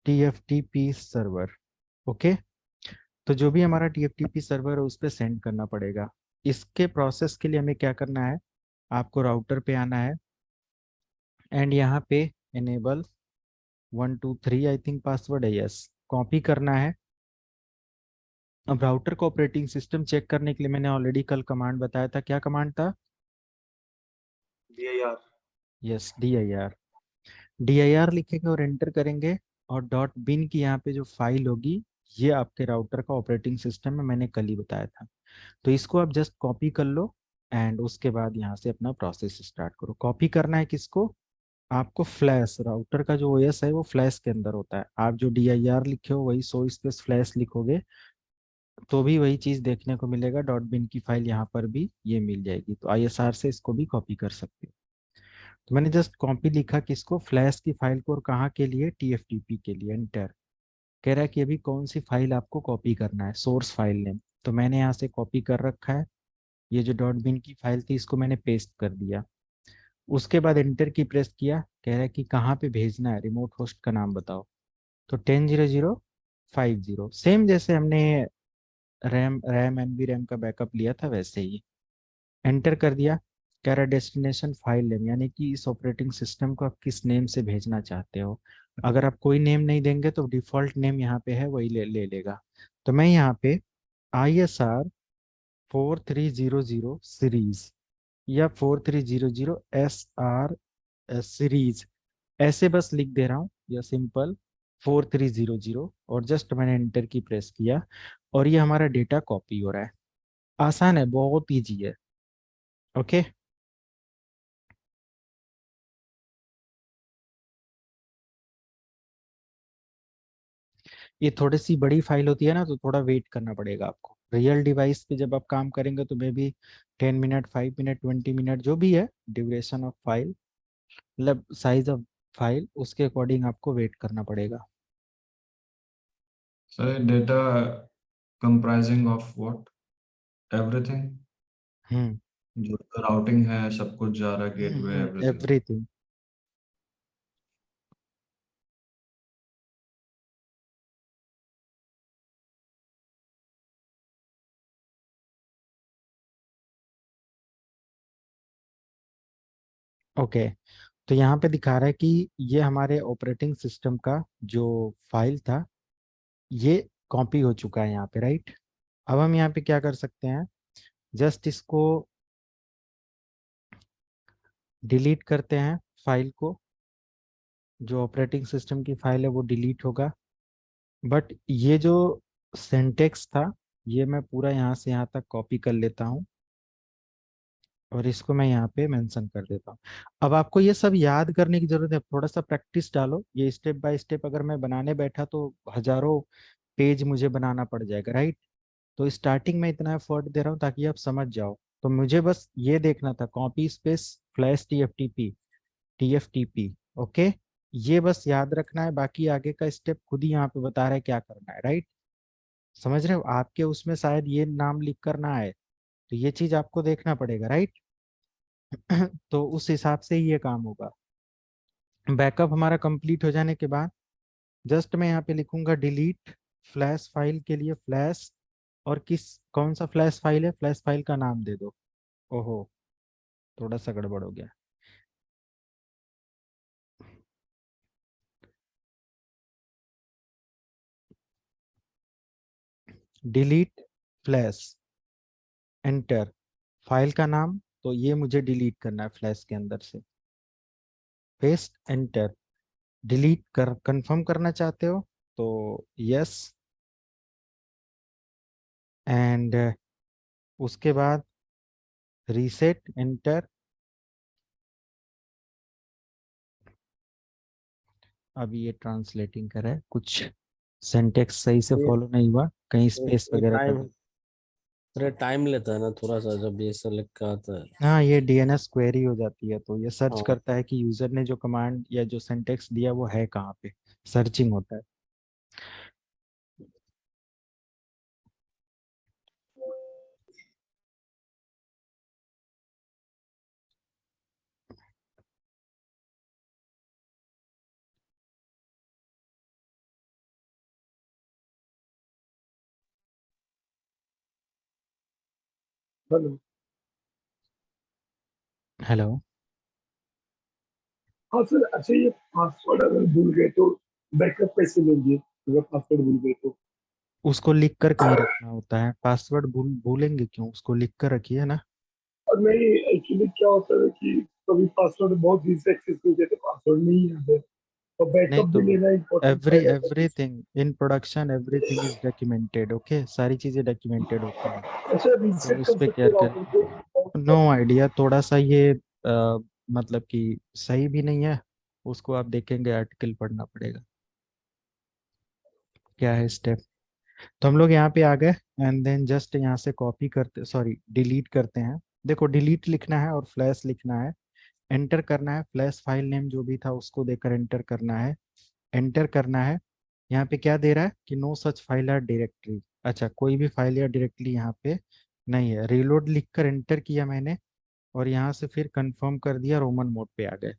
TFTP server. Okay, तो जो भी हमारा TFTP सर्वर है उस पर सेंड करना पड़ेगा। इसके प्रोसेस के लिए हमें क्या करना है, आपको राउटर पे आना है एंड यहाँ पे इनेबल 123 आई थिंक पासवर्ड है, यस कॉपी करना है। अब राउटर का ऑपरेटिंग सिस्टम चेक करने के लिए मैंने ऑलरेडी कल कमांड बताया था, क्या कमांड था, dir। यस dir लिखेंगे और एंटर करेंगे, और .bin की यहाँ पे जो फाइल होगी ये आपके राउटर का ऑपरेटिंग सिस्टम है, मैंने कल ही बताया था। तो इसको आप जस्ट कॉपी कर लो एंड उसके बाद यहाँ से अपना प्रोसेस स्टार्ट करो। कॉपी करना है किसको, आपको फ्लैश, राउटर का जो ओएस है वो फ्लैश के अंदर होता है। आप जो dir लिखे हो वही सो स्पेस फ्लैश लिखोगे तो भी वही चीज देखने को मिलेगा, .bin की फाइल यहाँ पर भी ये मिल जाएगी। तो ISR से इसको भी कॉपी कर सकते हो। तो मैंने जस्ट कॉपी लिखा किसको, फ्लैश की फाइल को, और कहाँ के लिए, TFTP के लिए, एंटर। कह रहा है कि अभी कौन सी फाइल आपको कॉपी करना है, सोर्स फाइल नेम। तो मैंने यहाँ से कॉपी कर रखा है, ये जो .bin की फाइल थी इसको मैंने पेस्ट कर दिया। उसके बाद एंटर की प्रेस किया, कह रहा है कि कहाँ पे भेजना है, रिमोट होस्ट का नाम बताओ। तो 10.0.0.50, सेम जैसे हमने रैम NVRAM का बैकअप लिया था वैसे ही एंटर कर दिया। कह रहा डेस्टिनेशन फाइल नेम, यानी कि इस ऑपरेटिंग सिस्टम को आप किस नेम से भेजना चाहते हो। अगर आप कोई नेम नहीं देंगे तो डिफॉल्ट नेम यहाँ पे है वही ले लेगा। तो मैं यहाँ पे ISR 4300 सीरीज या 4300 सीरीज ऐसे बस लिख दे रहा हूँ, या सिंपल 4300, और जस्ट मैंने एंटर की प्रेस किया और ये हमारा डेटा कॉपी हो रहा है। आसान है, बहुत इजी है। ओके, ये थोड़ी सी बड़ी फाइल होती है ना तो थोड़ा वेट करना पड़ेगा आपको। रियल डिवाइस पे जब आप काम करेंगे तो maybe 10 minute, 5 minute, 20 minute जो भी है ड्यूरेशन ऑफ फाइल, मतलब साइज ऑफ फाइल, उसके अकॉर्डिंग आपको वेट करना पड़ेगा। Sir data comprising of what, everything, hmm जो राउटिंग है सब कुछ जा रहा है, गेटवे, एवरीथिंग। एवरीथिंग। ओके, तो यहाँ पे दिखा रहा है कि ये हमारे ऑपरेटिंग सिस्टम का जो फाइल था ये कॉपी हो चुका है यहाँ पे, राइट। अब हम यहाँ पे क्या कर सकते हैं, जस्ट इसको डिलीट करते हैं, फाइल को, जो ऑपरेटिंग सिस्टम की फाइल है वो डिलीट होगा। बट ये जो सिंटेक्स था ये मैं पूरा यहाँ से यहाँ तक कॉपी कर लेता हूँ और इसको मैं यहाँ पे मेंशन कर देता हूँ। अब आपको ये सब याद करने की जरूरत है, थोड़ा सा प्रैक्टिस डालो। ये स्टेप बाय स्टेप अगर मैं बनाने बैठा तो हजारों पेज मुझे बनाना पड़ जाएगा, राइट। तो स्टार्टिंग में इतना एफर्ट दे रहा हूँ ताकि आप समझ जाओ। तो मुझे बस ये देखना था, copy space flash TFTP। Okay, ये बस याद रखना है, बाकी आगे का स्टेप खुद ही यहाँ पे बता रहा है क्या करना है, राइट। समझ रहे हो, आपके उसमें शायद ये नाम लिख कर ना आए, तो ये चीज आपको देखना पड़ेगा, राइट। तो उस हिसाब से ही ये काम होगा। बैकअप हमारा कंप्लीट हो जाने के बाद जस्ट मैं यहाँ पे लिखूंगा डिलीट फ्लैश फाइल के लिए फ्लैश, और कौन सा फ्लैश फाइल है, फ्लैश फाइल का नाम दे दो। ओहो, थोड़ा सा गड़बड़ हो गया। डिलीट फ्लैश, एंटर, फाइल का नाम तो ये मुझे डिलीट करना है फ्लैश के अंदर से। Paste enter. डिलीट कर कंफर्म करना चाहते हो तो यस, एंड उसके बाद रीसेट एंटर। अभी ये ट्रांसलेटिंग कर रहा है, कुछ सेंटेक्स सही से ये फॉलो नहीं हुआ, कहीं ये, स्पेस ये वगैरह कर टाइम दो। अरे टाइम लेता है ना थोड़ा सा, जब ये सब लिख के आता है। हाँ, ये डीएनएस क्वेरी हो जाती है, तो ये सर्च हाँ करता है कि यूजर ने जो कमांड या जो सिंटेक्स दिया वो है कहाँ पे, सर्चिंग होता है। हेलो। हेलो। हाँ सर, अच्छा ये पासवर्ड अगर भूल गए तो बैकअप कैसे लेंगे अगर पासवर्ड भूल गए तो? उसको लिख कर कहीं रखना होता है, पासवर्ड भूलेंगे क्यों, उसको लिख कर रखिए ना। और नहीं, एक्चुअली क्या होता है कि कभी पासवर्ड बहुत ही से एक्सेस हो जाए तो पासवर्ड नहीं याद है, तो नहीं बैकअप भी तो लेना इम्पोर्टेंट रहेगा sir. Everything in production, everything is documented, okay, सारी चीजें डॉक्यूमेंटेड होती हैं। अच्छा, तो रीसेट इस कर पे सकते केयर हैं कर, राउटर को? नो आइडिया, थोड़ा सा ये मतलब कि सही भी नहीं है, उसको आप देखेंगे, आर्टिकल पढ़ना पड़ेगा क्या है स्टेप। तो हम लोग यहाँ पे आ गए, एंड देन जस्ट यहाँ से कॉपी करते, सॉरी डिलीट करते हैं। देखो डिलीट लिखना है और फ्लैश लिखना है, एंटर करना है, फ्लैश फाइल नेम जो भी था उसको देकर एंटर करना है, एंटर करना है। यहाँ पे क्या दे रहा है कि no such file or directory, अच्छा कोई भी फाइल या डायरेक्टली यहाँ पे नहीं है। रीलोड लिखकर एंटर किया मैंने, और यहाँ से फिर कंफर्म कर दिया, रोमन मोड पे आ गए।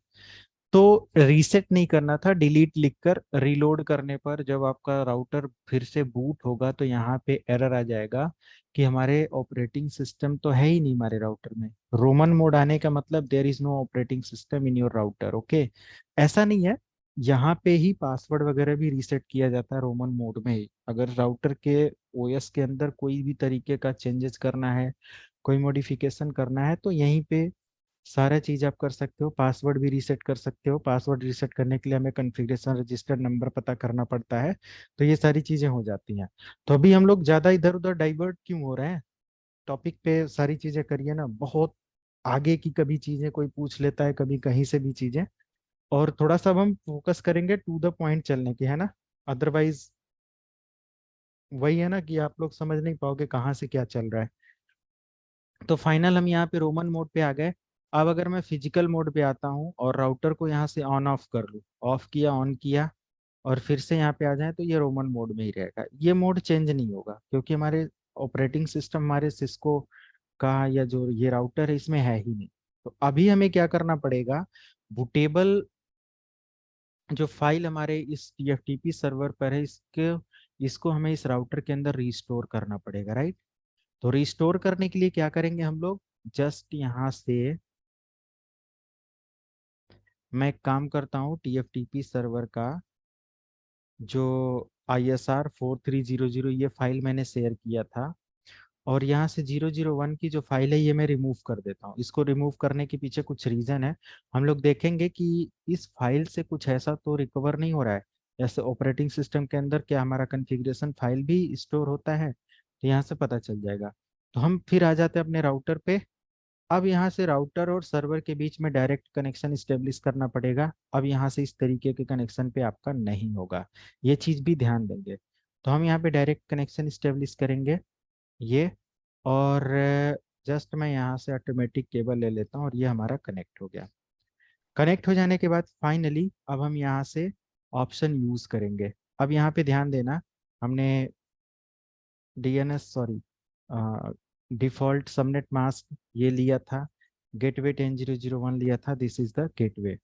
तो रीसेट नहीं करना था, डिलीट लिखकर रीलोड करने पर जब आपका राउटर फिर से बूट होगा तो यहाँ पे एरर आ जाएगा कि हमारे ऑपरेटिंग सिस्टम तो है ही नहीं हमारे राउटर में। रोमन मोड आने का मतलब there is no operating system in your router, okay. ऐसा नहीं है, यहाँ पे ही पासवर्ड वगैरह भी रीसेट किया जाता है रोमन मोड में ही। अगर राउटर के ओएस के अंदर कोई भी तरीके का चेंजेस करना है, कोई मॉडिफिकेशन करना है, तो यहीं पे सारा चीज आप कर सकते हो। पासवर्ड भी रीसेट कर सकते हो, पासवर्ड रीसेट करने के लिए हमें कॉन्फ़िगरेशन रजिस्टर नंबर पता करना पड़ता है, तो ये सारी चीजें हो जाती हैं। तो अभी हम लोग ज्यादा इधर उधर डाइवर्ट क्यों हो रहे हैं, टॉपिक पे सारी चीजें करिए ना, बहुत आगे की कभी चीजें कोई पूछ लेता है, कभी कहीं से भी चीजें। और थोड़ा सा अब हम फोकस करेंगे टू द पॉइंट चलने की, है ना, अदरवाइज वही है ना कि आप लोग समझ नहीं पाओगे कहाँ से क्या चल रहा है। तो फाइनल हम यहाँ पे रोमन मोड पे आ गए। अब अगर मैं फिजिकल मोड पे आता हूँ और राउटर को यहाँ से ऑन ऑफ कर लूँ, ऑफ किया ऑन किया, और फिर से यहाँ पे आ जाए, तो ये रोमन मोड में ही रहेगा, ये मोड चेंज नहीं होगा, क्योंकि हमारे ऑपरेटिंग सिस्टम हमारे सिस्को का या जो ये राउटर है इसमें है ही नहीं। तो अभी हमें क्या करना पड़ेगा, बूटेबल जो फाइल हमारे इस टीएफटीपी सर्वर पर है, इसको हमें इस राउटर के अंदर रिस्टोर करना पड़ेगा, राइट। तो रिस्टोर करने के लिए क्या करेंगे हम लोग, जस्ट यहाँ से मैं एक काम करता हूँ, टीएफटीपी सर्वर का जो ISR4300 ये फाइल मैंने शेयर किया था, और यहाँ से 001 की जो फाइल है ये मैं रिमूव कर देता हूँ। इसको रिमूव करने के पीछे कुछ रीजन है, हम लोग देखेंगे कि इस फाइल से कुछ ऐसा तो रिकवर नहीं हो रहा है। जैसे ऑपरेटिंग सिस्टम के अंदर क्या हमारा कॉन्फ़िगरेशन फाइल भी स्टोर होता है, तो यहाँ से पता चल जाएगा। तो हम फिर आ जाते हैं अपने राउटर पे। अब यहाँ से राउटर और सर्वर के बीच में डायरेक्ट कनेक्शन स्टेब्लिश करना पड़ेगा। अब यहाँ से इस तरीके के कनेक्शन पे आपका नहीं होगा, ये चीज़ भी ध्यान देंगे। तो हम यहाँ पे डायरेक्ट कनेक्शन स्टेब्लिश करेंगे ये, और जस्ट मैं यहाँ से ऑटोमेटिक केबल ले लेता हूँ, और ये हमारा कनेक्ट हो गया। कनेक्ट हो जाने के बाद फाइनली अब हम यहाँ से ऑप्शन यूज़ करेंगे। अब यहाँ पे ध्यान देना, हमने DNS sorry default subnet mask ये लिया था, गेटवे 10.0.0.1 लिया था, this is the gateway.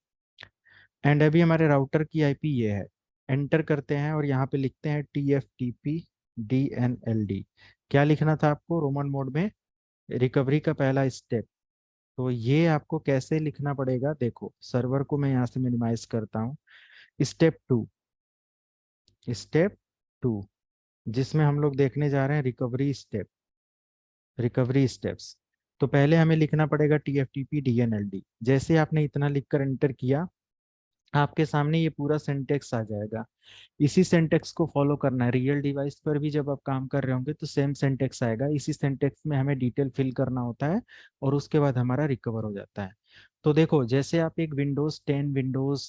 And अभी हमारे राउटर की आईपी ये है, एंटर करते हैं और यहाँ पे लिखते हैं TFTP DNLD। क्या लिखना था आपको रोमन मोड में, रिकवरी का पहला स्टेप। तो ये आपको कैसे लिखना पड़ेगा, देखो सर्वर को मैं यहाँ से मिनिमाइज करता हूँ। स्टेप टू, स्टेप टू जिसमें हम लोग देखने जा रहे हैं रिकवरी स्टेप, रिकवरी स्टेप्स। तो पहले हमें लिखना पड़ेगा TFTP DNLD। जैसे आपने इतना लिखकर एंटर किया, आपके सामने ये पूरा सिंटेक्स आ जाएगा। इसी सिंटेक्स को फॉलो करना है। रियल डिवाइस पर भी जब आप काम कर रहे होंगे तो सेम सिंटेक्स आएगा। इसी सिंटेक्स में हमें डिटेल फिल करना होता है और उसके बाद हमारा रिकवर हो जाता है। तो देखो, जैसे आप एक विंडोज 10, विंडोज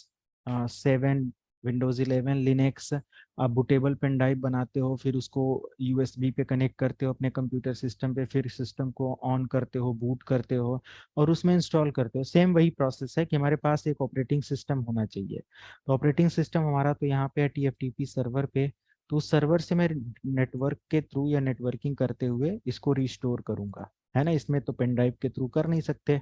7, विंडोज 11 लिनक्स आप बूटेबल पेन ड्राइव बनाते हो, फिर उसको USB पे कनेक्ट करते हो अपने कंप्यूटर सिस्टम पे, फिर सिस्टम को ऑन करते हो, बूट करते हो और उसमें इंस्टॉल करते हो। सेम वही प्रोसेस है कि हमारे पास एक ऑपरेटिंग सिस्टम होना चाहिए। तो ऑपरेटिंग सिस्टम हमारा तो यहाँ पे है TFTP सर्वर पे। तो उस सर्वर से मैं नेटवर्क के थ्रू या नेटवर्किंग करते हुए इसको रिस्टोर करूंगा, है ना। इसमें तो पेन ड्राइव के थ्रू कर नहीं सकते।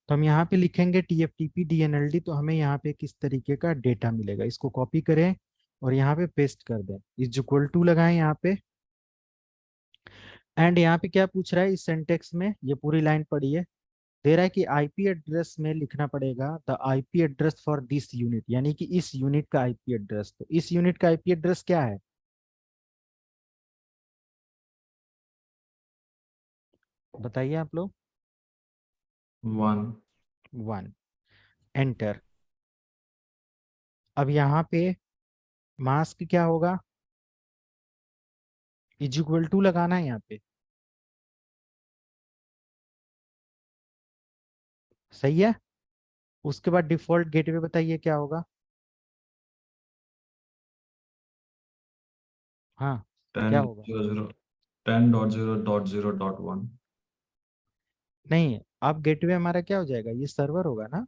तो हम यहाँ पे लिखेंगे TFTP DNLD, तो हमें यहाँ पे किस तरीके का डेटा मिलेगा, इसको कॉपी करें और यहाँ पे पेस्ट कर दें, इज इक्वल टू लगाएं यहाँ पे। एंड यहाँ पे क्या पूछ रहा है इस सेंटेक्स में, ये पूरी लाइन पढ़िए। दे रहा है कि IP एड्रेस में लिखना पड़ेगा the IP address for this unit, यानी कि इस यूनिट का IP एड्रेस। तो इस यूनिट का IP एड्रेस क्या है, बताइए आप लोग। 1। 1। एंटर। अब यहाँ पे मास्क क्या होगा, इज इक्वल टू लगाना है यहाँ पे, सही है। उसके बाद डिफॉल्ट गेटवे बताइए क्या होगा। हाँ, क्या होगा। 10.0.0.1। नहीं, अब गेटवे हमारा क्या हो जाएगा, ये सर्वर होगा ना,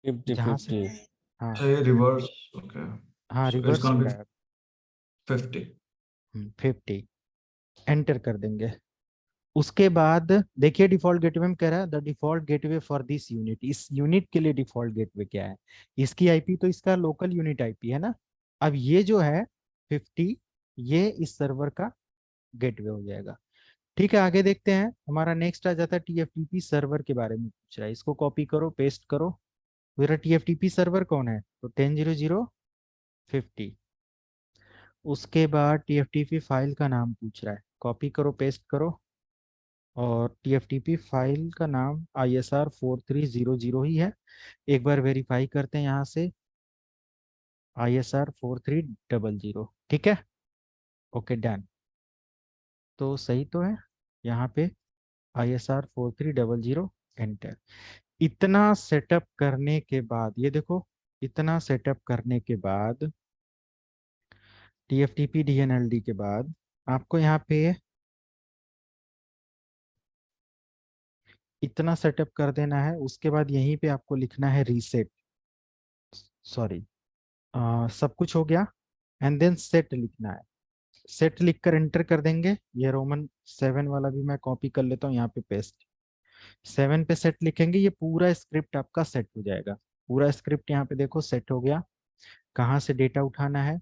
50 जहाँ से। 50। हाँ। अच्छा, ये रिवर्स। ओके, हाँ, सो इट्स रिवर्स गोना हो बी रहा है। 50। 50। एंटर कर देंगे। उसके बाद देखिए डिफॉल्ट गेटवे में कह रहा है the default gateway for this unit, इस यूनिट के लिए डिफॉल्ट गेटवे क्या है, इसकी IP तो इसका लोकल यूनिट IP है ना। अब ये जो है 50, ये इस सर्वर का गेटवे हो जाएगा। ठीक है, आगे देखते हैं। हमारा नेक्स्ट आ जाता है TFTP सर्वर के बारे में पूछ रहा है, इसको कॉपी करो, पेस्ट करो। मेरा TFTP सर्वर कौन है, तो 10.0.0.50। उसके बाद TFTP फाइल का नाम पूछ रहा है, कॉपी करो, पेस्ट करो। और TFTP फाइल का नाम ISR4300 ही है। एक बार वेरीफाई करते हैं यहाँ से, ISR4300, ठीक है। Okay, done. तो सही तो है यहाँ पे, ISR4300, एंटर। इतना सेटअप करने के बाद ये देखो, इतना सेटअप करने के बाद TFTP DNLD के बाद आपको यहाँ पे इतना सेटअप कर देना है। उसके बाद यहीं पे आपको लिखना है रीसेट, सॉरी, सब कुछ हो गया। एंड देन सेट लिखना है। सेट लिखकर एंटर कर देंगे। ये रोमन 7 वाला भी मैं कॉपी कर लेता हूँ यहाँ पे, पेस्ट। 7 पे सेट लिखेंगे, ये पूरा स्क्रिप्ट आपका सेट हो जाएगा। पूरा स्क्रिप्ट यहाँ पे देखो सेट हो गया। कहाँ से डेटा उठाना है,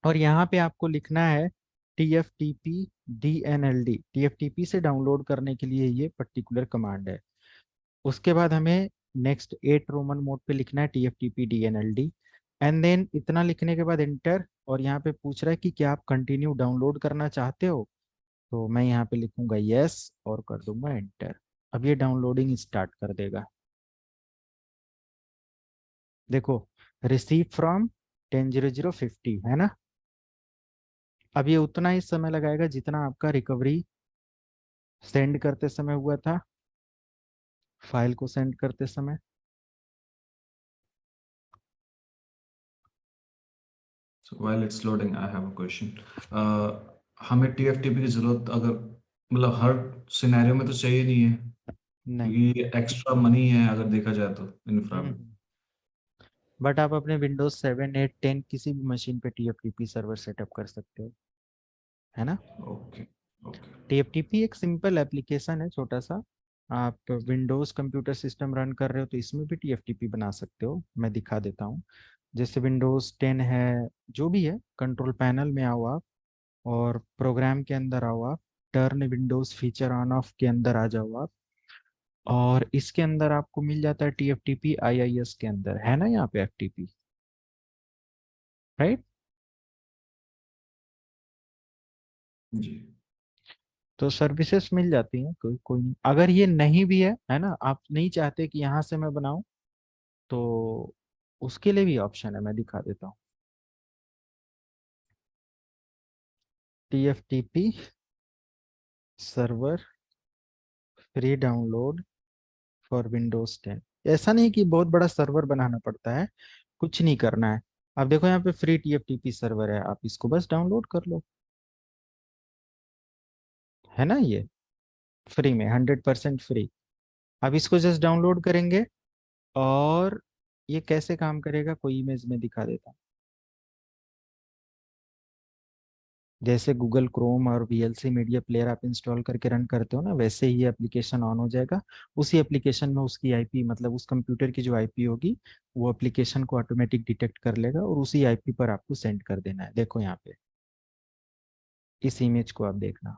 और यहाँ पे आपको लिखना है TFTP DNLD। TFTP से डाउनलोड करने के लिए ये पर्टिकुलर कमांड है। उसके बाद हमें नेक्स्ट 8 रोमन मोड पे लिखना है TFTP DNLD। एंड देन इतना लिखने के बाद एंटर। और यहाँ पे पूछ रहा है कि क्या आप कंटिन्यू डाउनलोड करना चाहते हो, तो मैं यहाँ पे लिखूंगा यस और कर दूंगा एंटर। अब ये डाउनलोडिंग स्टार्ट कर देगा। देखो, रिसीव फ्रॉम 10.0.0.50 है ना। अब ये उतना ही समय लगाएगा जितना आपका रिकवरी सेंड करते समय हुआ था, फाइल को सेंड करते समय। So while it's loading, I have a question. हमें TFTP की जरूरत अगर मतलब हर सिनेरियो में तो चाहिए नहीं है, नहीं। क्योंकि ये एक्स्ट्रा मनी है अगर देखा जाए तो इंफ्रा में। बट आप अपने विंडोज 7, 8, 10 किसी भी मशीन पे TFTP सर्वर सेटअप कर सकते हो, है ना। Okay, okay. TFTP एक सिंपल एप्लीकेशन है, छोटा सा। आप विंडोज कंप्यूटर सिस्टम रन कर रहे हो तो इसमें भी TFTP बना सकते हो। मैं दिखा देता हूँ। जैसे विंडोज 10 है, जो भी है, कंट्रोल पैनल में आओ आप और प्रोग्राम के अंदर आओ आप, turn Windows feature on off के अंदर आ जाओ आप। और इसके अंदर आपको मिल जाता है TFTP IIS के अंदर, है ना यहाँ पे FTP, राइट। जी। तो सर्विसेज मिल जाती हैं, कोई कोई नहीं। अगर ये नहीं भी है ना, आप नहीं चाहते कि यहाँ से मैं बनाऊं, तो उसके लिए भी ऑप्शन है, मैं दिखा देता हूँ। TFTP server free download for Windows 10। ऐसा नहीं कि बहुत बड़ा सर्वर बनाना पड़ता है, कुछ नहीं करना है। अब देखो यहाँ पे फ्री TFTP सर्वर है, आप इसको बस डाउनलोड कर लो, है ना, ये फ्री में, 100% फ्री। अब इसको जस्ट डाउनलोड करेंगे, और ये कैसे काम करेगा, कोई इमेज में दिखा देता हूँ। जैसे गूगल क्रोम और VLC मीडिया प्लेयर आप इंस्टॉल करके रन करते हो ना, वैसे ही ये एप्लीकेशन ऑन हो जाएगा। उसी एप्लीकेशन में उसकी IP, मतलब उस कंप्यूटर की जो IP होगी, वो एप्लीकेशन को ऑटोमेटिक डिटेक्ट कर लेगा और उसी IP पर आपको सेंड कर देना है। देखो यहाँ पे इस इमेज को आप देखना।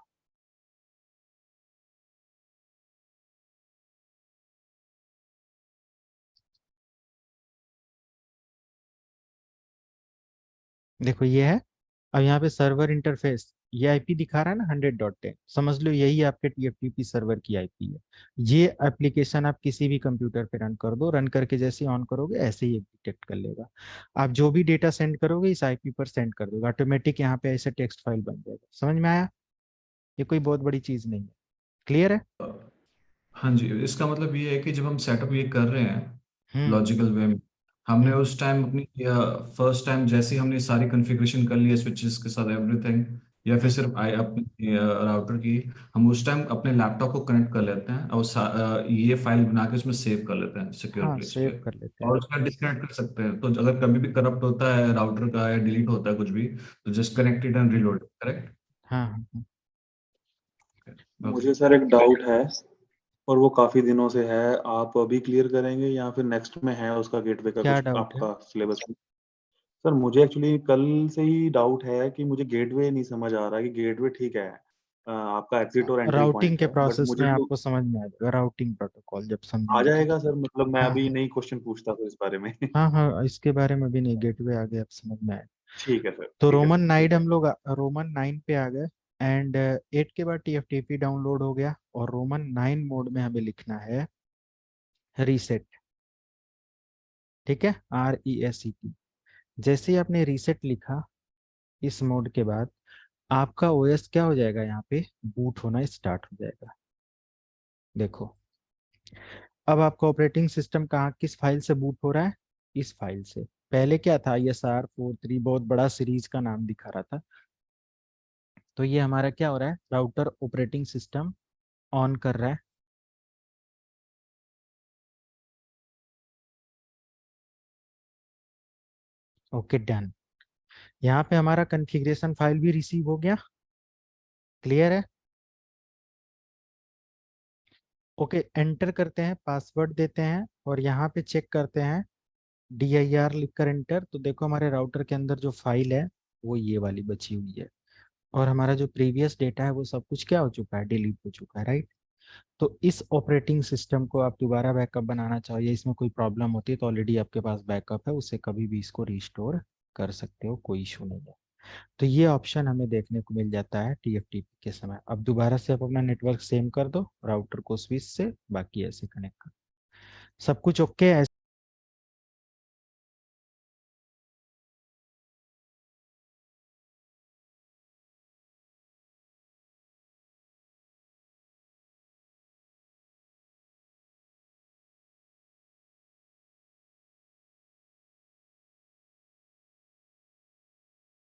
देखो ये है। अब यहाँ पे सर्वर इंटरफेस, ये IP दिखा रहा है ना 100.10, समझ लो यही आपके TFTP सर्वर की IP है। ये एप्लीकेशन आप किसी भी कंप्यूटर पे रन कर दो, रन करके जैसे ऑन करोगे ऐसे ही डिटेक्ट कर लेगा। आप जो भी डेटा सेंड करोगे इस IP पर सेंड कर दोगे ऑटोमेटिक, यहाँ पे ऐसे टेक्स्ट फाइल बन जाएगा। समझ में आया? ये कोई बहुत बड़ी चीज नहीं है। क्लियर है? हाँ जी, इसका मतलब ये है कि जब हम सेटअप ये कर रहे हैं हम्म। लॉजिकल वे में, हमने हम्म। उस टाइम अपनी फर्स्ट टाइम जैसे ही हमने सारी कॉन्फ़िगरेशन कर ली है स्विचेस के साथ एवरीथिंग, या फिर हम्म। सिर्फ आई अपनी राउटर की, हम उस टाइम अपने लैपटॉप को कनेक्ट कर लेते हैं और ये फाइल बना के उसमें सेव कर लेते हैं सिक्योर हाँ, प्लेस सेव पे। कर लेते हैं। और उसका डिस्कनेक्ट कर सकते हैं, तो अगर कभी भी करप्ट होता है राउटर का या डिलीट होता है कुछ भी, तो just connect it and reload, correct? हाँ हाँ हाँ। ओके। मुझे सर एक डाउट है, और वो काफी दिनों से है। आप अभी क्लियर करेंगे या फिर नेक्स्ट में है उसका गेटवे का क्या कुछ डाउट है? आपका सिलेबस? सर मुझे एक्चुअली कल से ही डाउट है कि मुझे गेटवे नहीं समझ आ रहा कि गेटवे ठीक है, आपका एग्जिट और एंट्री राउटिंग पॉइंट के है, बट प्रोसेस मुझे में जो आपको समझ में आ जाएगा, राउटिंग प्रोटोकॉल जब आ समझेंगे तो। जाएगा सर, मतलब मैं हाँ अभी हाँ नई क्वेश्चन पूछता था इस बारे में। हाँ हाँ, इसके बारे में भी नहीं, गेटवे आ गया, अब समझ में आया। ठीक है सर, तो ठीक है रोमन सर, नाइन ठीक है हम सर। लोग रोमन 9 पे आ गए। एंड 8 के बाद TFTP डाउनलोड हो गया, और रोमन 9 मोड में हमें लिखना है रीसेट। ठीक है, RESET। जैसे ही आपने रीसेट लिखा इस मोड के बाद, आपका OS क्या हो जाएगा, यहाँ पे बूट होना स्टार्ट हो जाएगा। देखो, अब आपका ऑपरेटिंग सिस्टम कहाँ, किस फाइल से बूट हो रहा है? इस फाइल से। पहले क्या था, ISR43 बहुत बड़ा सीरीज का नाम दिखा रहा था। तो ये हमारा क्या हो रहा है, राउटर ऑपरेटिंग सिस्टम ऑन कर रहा है। Okay, done. यहाँ पे हमारा कॉन्फ़िगरेशन फाइल भी रिसीव हो गया। क्लियर है? ओके, एंटर करते हैं, पासवर्ड देते हैं, और यहाँ पे चेक करते हैं DIR लिखकर एंटर। तो देखो हमारे राउटर के अंदर जो फाइल है वो ये वाली बची हुई है, और हमारा जो प्रीवियस डेटा है वो सब कुछ क्या हो चुका है, डिलीट हो चुका है, राइट? तो इस ऑपरेटिंग सिस्टम को आप दोबारा बैकअप बनाना चाहिए, इसमें कोई प्रॉब्लम होती है तो ऑलरेडी आपके पास बैकअप है, उससे कभी भी इसको रिस्टोर कर सकते हो, कोई इशू नहीं है। तो ये ऑप्शन हमें देखने को मिल जाता है TFTP के समय। अब दोबारा से आप अपना नेटवर्क सेम कर दो, राउटर को स्विच से, बाकी ऐसे कनेक्ट कर, सब कुछ ओके है।